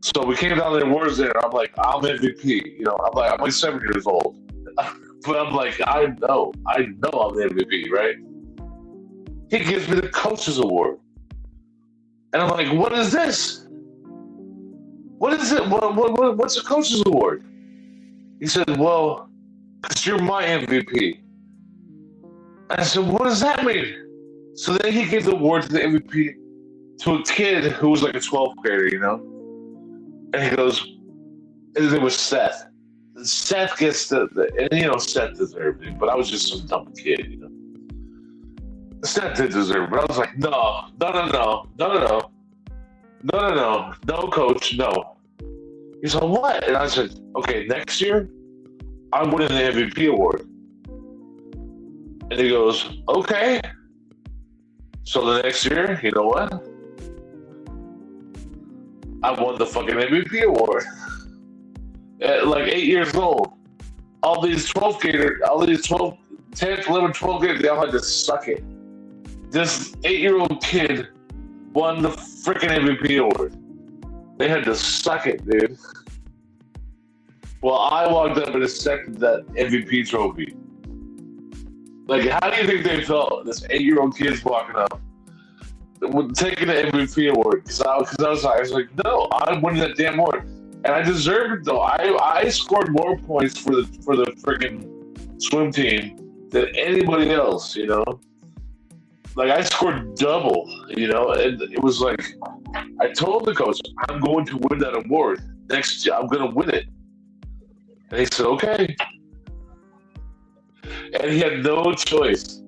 So we came down to the awards there. I'm like, I'm MVP. I'm like 7 years old, but I'm like, I know I'm the MVP, right? He gives me the coach's award, and I'm like, what is this? What is it? What's the coach's award? He said, well, because you're my MVP. I said, what does that mean? So then he gave the award to the MVP to a kid who was like a 12th grader, And he goes, his name was Seth. Seth gets and Seth deserved it, but I was just some dumb kid, Seth did deserve it, but I was like, no, coach, no. He said, what? And I said, okay, next year, I'm winning the MVP award. And he goes, okay. So the next year, you know what? I won the fucking MVP award. At like 8 years old. All these 10th, 11, 12 graders, they all had to suck it. This 8-year-old kid won the freaking MVP award. They had to suck it, dude. Well, I walked up and accepted that MVP trophy. Like, how do you think they felt? This 8-year-old kid's walking up, taking the MVP award. Because I was like, no, I'm winning that damn award, and I deserve it though. I scored more points for the freaking swim team than anybody else. Like I scored double. And it was like I told the coach, I'm going to win that award next year. I'm going to win it, and he said, okay. And he had no choice.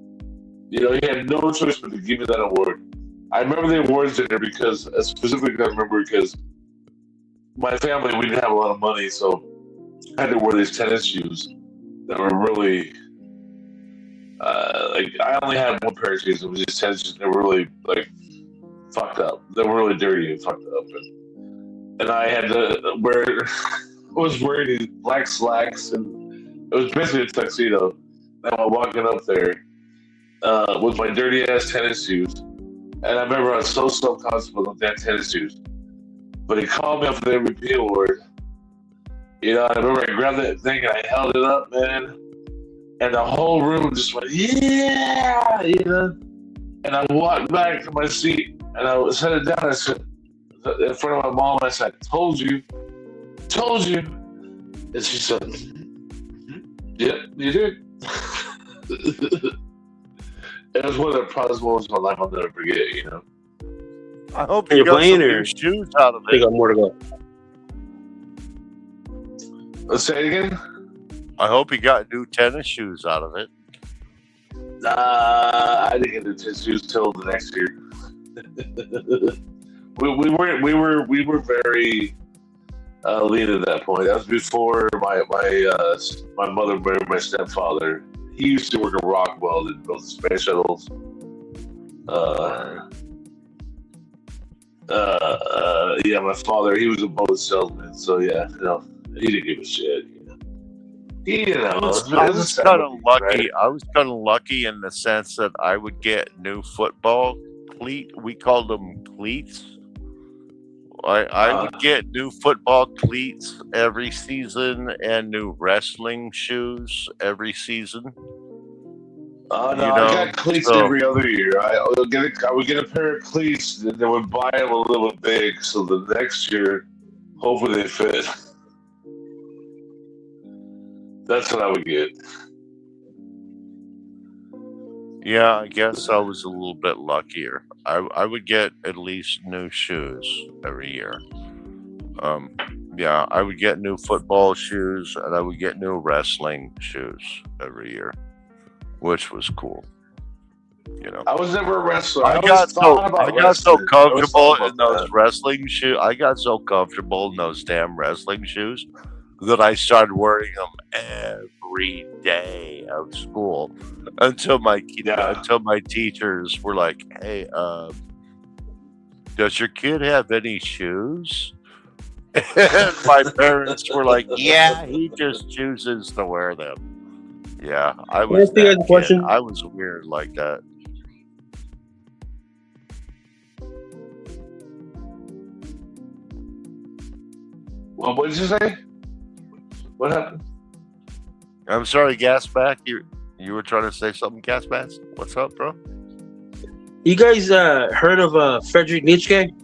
He had no choice but to give me that award. I remember the awards dinner because my family, we didn't have a lot of money, so I had to wear these tennis shoes that were really, I only had one pair of shoes. It was these tennis shoes. They were really, fucked up. They were really dirty and fucked up. And I had to I was wearing these black slacks, and it was basically a tuxedo. And I'm walking up there with my dirty ass tennis shoes, and I remember I was so self-conscious with that tennis shoes. But he called me up for the MVP award. I remember I grabbed that thing and I held it up, man, and the whole room just went, yeah, And I walked back to my seat and I set it down. I said, in front of my mom, I said, told you. And she said, yep, you did. It was one of the proudest moments of my life I'll never forget, I hope you got some new shoes out of They it. got more to go. Let's say it again. I hope you got new tennis shoes out of it. I didn't get the tennis shoes till the next year. we were very lean at that point. That was before my mother married my stepfather. He used to work at Rockwell and build the space shuttles. Yeah, my father, he was a boat salesman, so yeah, he didn't give a shit. I was kind of lucky. Right? I was kind of lucky in the sense that I would get new football we called them cleats. I would get new football cleats every season and new wrestling shoes every season. I got cleats every other year. I would get a pair of cleats, and they would buy them a little bit big, so the next year, hopefully they fit. That's what I would get. Yeah, I guess I was a little bit luckier. I would get at least new shoes every year. Yeah, I would get new football shoes, and I would get new wrestling shoes every year, which was cool. I was never a wrestler. I got so comfortable in those wrestling shoes. I got so comfortable in those damn wrestling shoes. that I started wearing them every day of school until my teachers were like, "Hey, does your kid have any shoes?" And my parents were like, "Yeah, he just chooses to wear them." Yeah, I Can I was ask you guys that a kid. question? I was weird like that. Well, what did you say? What happened? I'm sorry, Gasback. You were trying to say something, Gasback? What's up, bro? You guys heard of Friedrich Nietzsche?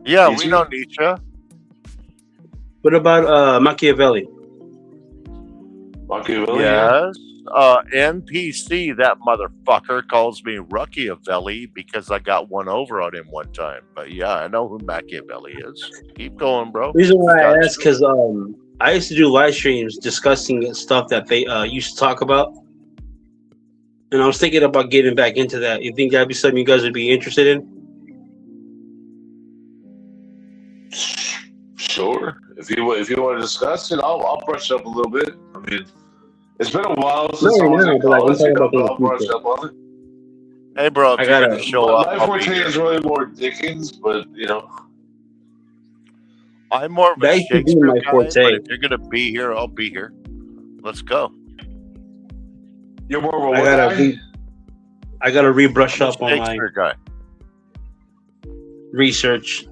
Yeah, we Nietzsche? know Nietzsche. What about Machiavelli? Machiavelli, yeah. Yes. NPC, that motherfucker calls me Ruckiavelli because I got one over on him one time. But yeah, I know who Machiavelli is. Keep going, bro. Reason why I Got asked you. because I used to do live streams discussing stuff that they used to talk about, and I was thinking about getting back into that. You think that'd be something you guys would be interested in? Sure. If you want to discuss it, I'll brush up a little bit. I mean, it's been a while Not since I right was now, in but like I'm college, talking about but in the I'll brush future. up on it. Hey, bro, I if you're gotta. going to show up, My I'll be forte here. is really more Dickens, but I'm more of a That used to be Shakespeare my guy, forte. but if you're going to be here, I'll be here. Let's go. you're more of a I what gotta. guy? I gotta rebrush I'm a up on my Shakespeare guy. research.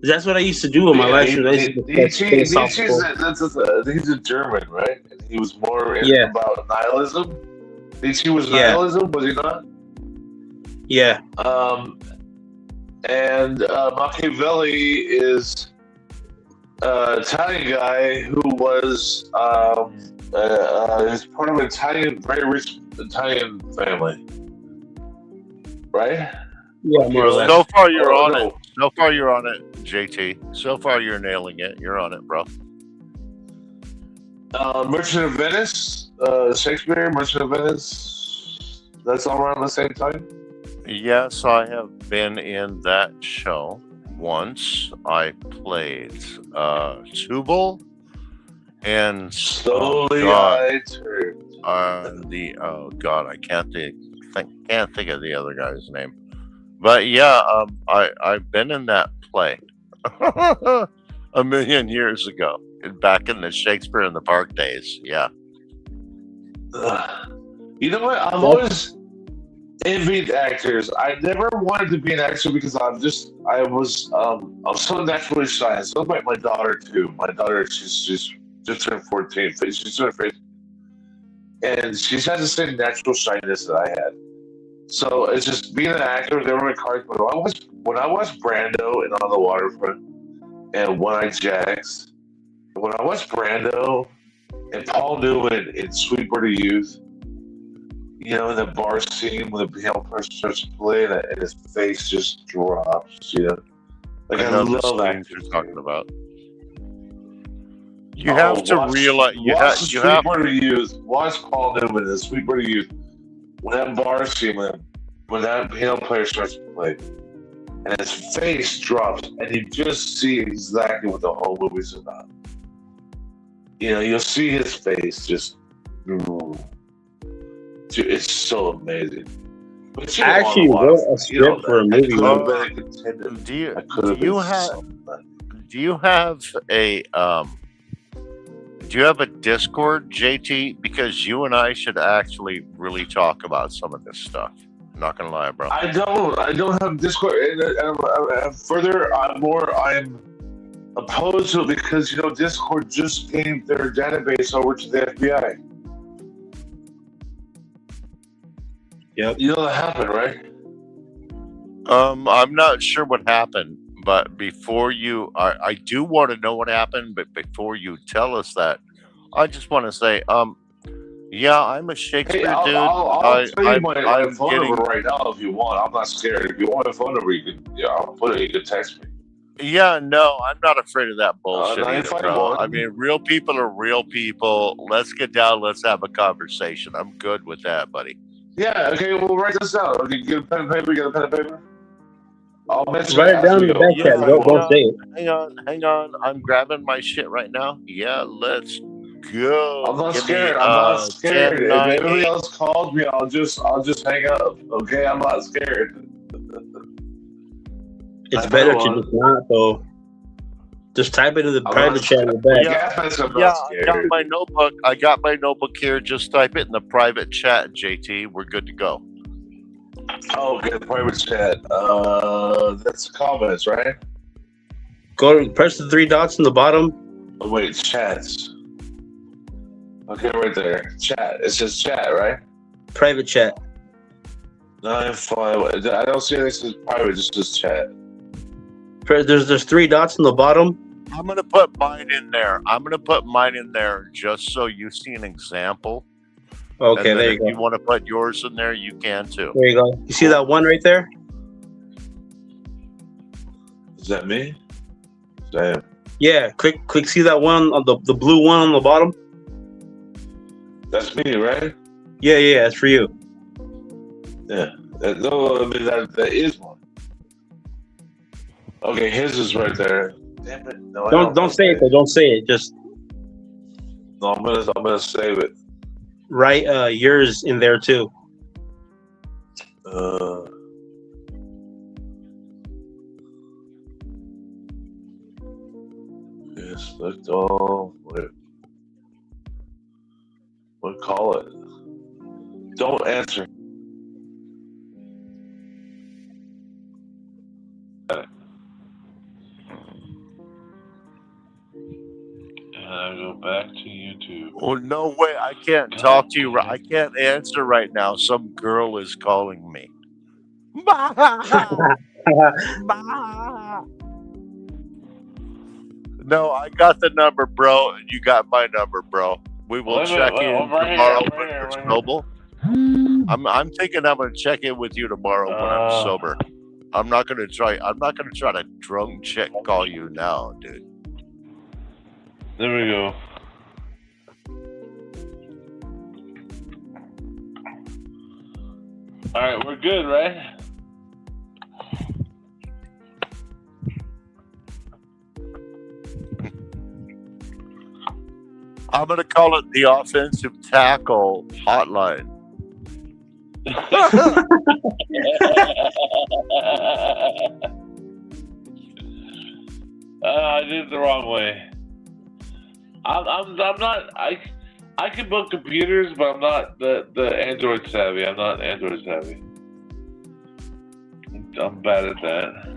That's what I used to do in my live streams. I used to discuss philosophical. He's a German, right? And he was more Yeah. about nihilism. Nietzsche was Yeah. nihilism, was he not? Yeah. And Machiavelli is an Italian guy who was he's part of an Italian, very rich Italian family, right? Yeah, more or less. So far, you're Oh, on no. it. So far, you're on it, JT. So far, you're nailing it. You're on it, bro. Merchant of Venice, Shakespeare, Merchant of Venice. That's all around the same time. Yes, I have been in that show once. I played Tubal and Slowly I turn. I can't think of the other guy's name. But yeah, I've been in that play a million years ago, back in the Shakespeare in the Park days. Yeah. You know what? I've always envied actors. I never wanted to be an actor because I'm so naturally shy. So like my daughter too. My daughter, she's just turned 14. She's turned 15, and she has the same natural shyness that I had. So it's just being an actor. They were my cards. But when I watched Brando and On the Waterfront and One Eye Jacks, when I watched Brando and Paul Newman in Sweet Birdie Youth, in the bar scene when the piano player starts to play and his face just drops, Like I know the love scenes actors. you're talking about. You have to realize Watch Sweet Birdie Youth. Watch Paul Newman in Sweet Birdie Youth. When that bar scene, when that piano player starts to play, and his face drops, and you just see exactly what the whole movie's about. You'll see his face just. It's so amazing. But I actually wrote a script for a movie. Do you have a Discord, JT? Because you and I should actually really talk about some of this stuff. I'm not gonna lie, bro. I don't have Discord. And further, I'm opposed to it because Discord just gave their database over to the FBI. Yep. You know that happened, right? I'm not sure what happened, but before I do want to know what happened, but before you tell us that, I just want to say, yeah, I'm a Shakespeare dude. I'll tell you my phone number right now if you want. I'm not scared. If you want my phone number, I'll put it. You can text me. Yeah, no, I'm not afraid of that bullshit either, 951. bro. I mean, real people are real people. Let's get down. Let's have a conversation. I'm good with that, buddy. Yeah, okay, we'll write this out. Okay, get a pen and paper. You got a pen and paper? I'll mention it Write it as down we in the go. back chat. Yeah, Don't say it. hang on. I'm grabbing my shit right now. Yeah, let's I'm go. not Give me scared. I'm not scared. 10, If 9, anybody 8. else calls me, I'll just hang up. Okay, I'm not scared. It's I better know, to just not, though. Just type it in the I'm private not chat in the back. Yeah, I'm yeah, not I got scared. my notebook. I got my notebook here. Just type it in the private chat, JT. We're good to go. Oh, okay, private chat. That's comments, right? Press the three dots in the bottom. Oh, wait, chats. Okay, right there. Chat. It says chat, right? Private chat. 9-5. I don't see anything that says private. It just says chat. There's three dots in the bottom. I'm gonna put mine in there. Just so you see an example. Okay, And then there if you you go. want to put yours in there, you can too. There you go. You see that one right there? Is that me? Damn. Yeah. Click. See that one on the blue one on the bottom? That's me, right? Yeah. That's for you. Yeah. No, I mean that is one. Okay, his is right there. Damn it! No, Don't say it though. Don't say it. Just No, I'm gonna save it. write yours in there too. Yes, let's all. What call it? Don't answer. And I go back to YouTube. Oh no way! I can't talk to you. I can't answer right now. Some girl is calling me. No, I got the number, bro. And you got my number, bro. We will check in tomorrow when we're sober. I'm thinking I'm gonna check in with you tomorrow when I'm sober. I'm not gonna try to drunk chick call you now, dude. There we go. All right, we're good, right? I'm gonna call it the offensive tackle hotline. I did it the wrong way. I'm not. I can build computers, but I'm not the Android savvy. I'm not Android savvy. I'm bad at that.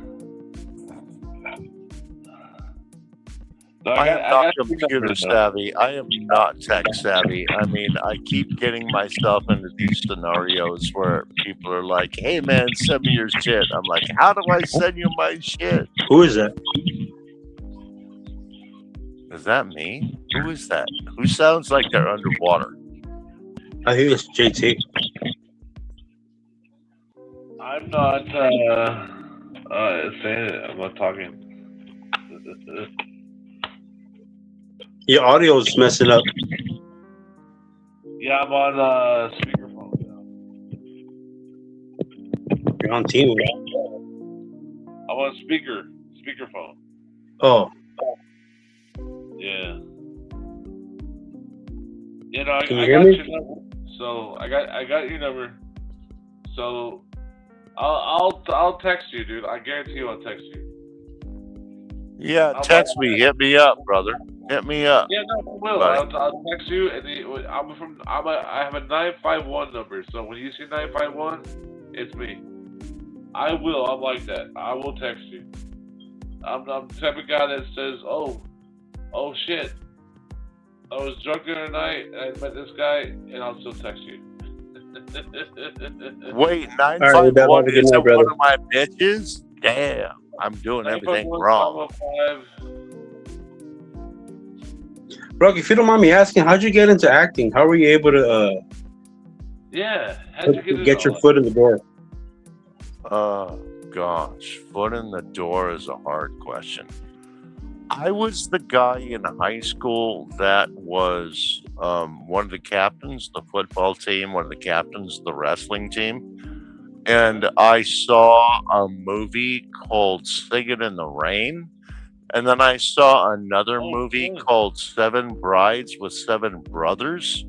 No, I am not got computer savvy. I am not tech savvy. I mean, I keep getting myself into these scenarios where people are like, "Hey, man, send me your shit." I'm like, "How do I send you my shit?" Who is that? Is that me? Who is that? Who sounds like they're underwater? I think it's JT. I'm not saying it. I'm not talking. Your audio is messing up. Yeah, I'm on speakerphone now. You're on team. I'm on speakerphone. Oh, Yeah. You know, Can you I hear got me? your number. So I got your number. So I'll text you, dude. I guarantee you I'll text you. Yeah, text me. Hit me up, brother. Hit me up. Yeah, no, I will. I'll text you, and I have a 951 number. So when you see 951, it's me. I will. I'm like that. I will text you. I'm the type of guy that says, "Oh shit, I was drunk the other night and I met this guy," and I'll still text you. Wait, right, 951 have a good is night, one brother. of my bitches? Damn, I'm doing everything 951, wrong. 505. bro, if you don't mind me asking, how'd you get into acting? How were you able to Yeah, how'd you get your foot in the door? Oh, gosh. Foot in the door is a hard question. I was the guy in high school that was one of the captains, the football team, one of the captains, the wrestling team. and I saw a movie called Singing in the Rain. And then I saw another Oh, movie good. called Seven Brides with Seven Brothers.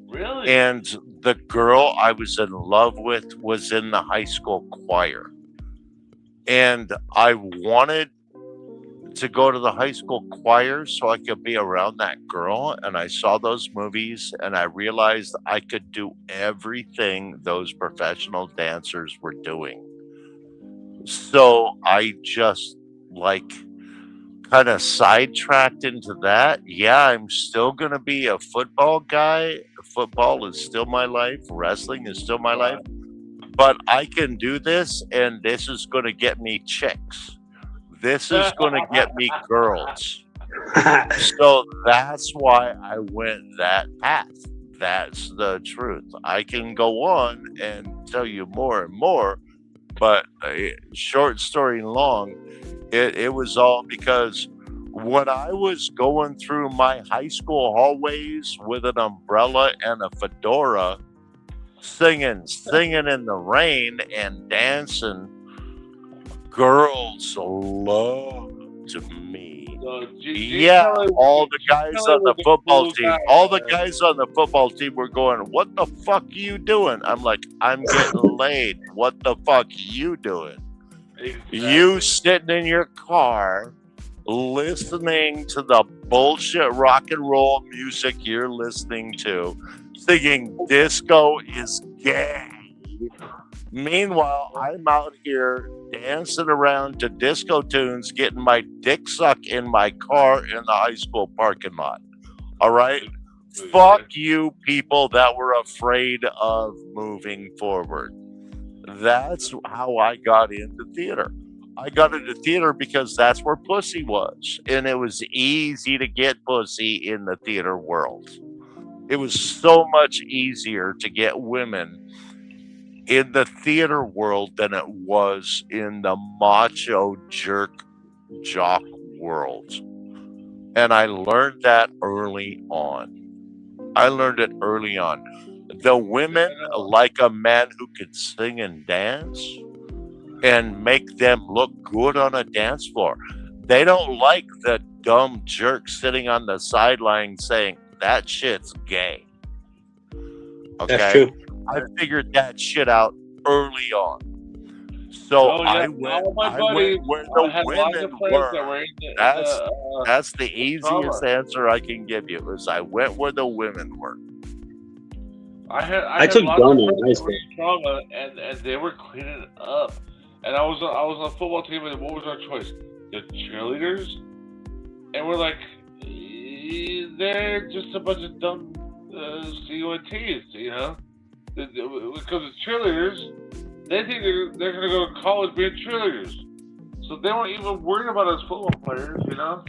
Really? And the girl I was in love with was in the high school choir. And I wanted to go to the high school choir so I could be around that girl. And I saw those movies and I realized I could do everything those professional dancers were doing. So I just like kind of sidetracked into that. Yeah, I'm still going to be a football guy. Football is still my life. Wrestling is still my life. But I can do this, and this is going to get me chicks. This is going to get me girls. So that's why I went that path. That's the truth. I can go on and tell you more and more, but short story long, it was all because when I was going through my high school hallways with an umbrella and a fedora, singing in the rain and dancing, girls loved me. So, Yeah, all the guys Kelly on the was a football cool team, guy, all the man. guys on the football team were going, "What the fuck are you doing?" I'm like, "I'm getting laid. What the fuck are you doing? You Exactly. sitting in your car listening to the bullshit rock and roll music you're listening to, thinking disco is gay. Meanwhile, I'm out here dancing around to disco tunes, getting my dick sucked in my car in the high school parking lot. All right? Fuck you, people that were afraid of moving forward. That's how I got into theater. I got into theater because that's where pussy was. And it was easy to get pussy in the theater world. It was so much easier to get women in the theater world than it was in the macho jerk jock world. And I learned that early on. I learned it early on. The women like a man who can sing and dance and make them look good on a dance floor. They don't like the dumb jerk sitting on the sideline saying that shit's gay. That's Okay, true. I figured that shit out early on. So Oh yeah, all my buddies. where I the had lots of women friends that were. were in the That's that's the trauma. easiest answer I can give you. Is I went where the women were. I I had took lots of drama in friends high that were school. in trauma, and they were cleaning it up. And I was on a football team, and what was our choice? The cheerleaders, and we're like, they're just a bunch of dumb CONTs, you know? Because the cheerleaders, they think they're gonna go to college being cheerleaders, so they weren't even worried about us football players, you know?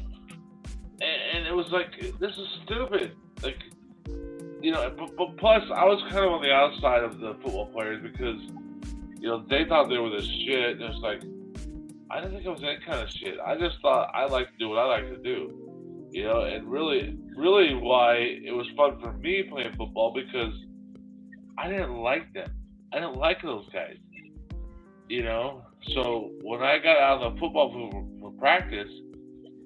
And it was like, this is stupid. Like, you know, but plus, I was kind of on the outside of the football players because, you know, they thought they were the shit. And it's like, I didn't think I was any kind of shit. I just thought I like to do what I like to do, you know. And really, really, why it was fun for me playing football because I didn't like them. I didn't like those guys, you know. So when I got out of the football field for practice,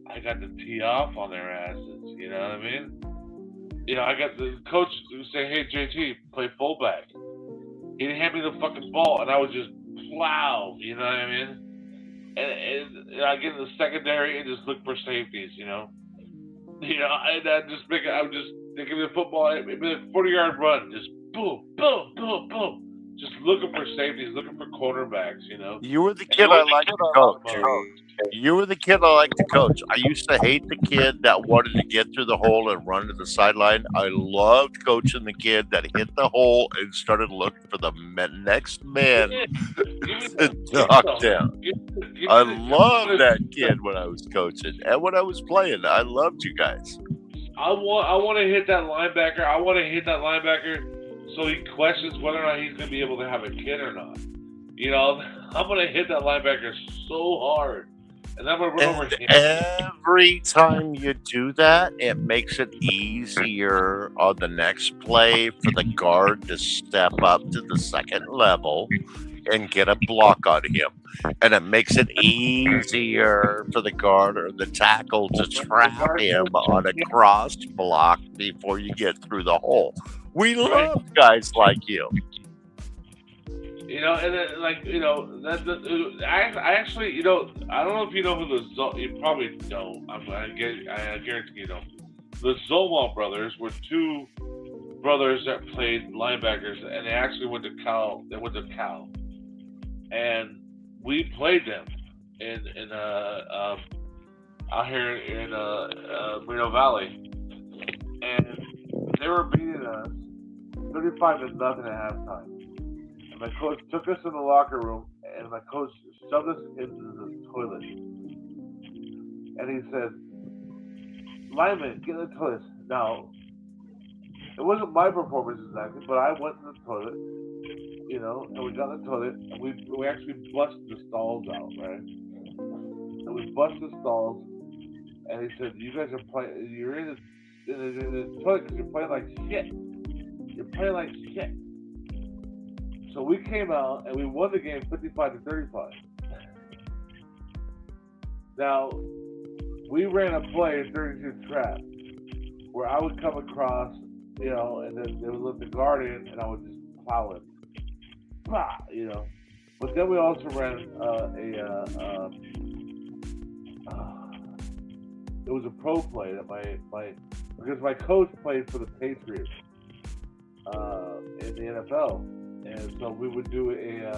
I got to tee off on their asses. You know what I mean? You know, I got the coach who say, "Hey JT, play fullback." He'd hand me the fucking ball, and I would just plow. You know what I mean? And I get in the secondary and just look for safeties. You know, and I would just they give me the football, it'd be a 40-yard run, just boom, boom, boom, boom, just looking for safeties, looking for cornerbacks. You know, You were the kid I liked to coach. You were the kid I liked to coach. I used to hate the kid that wanted to get through the hole and run to the sideline. I loved coaching the kid that hit the hole and started looking for the next man to knock down. I loved that kid when I was coaching and when I was playing. I loved you guys. I want to hit that linebacker. I want to hit that linebacker so he questions whether or not he's going to be able to have a kid or not. You know, I'm going to hit that linebacker so hard. And I'm going to run over him. Every time you do that, it makes it easier on the next play for the guard to step up to the second level and get a block on him. And it makes it easier for the guard or the tackle to trap him on a crossed block before you get through the hole. We love guys like you. You know, and then, like, you know, I actually, you know, I don't know if you know who you probably don't. I guarantee you don't. The Zolman brothers were two brothers that played linebackers, and they actually went to Cal. They went to Cal, and we played them in out here in Reno Valley, and they were beating us 35-0 at halftime. And my coach took us in the locker room, and my coach shoved us into the toilet, and he said, "Lyman, get in the toilet." Now, it wasn't my performance exactly, but I went to the toilet, you know, and we got in the toilet, and we actually busted the stalls out, right? And we busted the stalls, and he said, "You guys are playing. You're in the toilet because you're playing like shit. You're playing like shit." So we came out and we won the game 55-35. Now, we ran a play in 32 trap where I would come across, you know, and then they would let the guard in, and I would just plow him, you know. But then we also ran it was a pro play that because my coach played for the Patriots in the NFL, and so we would do what's it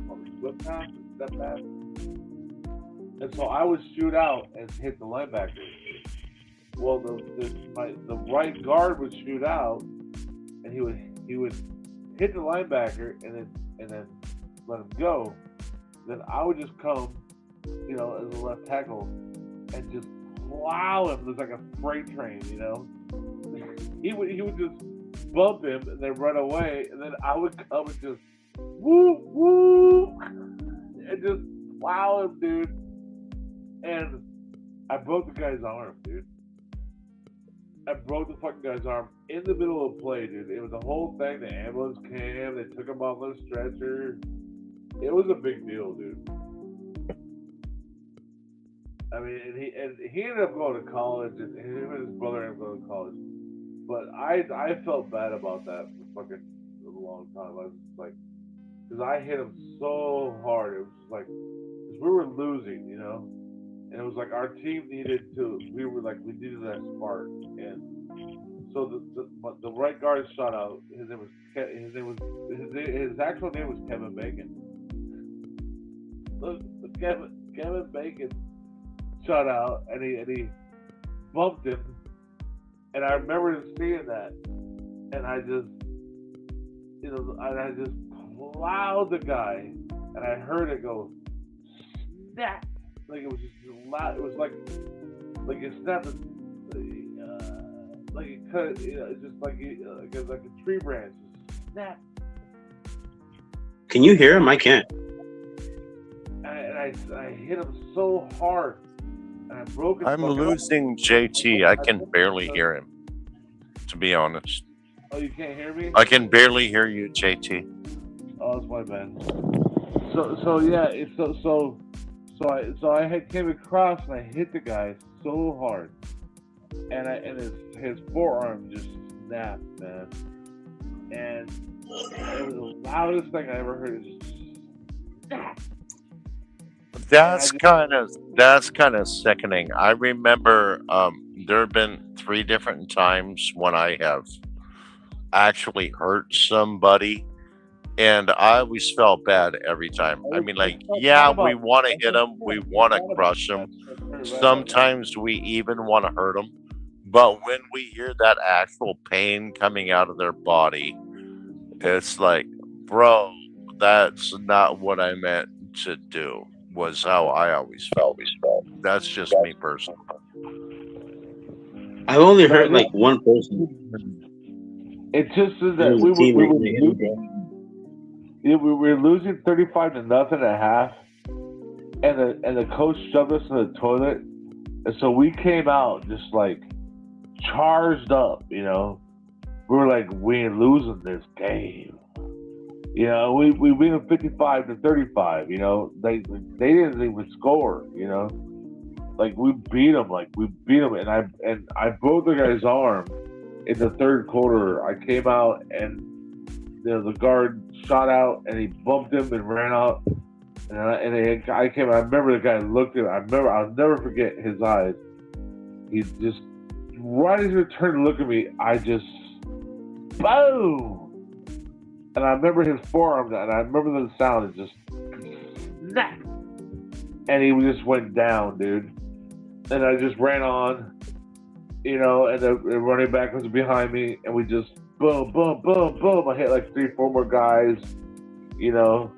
called, whip pass, step pass, and so I would shoot out and hit the linebacker. Well, the right guard would shoot out, and he would hit the linebacker and then let him go. Then I would just come, you know, as a left tackle and just plow him. It was like a freight train, you know. he would just bump him and then run away, and then I would come and just whoop whoop and just plow him, dude. And I broke the guy's arm, dude. I broke the fucking guy's arm in the middle of play, dude. It was a whole thing. The ambulance came. They took him off on a stretcher. It was a big deal, dude. I mean, and he ended up going to college, and him and his brother ended up going to college. But I felt bad about that for fucking a long time. I was just like, because I hit him so hard. It was just like, because we were losing, you know. And it was like our team needed to. We needed that spark, and so the right guard shot out. His actual name was Kevin Bacon. Kevin Bacon shot out, and he bumped him, and I remember seeing that, and I just, you know, I just plowed the guy, and I heard it go snap. Like it was just loud. It was like it snapped, like it cut. You know, it's just like a tree branch. Just snap. Can you hear him? I can't. And I hit him so hard, and I broke his. I'm losing JT. I can barely hear him, to be honest. Oh, you can't hear me? I can barely hear you, JT. Oh, that's my bad. So yeah, So I came across and I hit the guy so hard, and his forearm just snapped, man. And it was the loudest thing I ever heard. It just snap. That's kind of sickening. I remember there have been 3 different times when I have actually hurt somebody, and I always felt bad every time. I mean, like, yeah, we want to hit them, we want to crush them. Sometimes we even want to hurt them. But when we hear that actual pain coming out of their body, it's like, bro, that's not what I meant to do, was how I always felt. That's just me personally. I've only heard like one person. It just is that we were losing 35-0 at half, and the coach shoved us in the toilet, and so we came out just like charged up, you know. We were like, we ain't losing this game. You know, we beat them 55-35. You know, they didn't even score. You know, like we beat them, and I broke the guy's arm in the third quarter. I came out and the guard shot out and he bumped him and ran out. I came. I remember the guy looked at. I'll never forget his eyes. He just right as he turned to look at me, I just boom. And I remember his forearm, and I remember the sound. It just snap, and he just went down, dude. And I just ran on, you know, and the running back was behind me, and we just boom, boom, boom, boom. I hit like 3, 4 more guys, you know,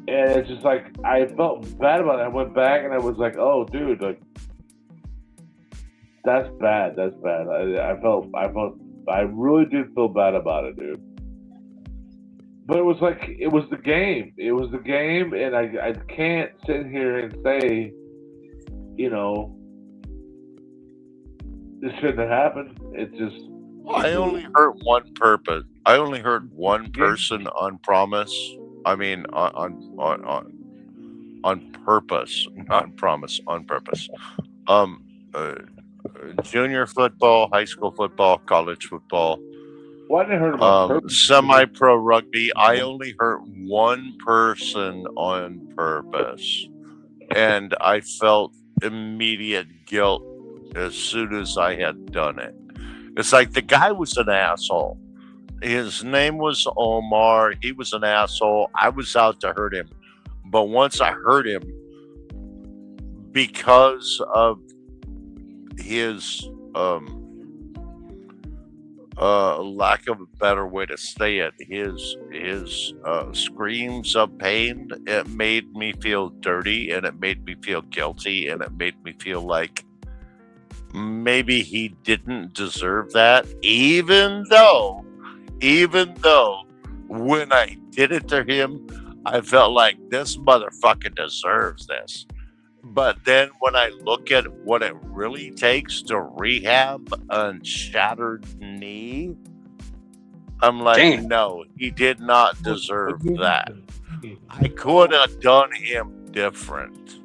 and it's just like I felt bad about it. I went back and I was like, oh, dude, like that's bad. That's bad. I really did feel bad about it, dude. But it was like it was the game. It was the game, and I can't sit here and say, you know, this shouldn't have happened. It just. I only hurt one purpose. I only hurt one person on promise. I mean, on purpose, not promise, on purpose. Junior football, high school football, college football. Well, I didn't hurt him on purpose. Semi-pro rugby. I only hurt one person on purpose, and I felt immediate guilt as soon as I had done it. It's like the guy was an asshole. His name was Omar. He was an asshole. I was out to hurt him, but once I hurt him, because of his lack of a better way to say it, his screams of pain, it made me feel dirty, and it made me feel guilty, and it made me feel like maybe he didn't deserve that, even though when I did it to him, I felt like this motherfucker deserves this. But then when I look at what it really takes to rehab a shattered knee, I'm like, Damn. no, he did not deserve that. I could have done him different.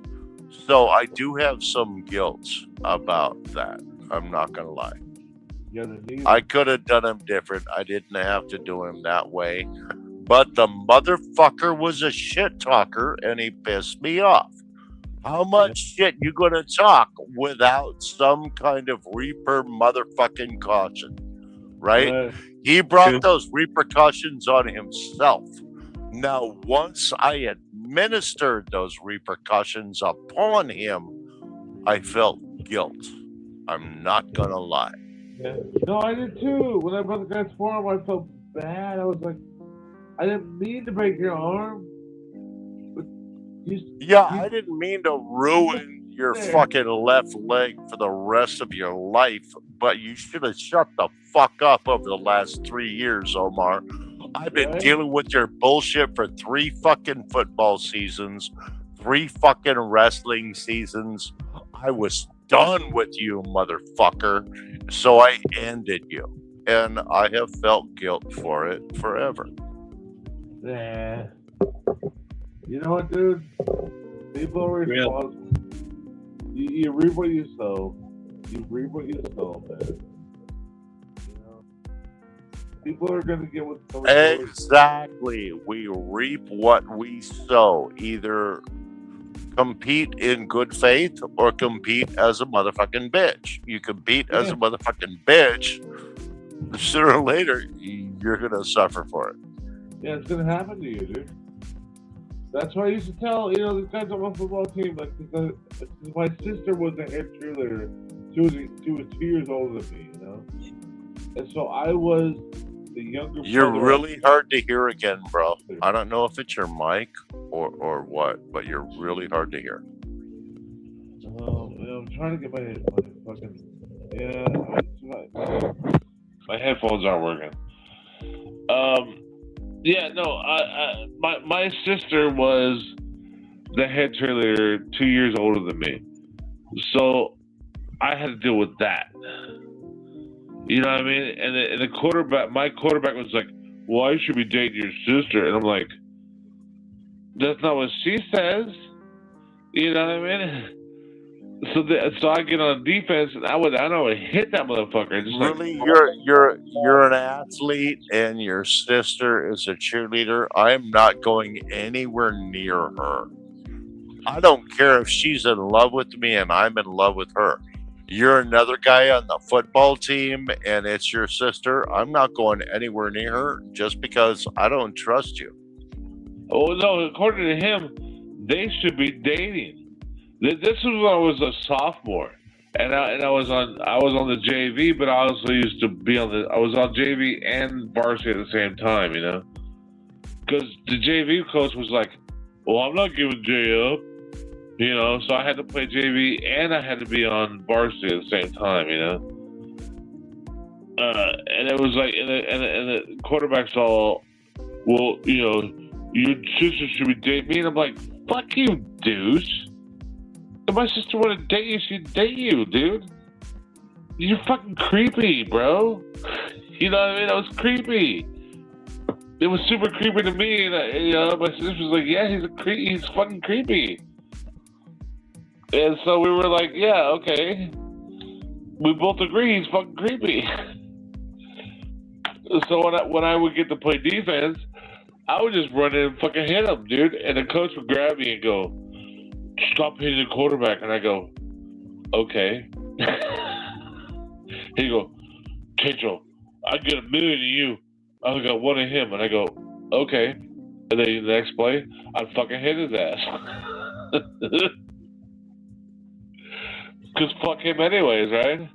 So I do have some guilt about that. I'm not going to lie. I could have done him different. I didn't have to do him that way. But the motherfucker was a shit talker, and he pissed me off. How much shit you gonna talk without some kind of reaper motherfucking caution, right? He brought those repercussions on himself. Now, once I administered those repercussions upon him, I felt guilt. I'm not gonna lie. Yeah. No, I did too. When I broke the guy's forearm, I felt bad. I was like, I didn't mean to break your arm. I didn't mean to ruin your fucking left leg for the rest of your life, but you should have shut the fuck up over the last 3 years, Omar. I've been dealing with your bullshit for 3 fucking football seasons, 3 fucking wrestling seasons. I was done with you, motherfucker. So I ended you. And I have felt guilt for it forever. Nah. You know what, dude? People are responsible. You reap what you sow. You reap what you sow, man. You know? People are going to get what they sow. Exactly. We reap what we sow. Either compete in good faith or compete as a motherfucking bitch. You compete as a motherfucking bitch, sooner or later, you're going to suffer for it. Yeah, it's going to happen to you, dude. That's why I used to tell, you know, these guys on my football team, like, my sister was a head cheerleader. She was 2 years older than me, you know? And so I was the younger You're really hard to hear again, bro. I don't know if it's your mic or what, but you're really hard to hear. I'm trying to get my fucking... Yeah, my headphones aren't working. Yeah, no, my sister was the head cheerleader 2 years older than me. So I had to deal with that. You know what I mean? And the quarterback, my quarterback was like well, I should be dating your sister. And I'm like, that's not what she says. You know what I mean? So I get on defense, and I would hit that motherfucker. Just like, Really, you're an athlete, and your sister is a cheerleader. I am not going anywhere near her. I don't care if she's in love with me and I'm in love with her. You're another guy on the football team, and it's your sister. I'm not going anywhere near her just because I don't trust you. oh no, according to him, they should be dating. This was when I was a sophomore, and I was on the JV, but I also used to be I was on JV and varsity at the same time, you know, because the JV coach was like, "Well, I'm not giving Jay up," you know, so I had to play JV and I had to be on varsity at the same time, you know, and it was like, and the quarterback's all, "Well, you know, your sister should be dating me," and I'm like, "Fuck you, douche. If my sister wanted to date you, she'd date you, dude. You're fucking creepy, bro." You know what I mean? That was creepy. It was super creepy to me, and you know, my sister was like, "Yeah, he's fucking creepy." And so we were like, "Yeah, okay." We both agree he's fucking creepy. So when I would get to play defense, I would just run in and fucking hit him, dude. And the coach would grab me and go, "Stop hitting the quarterback." And I go, "Okay." He'd go, "Tencho, I get $1 million to you. I only got 1 of him." And I go, "Okay." And then the next play, I'd fucking hit his ass. Because fuck him anyways, right?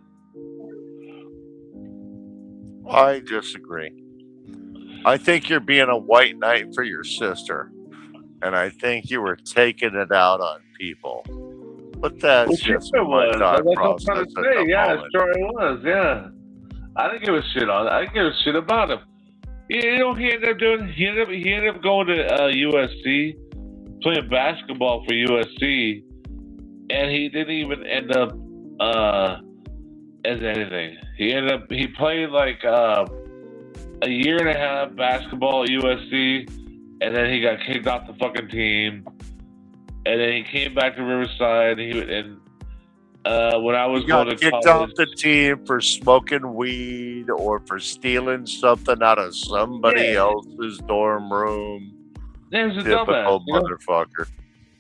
I disagree. I think you're being a white knight for your sister, and I think you were taking it out on people. But that's Well, just sure it my was. thought That's what I'm process trying at to say. the Yeah, moment. sure it was. Yeah. I didn't give a shit on it. I didn't give a shit about him. You know what he ended up doing? He ended up going to USC, playing basketball for USC, and he didn't even end up as anything. He played like a year and a half basketball at USC, and then he got kicked off the fucking team, and then he came back to Riverside. When I was You going got to kicked off college, the team for smoking weed or for stealing something out of somebody else's dorm room. he was a Typical dumbass, you know? motherfucker.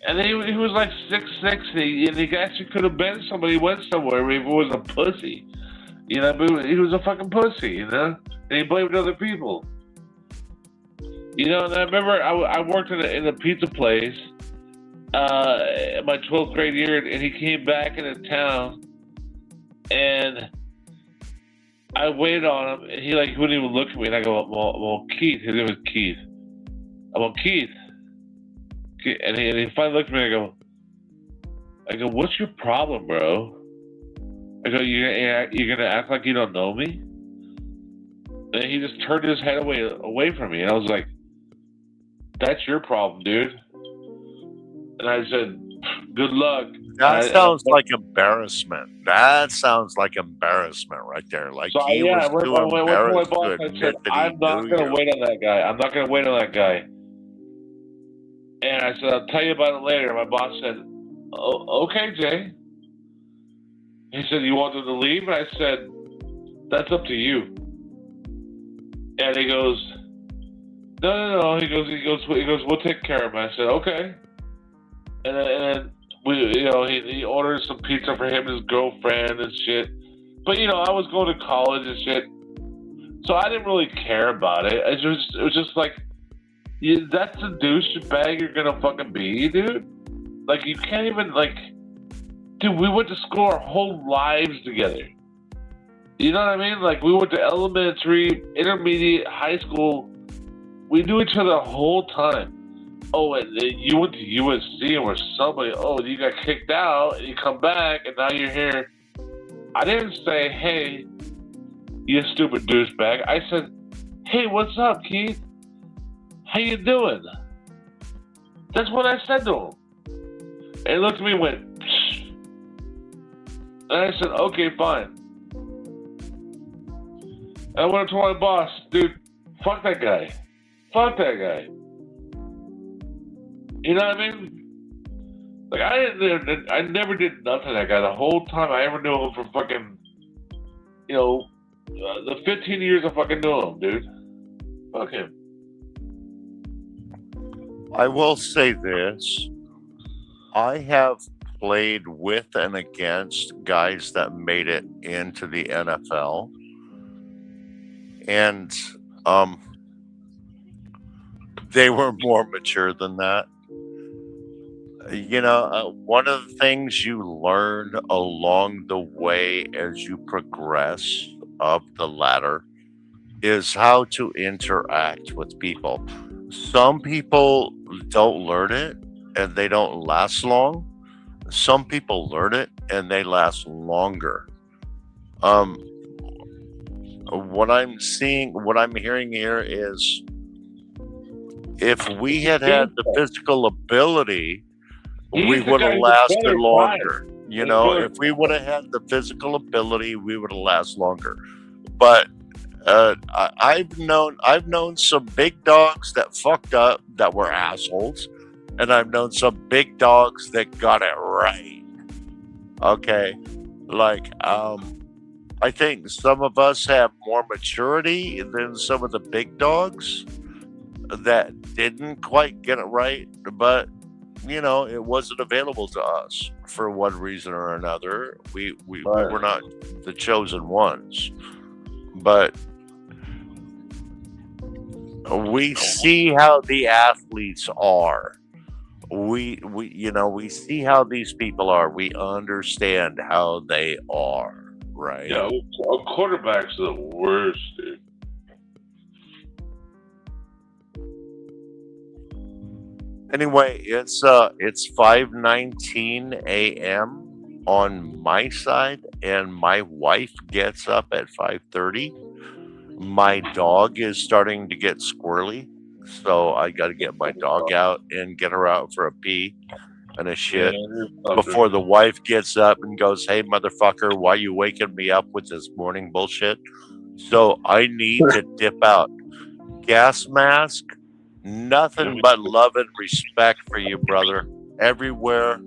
And then he was like 6'6", and he actually could have been somebody who went somewhere if he was a pussy. You know, but he was a fucking pussy, you know? And he blamed other people. You know, and I remember I worked in a pizza place in my 12th grade year, and he came back into town, and I waited on him, and he wouldn't even look at me, and I go, well, Keith, his name was Keith. I'm like, Keith. And he finally looked at me, and I go, "What's your problem, bro?" I go, you're gonna act like you don't know me? And he just turned his head away from me, and I was like, "That's your problem, dude." And I said, "Good luck." That sounds like embarrassment. That sounds like embarrassment right there. Like So he was too I went to my embarrassed boss to and I admit said, that he "I'm not knew gonna you. wait on that guy. I'm not gonna wait on that guy." And I said, "I'll tell you about it later." My boss said, "Oh, okay, Jay." He said, "You want them to leave?" And I said, "That's up to you." And he goes, "No." He goes, "We'll take care of him." I said, "Okay." And then he ordered some pizza for him and his girlfriend and shit. But I was going to college and shit, so I didn't really care about it. It was just like, that's the douchebag you're gonna fucking be, dude. Like, you can't even dude. We went to school our whole lives together. You know what I mean? Like, we went to elementary, intermediate, high school. We knew each other the whole time. Oh, and you went to USC and were somebody. Oh, you got kicked out, and you come back, and now you're here. I didn't say, "Hey, you stupid douchebag." I said, "Hey, what's up, Keith? How you doing?" That's what I said to him. And he looked at me and went, "Psh." And I said, "Okay, fine." And I went up to my boss, "Dude, Fuck that guy. Fuck that guy. You know what I mean? Like I never did nothing to that guy the whole time I ever knew him for fucking, the 15 years I fucking knew him, dude. Fuck him. I will say this. I have played with and against guys that made it into the NFL. And they were more mature than that. One of the things you learn along the way as you progress up the ladder is how to interact with people. Some people don't learn it and they don't last long. Some people learn it and they last longer. What I'm hearing here is if we had the physical ability, we would have lasted longer. If we would have had the physical ability, we would have lasted longer. But I've known some big dogs that fucked up, that were assholes, and I've known some big dogs that got it right. Okay, I think some of us have more maturity than some of the big dogs that didn't quite get it right, but it wasn't available to us for one reason or another. We were not the chosen ones, but we see how the athletes are. We see how these people are. We understand how they are, right? Yeah, quarterbacks are the worst, dude. Anyway, it's 5:19 a.m. on my side, and my wife gets up at 5:30. My dog is starting to get squirrely, so I got to get my dog out and get her out for a pee and a shit before the wife gets up and goes, "Hey, motherfucker, why you waking me up with this morning bullshit?" So I need to dip out. Gas mask. Nothing but love and respect for you, brother. Everywhere,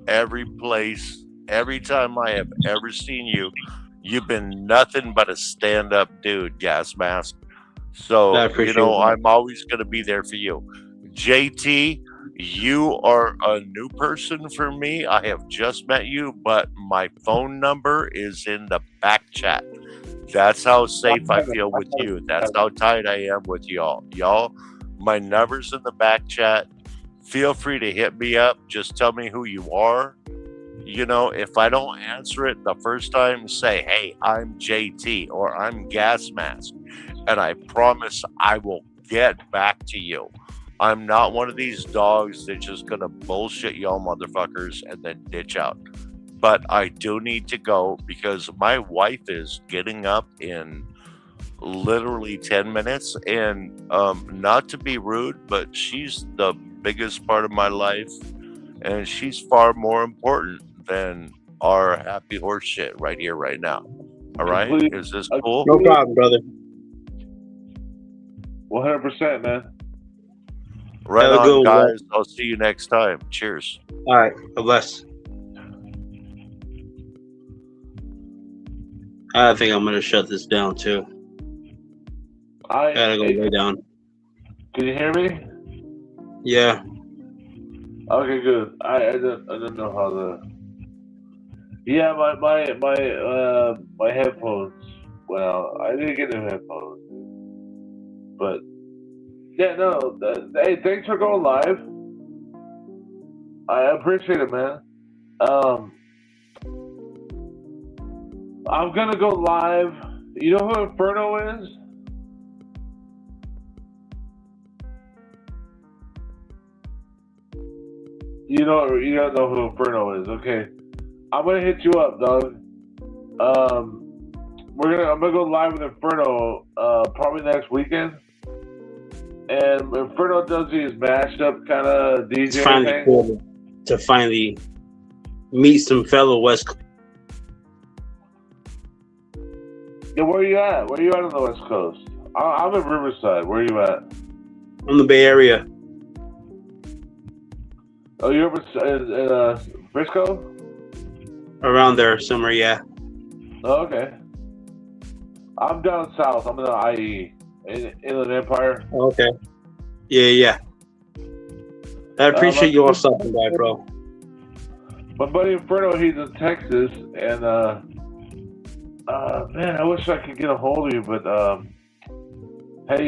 every place, every time I have ever seen you, you've been nothing but a stand-up dude, Gas Mask. So, I'm always going to be there for you. JT, you are a new person for me. I have just met you, but my phone number is in the back chat. That's how safe I feel with you. That's how tight I am with y'all. Y'all, my number's in the back chat. Feel free to hit me up. Just tell me who you are. If I don't answer it the first time, say, "Hey, I'm JT," or "I'm Gas Mask," and I promise I will get back to you. I'm not one of these dogs that's just gonna bullshit y'all motherfuckers and then ditch out. But I do need to go because my wife is getting up in literally 10 minutes, and not to be rude, but she's the biggest part of my life, and she's far more important than our happy horse shit right here, right now. All right? Is this cool? No problem, brother. 100%, man. Right on, guys. I'll see you next time. Cheers. All right. God bless. I think I'm going to shut this down, too. I gotta go lay down. Can you hear me? Yeah. Okay, good. I don't know how the. Yeah, my headphones went out. I didn't get new headphones, but yeah, no. Hey, thanks for going live. I appreciate it, man. I'm gonna go live. You know who Inferno is? You don't know who Inferno is. Okay, I'm gonna hit you up, dog. I'm gonna go live with Inferno probably next weekend. And Inferno does these mashup kind of DJ it's finally thing. Cool to finally meet some fellow West Coast. Yeah, where are you at? Where are you at on the West Coast? I'm in Riverside. Where are you at? From the Bay Area. Oh, you're in Frisco? Around there somewhere, yeah. Oh, okay. I'm down south. I'm in the IE, Inland Empire. Okay. Yeah. I appreciate you all stopping by, bro. My buddy Inferno, he's in Texas, and man, I wish I could get a hold of you, but hey, do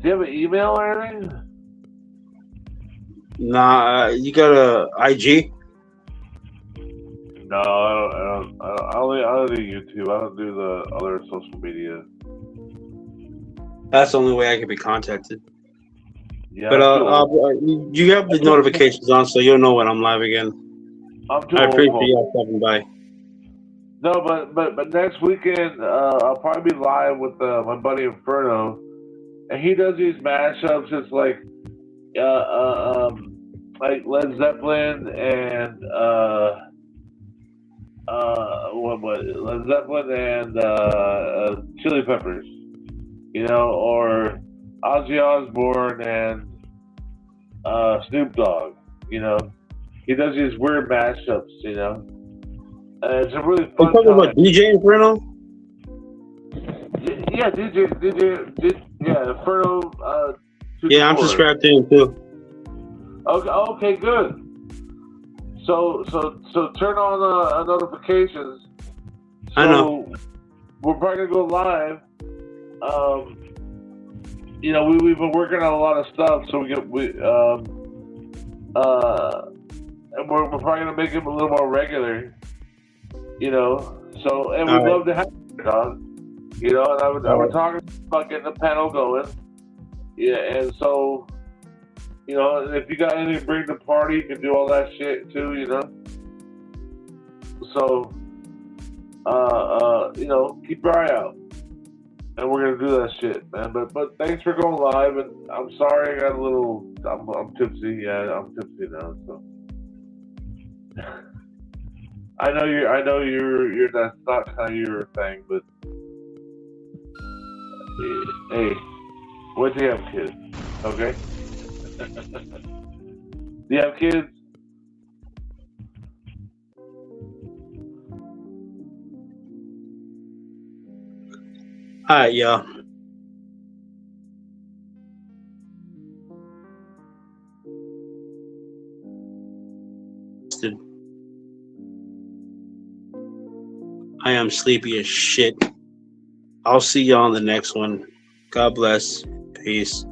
you have an email or anything? Nah, you got a IG? No, I don't do YouTube. I don't do the other social media. That's the only way I can be contacted. Yeah, But you have the notifications on, so you'll know when I'm live again. I'm too I old. appreciate y'all stopping by. No, but next weekend I'll probably be live with my buddy Inferno, and he does these mashups. It's like Led Zeppelin and Led Zeppelin and Chili Peppers, or Ozzy Osbourne and Snoop Dogg. He does these weird mashups. And it's a really fun You're talking time. about DJ Inferno? Yeah, DJ, yeah, Inferno. Yeah, I'm subscribed to him too. Okay, good. So turn on notifications. So I know. We're probably gonna go live. We've been working on a lot of stuff, so and we're probably gonna make it a little more regular. So and we'd love to have you on. And I was talking about getting a panel going. Yeah, and so. If you got anything to bring to the party, you can do all that shit too, So, keep your eye out. And we're gonna do that shit, man. But thanks for going live, and I'm sorry I got a little I'm tipsy, yeah, I'm tipsy now, so I know you're that's not kind of your thing, but hey, wait till you have kids, okay? Do you have kids? Alright, y'all. I am sleepy as shit. I'll see y'all on the next one. God bless. Peace.